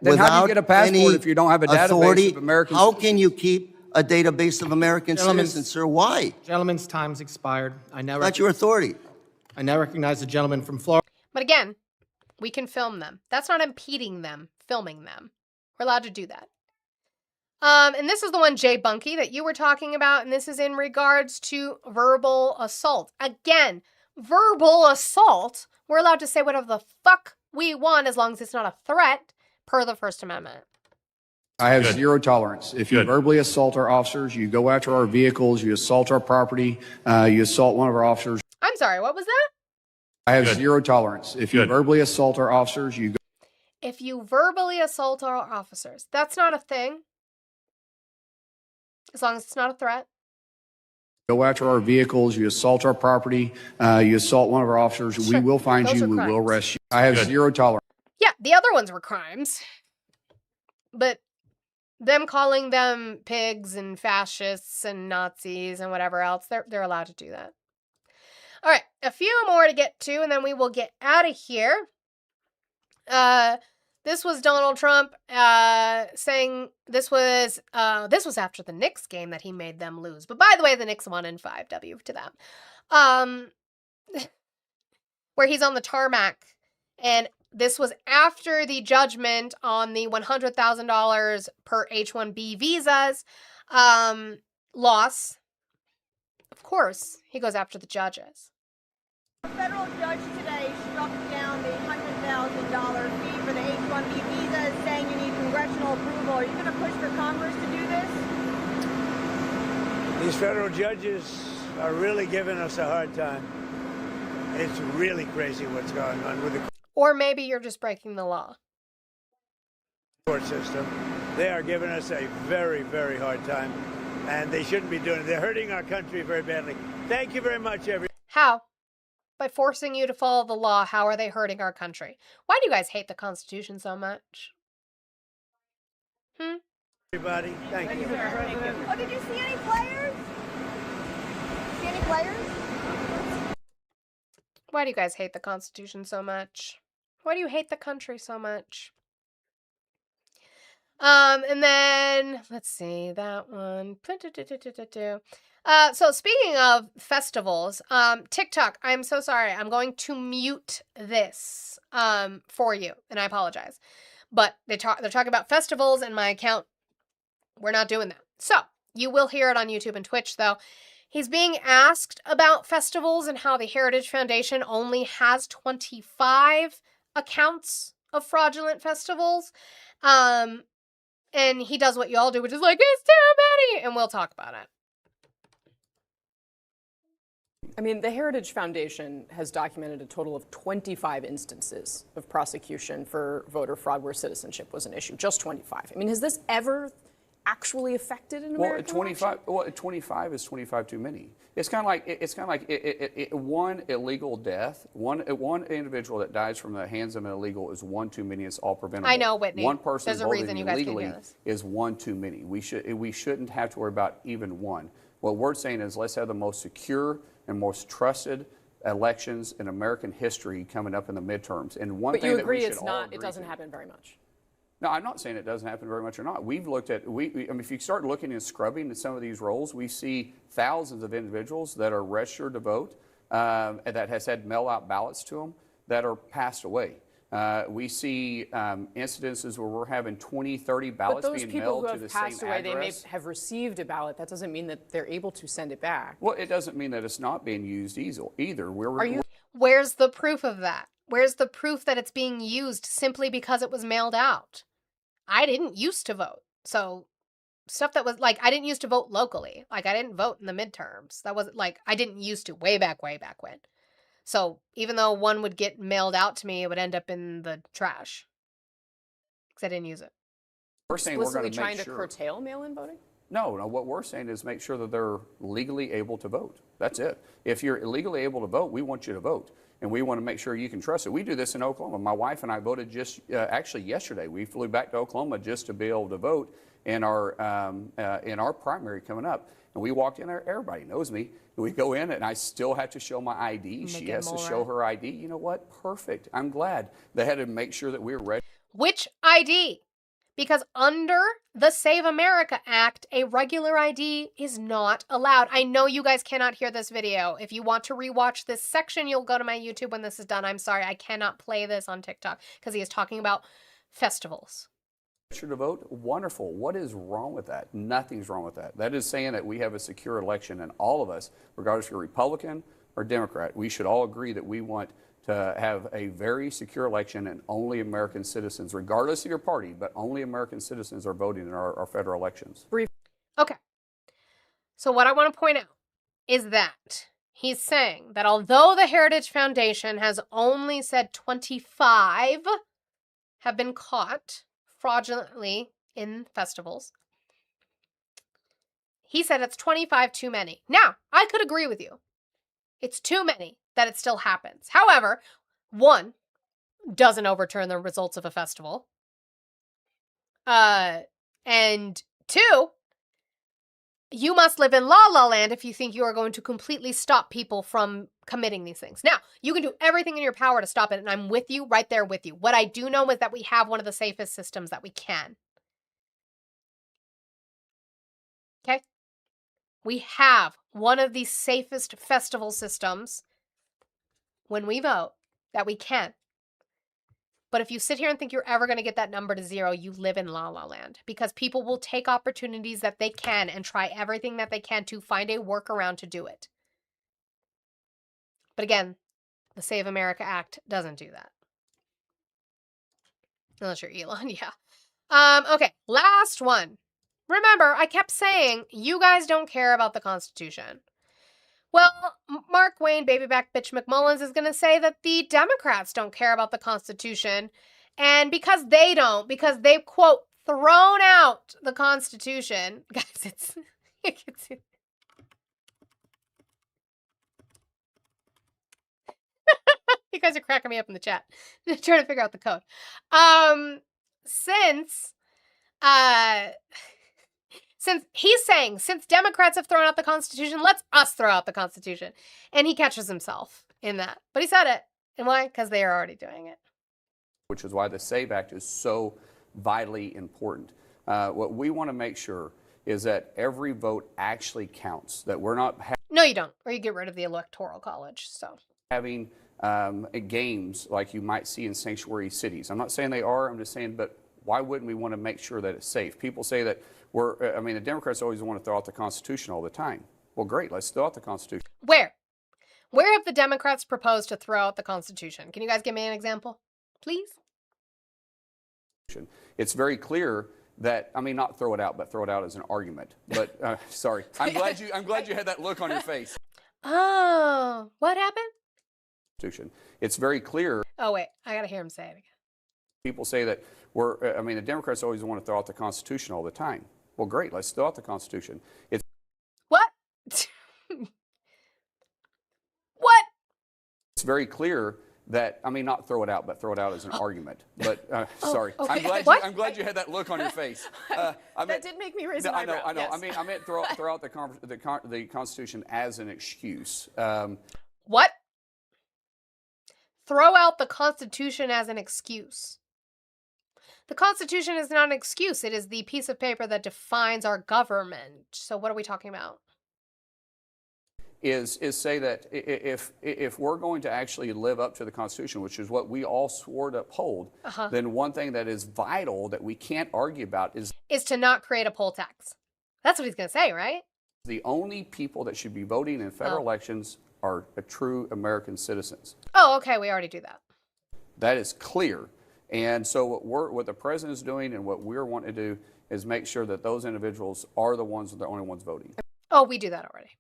Then how do you get a passport if you don't have a database authority? of American How citizens? can you keep a database of American citizens, sir? Why? Gentleman's time's expired. I now That's your authority. I now recognize the gentleman from Florida. But again, we can film them. That's not impeding them, filming them. We're allowed to do that. And this is the one, Jay Bunky, that you were talking about, and this is in regards to verbal assault. Again, verbal assault, we're allowed to say whatever the fuck we want as long as it's not a threat per the First Amendment. I have zero tolerance. If you verbally assault our officers, you go after our vehicles, you assault our property, you assault one of our officers. I'm sorry, what was that? I have zero tolerance. If you verbally assault our officers, you go. If you verbally assault our officers, that's not a thing. As long as it's not a threat. Go after our vehicles, you assault our property, you assault one of our officers, Sure. we will find Those you, are we crimes. will arrest you. I have zero tolerance. Yeah, the other ones were crimes. But them calling them pigs and fascists and Nazis and whatever else, they're allowed to do that. All right, a few more to get to, and then we will get out of here. This was Donald Trump saying this was after the Knicks game that he made them lose. But by the way, the Knicks won in 5, W to them. Where he's on the tarmac, and this was after the judgment on the $100,000 per H-1B visas loss. Of course, he goes after the judges. A federal judge today struck down the $100,000 fee for the H-1B visas, saying you need congressional approval. Are you going to push for Congress to do this? These federal judges are really giving us a hard time. It's really crazy what's going on with the Or maybe you're just breaking the law. court system. They are giving us a very, very hard time, and they shouldn't be doing it. They're hurting our country very badly. Thank you very much, everyone. How? By forcing you to follow the law, how are they hurting our country? Why do you guys hate the Constitution so much? Everybody, thank you. Oh, did you see any players? See any players? Why do you guys hate the Constitution so much? Why do you hate the country so much? And then, let's see, that one. So speaking of festivals, TikTok, I'm so sorry. I'm going to mute this for you, and I apologize. But they're talking about festivals and my account. We're not doing that. So you will hear it on YouTube and Twitch, though. He's being asked about festivals and how the Heritage Foundation only has 25 accounts of fraudulent festivals. And he does what you all do, which is like, it's too many, and we'll talk about it. I mean, the Heritage Foundation has documented a total of 25 instances of prosecution for voter fraud where citizenship was an issue. Just 25. I mean, has this ever actually affected an American election? 25 is 25 too many. It's kind of like one illegal death, one individual that dies from the hands of an illegal is one too many. It's all preventable. I know, Whitney. One person There's a reason voting you guys can do illegally this. is one too many. We shouldn't have to worry about even one. What we're saying is let's have the most secure and most trusted elections in American history coming up in the midterms. And one But thing you that we agree should it's all not, agree it doesn't to- happen very much. No, I'm not saying it doesn't happen very much or not. We've looked at, I mean, if you start looking and scrubbing at some of these rolls, we see thousands of individuals that are registered to vote, and that has had mail-out ballots to them that are passed away. We see incidences where we're having 20, 30 ballots But those being people mailed who to the have same passed away, they may address. have received a ballot. That doesn't mean that they're able to send it back. Well, it doesn't mean that it's not being used either. Where's the proof of that? Where's the proof that it's being used simply because it was mailed out? I didn't used to vote. So stuff that was like, I didn't used to vote locally. Like I didn't vote in the midterms. That wasn't like, I didn't used to way back when. So even though one would get mailed out to me, it would end up in the trash because I didn't use it. We're saying we're going Explicitly to trying make to sure. curtail mail-in voting? No, what we're saying is make sure that they're legally able to vote. That's it. If you're legally able to vote, we want you to vote. And we want to make sure you can trust it. We do this in Oklahoma. My wife and I voted just actually yesterday. We flew back to Oklahoma just to be able to vote in our primary coming up. And we walked in there. Everybody knows me. We go in, and I still have to show my ID. She has to show her ID. You know what? Perfect. I'm glad. They had to make sure that we were ready. Which ID? Because under the Save America Act, a regular ID is not allowed. I know you guys cannot hear this video. If you want to rewatch this section, you'll go to my YouTube when this is done. I'm sorry, I cannot play this on TikTok because he is talking about festivals. To vote, wonderful. What is wrong with that? Nothing's wrong with that. That is saying that we have a secure election, and all of us, regardless if you're Republican or Democrat, we should all agree that we want to have a very secure election, and only American citizens, regardless of your party, but only American citizens are voting in our federal elections. Okay. So what I want to point out is that he's saying that although the Heritage Foundation has only said 25 have been caught fraudulently in festivals, he said it's 25 too many. Now, I could agree with you. It's too many that it still happens. However, one, doesn't overturn the results of a festival. And two, you must live in la la land if you think you are going to completely stop people from committing these things. Now, you can do everything in your power to stop it, and I'm with you, right there with you. What I do know is that we have one of the safest systems that we can. Okay? We have one of the safest festival systems when we vote that we can. But if you sit here and think you're ever going to get that number to 0, you live in la la land, because people will take opportunities that they can and try everything that they can to find a workaround to do it. But again, the Save America Act doesn't do that. Unless you're Elon, yeah. Okay, last one. Remember, I kept saying, you guys don't care about the Constitution. Well, Mark Wayne, babyback bitch McMullins, is going to say that the Democrats don't care about the Constitution. And because they don't, because they've, quote, thrown out the Constitution. Guys, it's you guys are cracking me up in the chat. Trying to figure out the code. Since he's saying, since Democrats have thrown out the Constitution, let's us throw out the Constitution. And he catches himself in that. But he said it. And why? Because they are already doing it. Which is why the SAVE Act is so vitally important. What we want to make sure is that every vote actually counts, that we're not No, you don't. Or you get rid of the Electoral College. So having games like you might see in sanctuary cities. I'm not saying they are, I'm just saying, but why wouldn't we want to make sure that it's safe? People say that the Democrats always want to throw out the Constitution all the time. Well, great, let's throw out the Constitution. Where have the Democrats proposed to throw out the Constitution? Can you guys give me an example, please? It's very clear that, not throw it out, but throw it out as an argument. But sorry, I'm glad you had that look on your face. Oh, what happened? It's very clear. Oh, wait, I got to hear him say it again. People say that the Democrats always want to throw out the Constitution all the time. Well, great, let's throw out the Constitution. What? What? It's very clear that, not throw it out, but throw it out as an argument. But sorry, okay. I'm glad you had that look on your face. That did make me raise an eyebrow. I know. Yes. I meant throw out the Constitution as an excuse. What? throw out the Constitution as an excuse. The Constitution is not an excuse. It is the piece of paper that defines our government. So what are we talking about? Is say that if we're going to actually live up to the Constitution, which is what we all swore to uphold, then one thing that is vital that we can't argue about is to not create a poll tax. That's what he's going to say, right? the only people that should be voting in federal elections are true American citizens. Oh, okay. We already do that. That is clear. And so what the president is doing and what we're wanting to do is make sure that those individuals are the only ones voting. Oh, we do that already.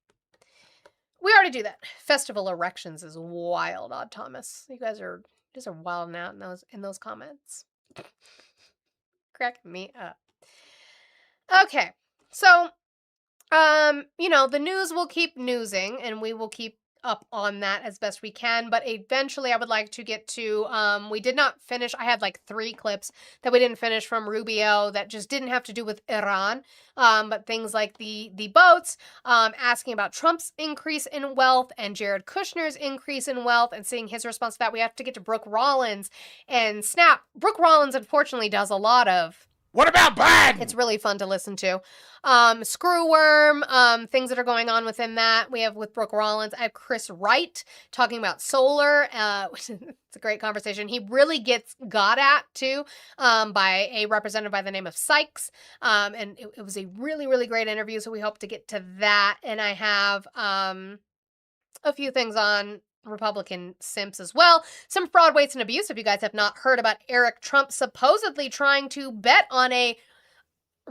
We already do that. Festival erections is wild, Odd Thomas. You guys are wilding out in those comments. Cracking me up. Okay. So, the news will keep newsing and we will keep up on that as best we can, but eventually I would like to get to, we did not finish, I had like 3 clips that we didn't finish from Rubio that just didn't have to do with Iran, but things like the boats, asking about Trump's increase in wealth and Jared Kushner's increase in wealth and seeing his response to that. We have to get to Brooke Rollins and Snap. Brooke Rollins unfortunately does a lot of What about Biden? It's really fun to listen to. Screwworm, things that are going on within that. We have with Brooke Rollins. I have Chris Wright talking about solar. It's a great conversation. He really gets got at, too, by a representative by the name of Sykes. And it was a really, really great interview, so we hope to get to that. And I have a few things on Republican simps as well. Some fraud, weights, and abuse. If you guys have not heard about Eric Trump supposedly trying to bet on a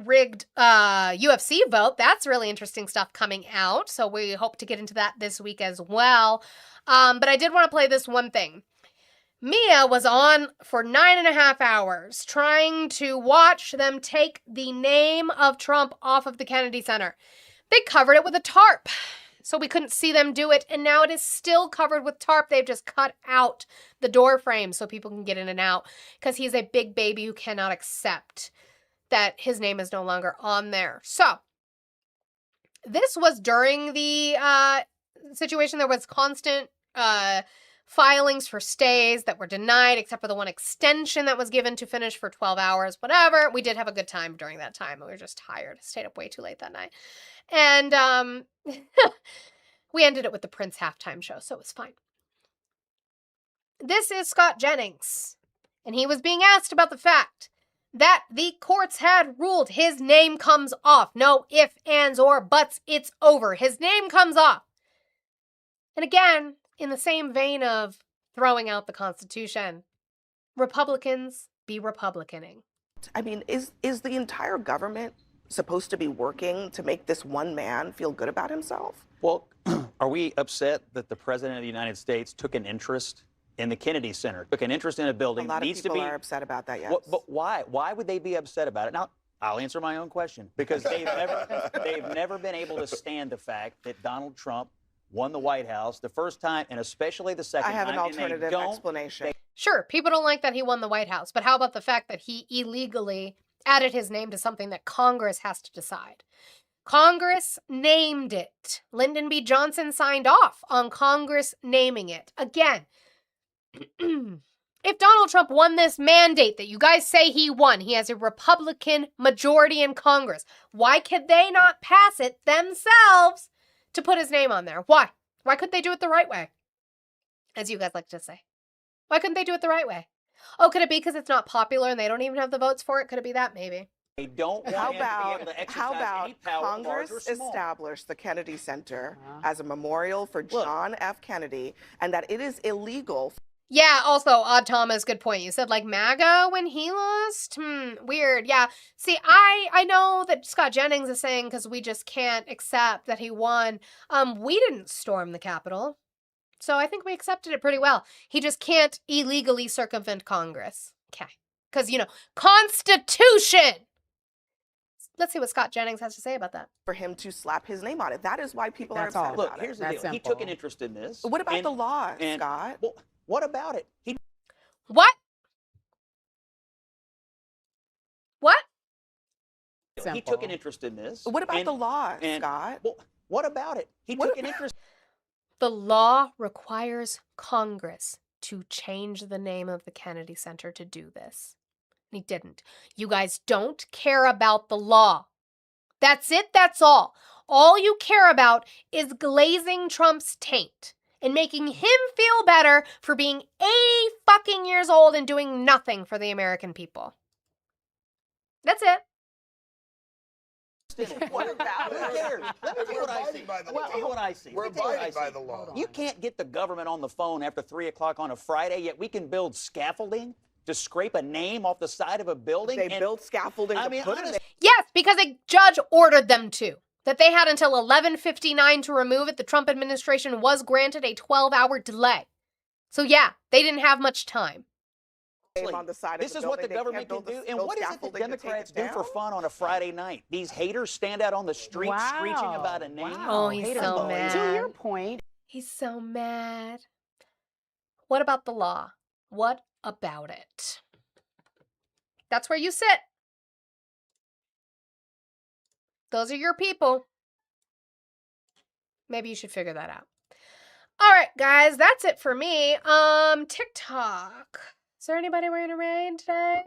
rigged UFC vote, that's really interesting stuff coming out. So we hope to get into that this week as well. But I did want to play this one thing. Mia was on for 9.5 hours trying to watch them take the name of Trump off of the Kennedy Center. They covered it with a tarp, so we couldn't see them do it, and now it is still covered with tarp. They've just cut out the door frame so people can get in and out, because he's a big baby who cannot accept that his name is no longer on there. So, this was during the situation. There was constant filings for stays that were denied, except for the one extension that was given to finish for 12 hours, whatever. We did have a good time during that time. We were just tired. Stayed up way too late that night. And we ended it with the Prince halftime show, so it was fine. This is Scott Jennings, and he was being asked about the fact that the courts had ruled his name comes off. No ifs, ands, or buts. It's over. His name comes off. And again, in the same vein of throwing out the Constitution, Republicans be Republicaning. I mean, is the entire government supposed to be working to make this one man feel good about himself? Well, are we upset that the President of the United States took an interest in the Kennedy Center, took an interest in a building? A lot of people are upset about that, yes. But why? Why would they be upset about it? Now, I'll answer my own question, because they've never been able to stand the fact that Donald Trump won the White House the first time, and especially the second time. I have an alternative explanation. Sure, people don't like that he won the White House, but how about the fact that he illegally added his name to something that Congress has to decide? Congress named it. Lyndon B. Johnson signed off on Congress naming it. Again, if Donald Trump won this mandate that you guys say he won, he has a Republican majority in Congress. Why could they not pass it themselves to put his name on there? Why? Why couldn't they do it the right way? As you guys like to say. Why couldn't they do it the right way? Oh, could it be because it's not popular and they don't even have the votes for it? Could it be that? Maybe. They don't want him to be able to exercise any power, Congress large or small. established the Kennedy Center as a memorial for John F. Kennedy, and that it is illegal. Yeah, also, Odd Thomas, good point. You said, like, MAGA when he lost? Weird. Yeah. See, I know that Scott Jennings is saying because we just can't accept that he won. We didn't storm the Capitol. So I think we accepted it pretty well. He just can't illegally circumvent Congress. Okay. Because, Constitution! Let's see what Scott Jennings has to say about that. For him to slap his name on it. That is why people are upset about Look, it. here's the deal. He took an interest in this. What about the law, Scott? Well, what about it? What? What? He took an interest in this. What about the law, Scott? Well, what about it? He took an interest. The law requires Congress to change the name of the Kennedy Center to do this. And he didn't. You guys don't care about the law. That's it. That's all. All you care about is glazing Trump's taint and making him feel better for being 80 fucking years old and doing nothing for the American people. That's it. What about it? Who cares? Let me tell you what I see. Let me tell you what I see. We're abiding by the law. You can't get the government on the phone after 3 o'clock on a Friday, yet we can build scaffolding to scrape a name off the side of a building. They built scaffolding to put it. Yes, because a judge ordered them to. That they had until 11:59 to remove it. The Trump administration was granted a 12-hour delay. So yeah, they didn't have much time. On the side This of is the what the building. They government can't can do. build And what is it that scaffolding to take Democrats it do for down? fun on a Friday night? These haters stand out on the street screeching about a name. Oh, he's so mad. To your point, He's so mad. What about the law? What about it? That's where you sit. Those are your people. Maybe you should figure that out. All right, guys, that's it for me. TikTok. Is there anybody we're gonna raid today?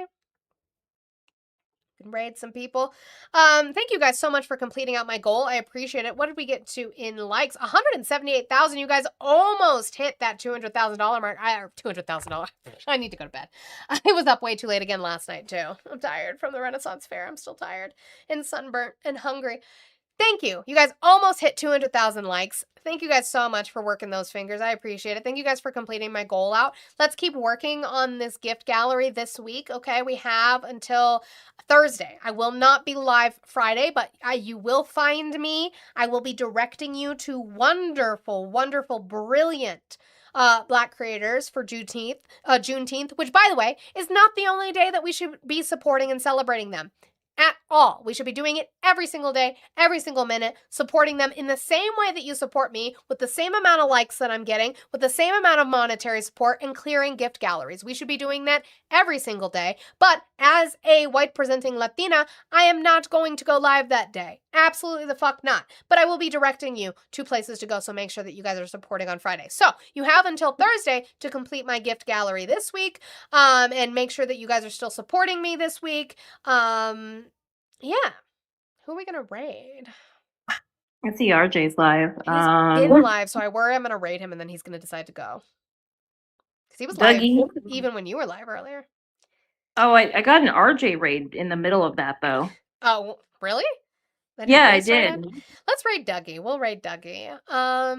Can raid some people. Thank you guys so much for completing out my goal. I appreciate it. What did we get to in likes? 178,000. You guys almost hit that $200,000 mark. $200,000. I need to go to bed. I was up way too late again last night too. I'm tired from the Renaissance Fair. I'm still tired and sunburnt and hungry. Thank you. You guys almost hit 200,000 likes. Thank you guys so much for working those fingers. I appreciate it. Thank you guys for completing my goal out. Let's keep working on this gift gallery this week, okay? We have until Thursday. I will not be live Friday, but you will find me. I will be directing you to wonderful, wonderful, brilliant Black creators for Juneteenth, which, by the way, is not the only day that we should be supporting and celebrating them. At all. We should be doing it every single day, every single minute, supporting them in the same way that you support me, with the same amount of likes that I'm getting, with the same amount of monetary support, and clearing gift galleries. We should be doing that every single day. But as a white presenting Latina, I am not going to go live that day. Absolutely the fuck not. But I will be directing you to places to go, so make sure that you guys are supporting on Friday. So you have until Thursday to complete my gift gallery this week, and make sure that you guys are still supporting me this week. Yeah. Who are we gonna raid? I see RJ's live. He's in live, so I worry I'm gonna raid him and then he's gonna decide to go. Because he was Dougie. live even when you were live earlier. Oh, I got an RJ raid in the middle of that though. Oh, really? Then he Yeah, I really started? did. Let's raid Dougie. We'll raid Dougie. I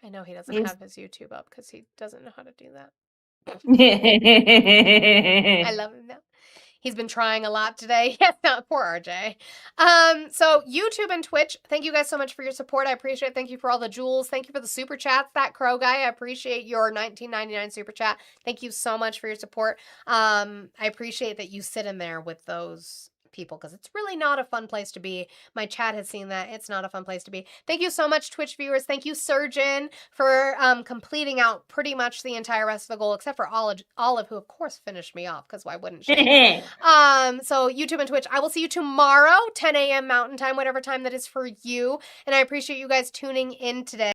know he doesn't He's- have his YouTube up because he doesn't know how to do that. I I love him though. He's been trying a lot today. Yes, poor RJ. So YouTube and Twitch, thank you guys so much for your support. I appreciate it. Thank you for all the jewels. Thank you for the super chats. That Crow guy, I appreciate your $19.99 super chat. Thank you so much for your support. I appreciate that you sit in there with those people because it's really not a fun place to be. My chat has seen that. It's not a fun place to be. Thank you so much, Twitch viewers. Thank you, Surgeon, for completing out pretty much the entire rest of the goal, except for Olive, who of course finished me off because why wouldn't she? So YouTube and Twitch, I will see you tomorrow, 10 a.m. Mountain Time, whatever time that is for you. And I appreciate you guys tuning in today.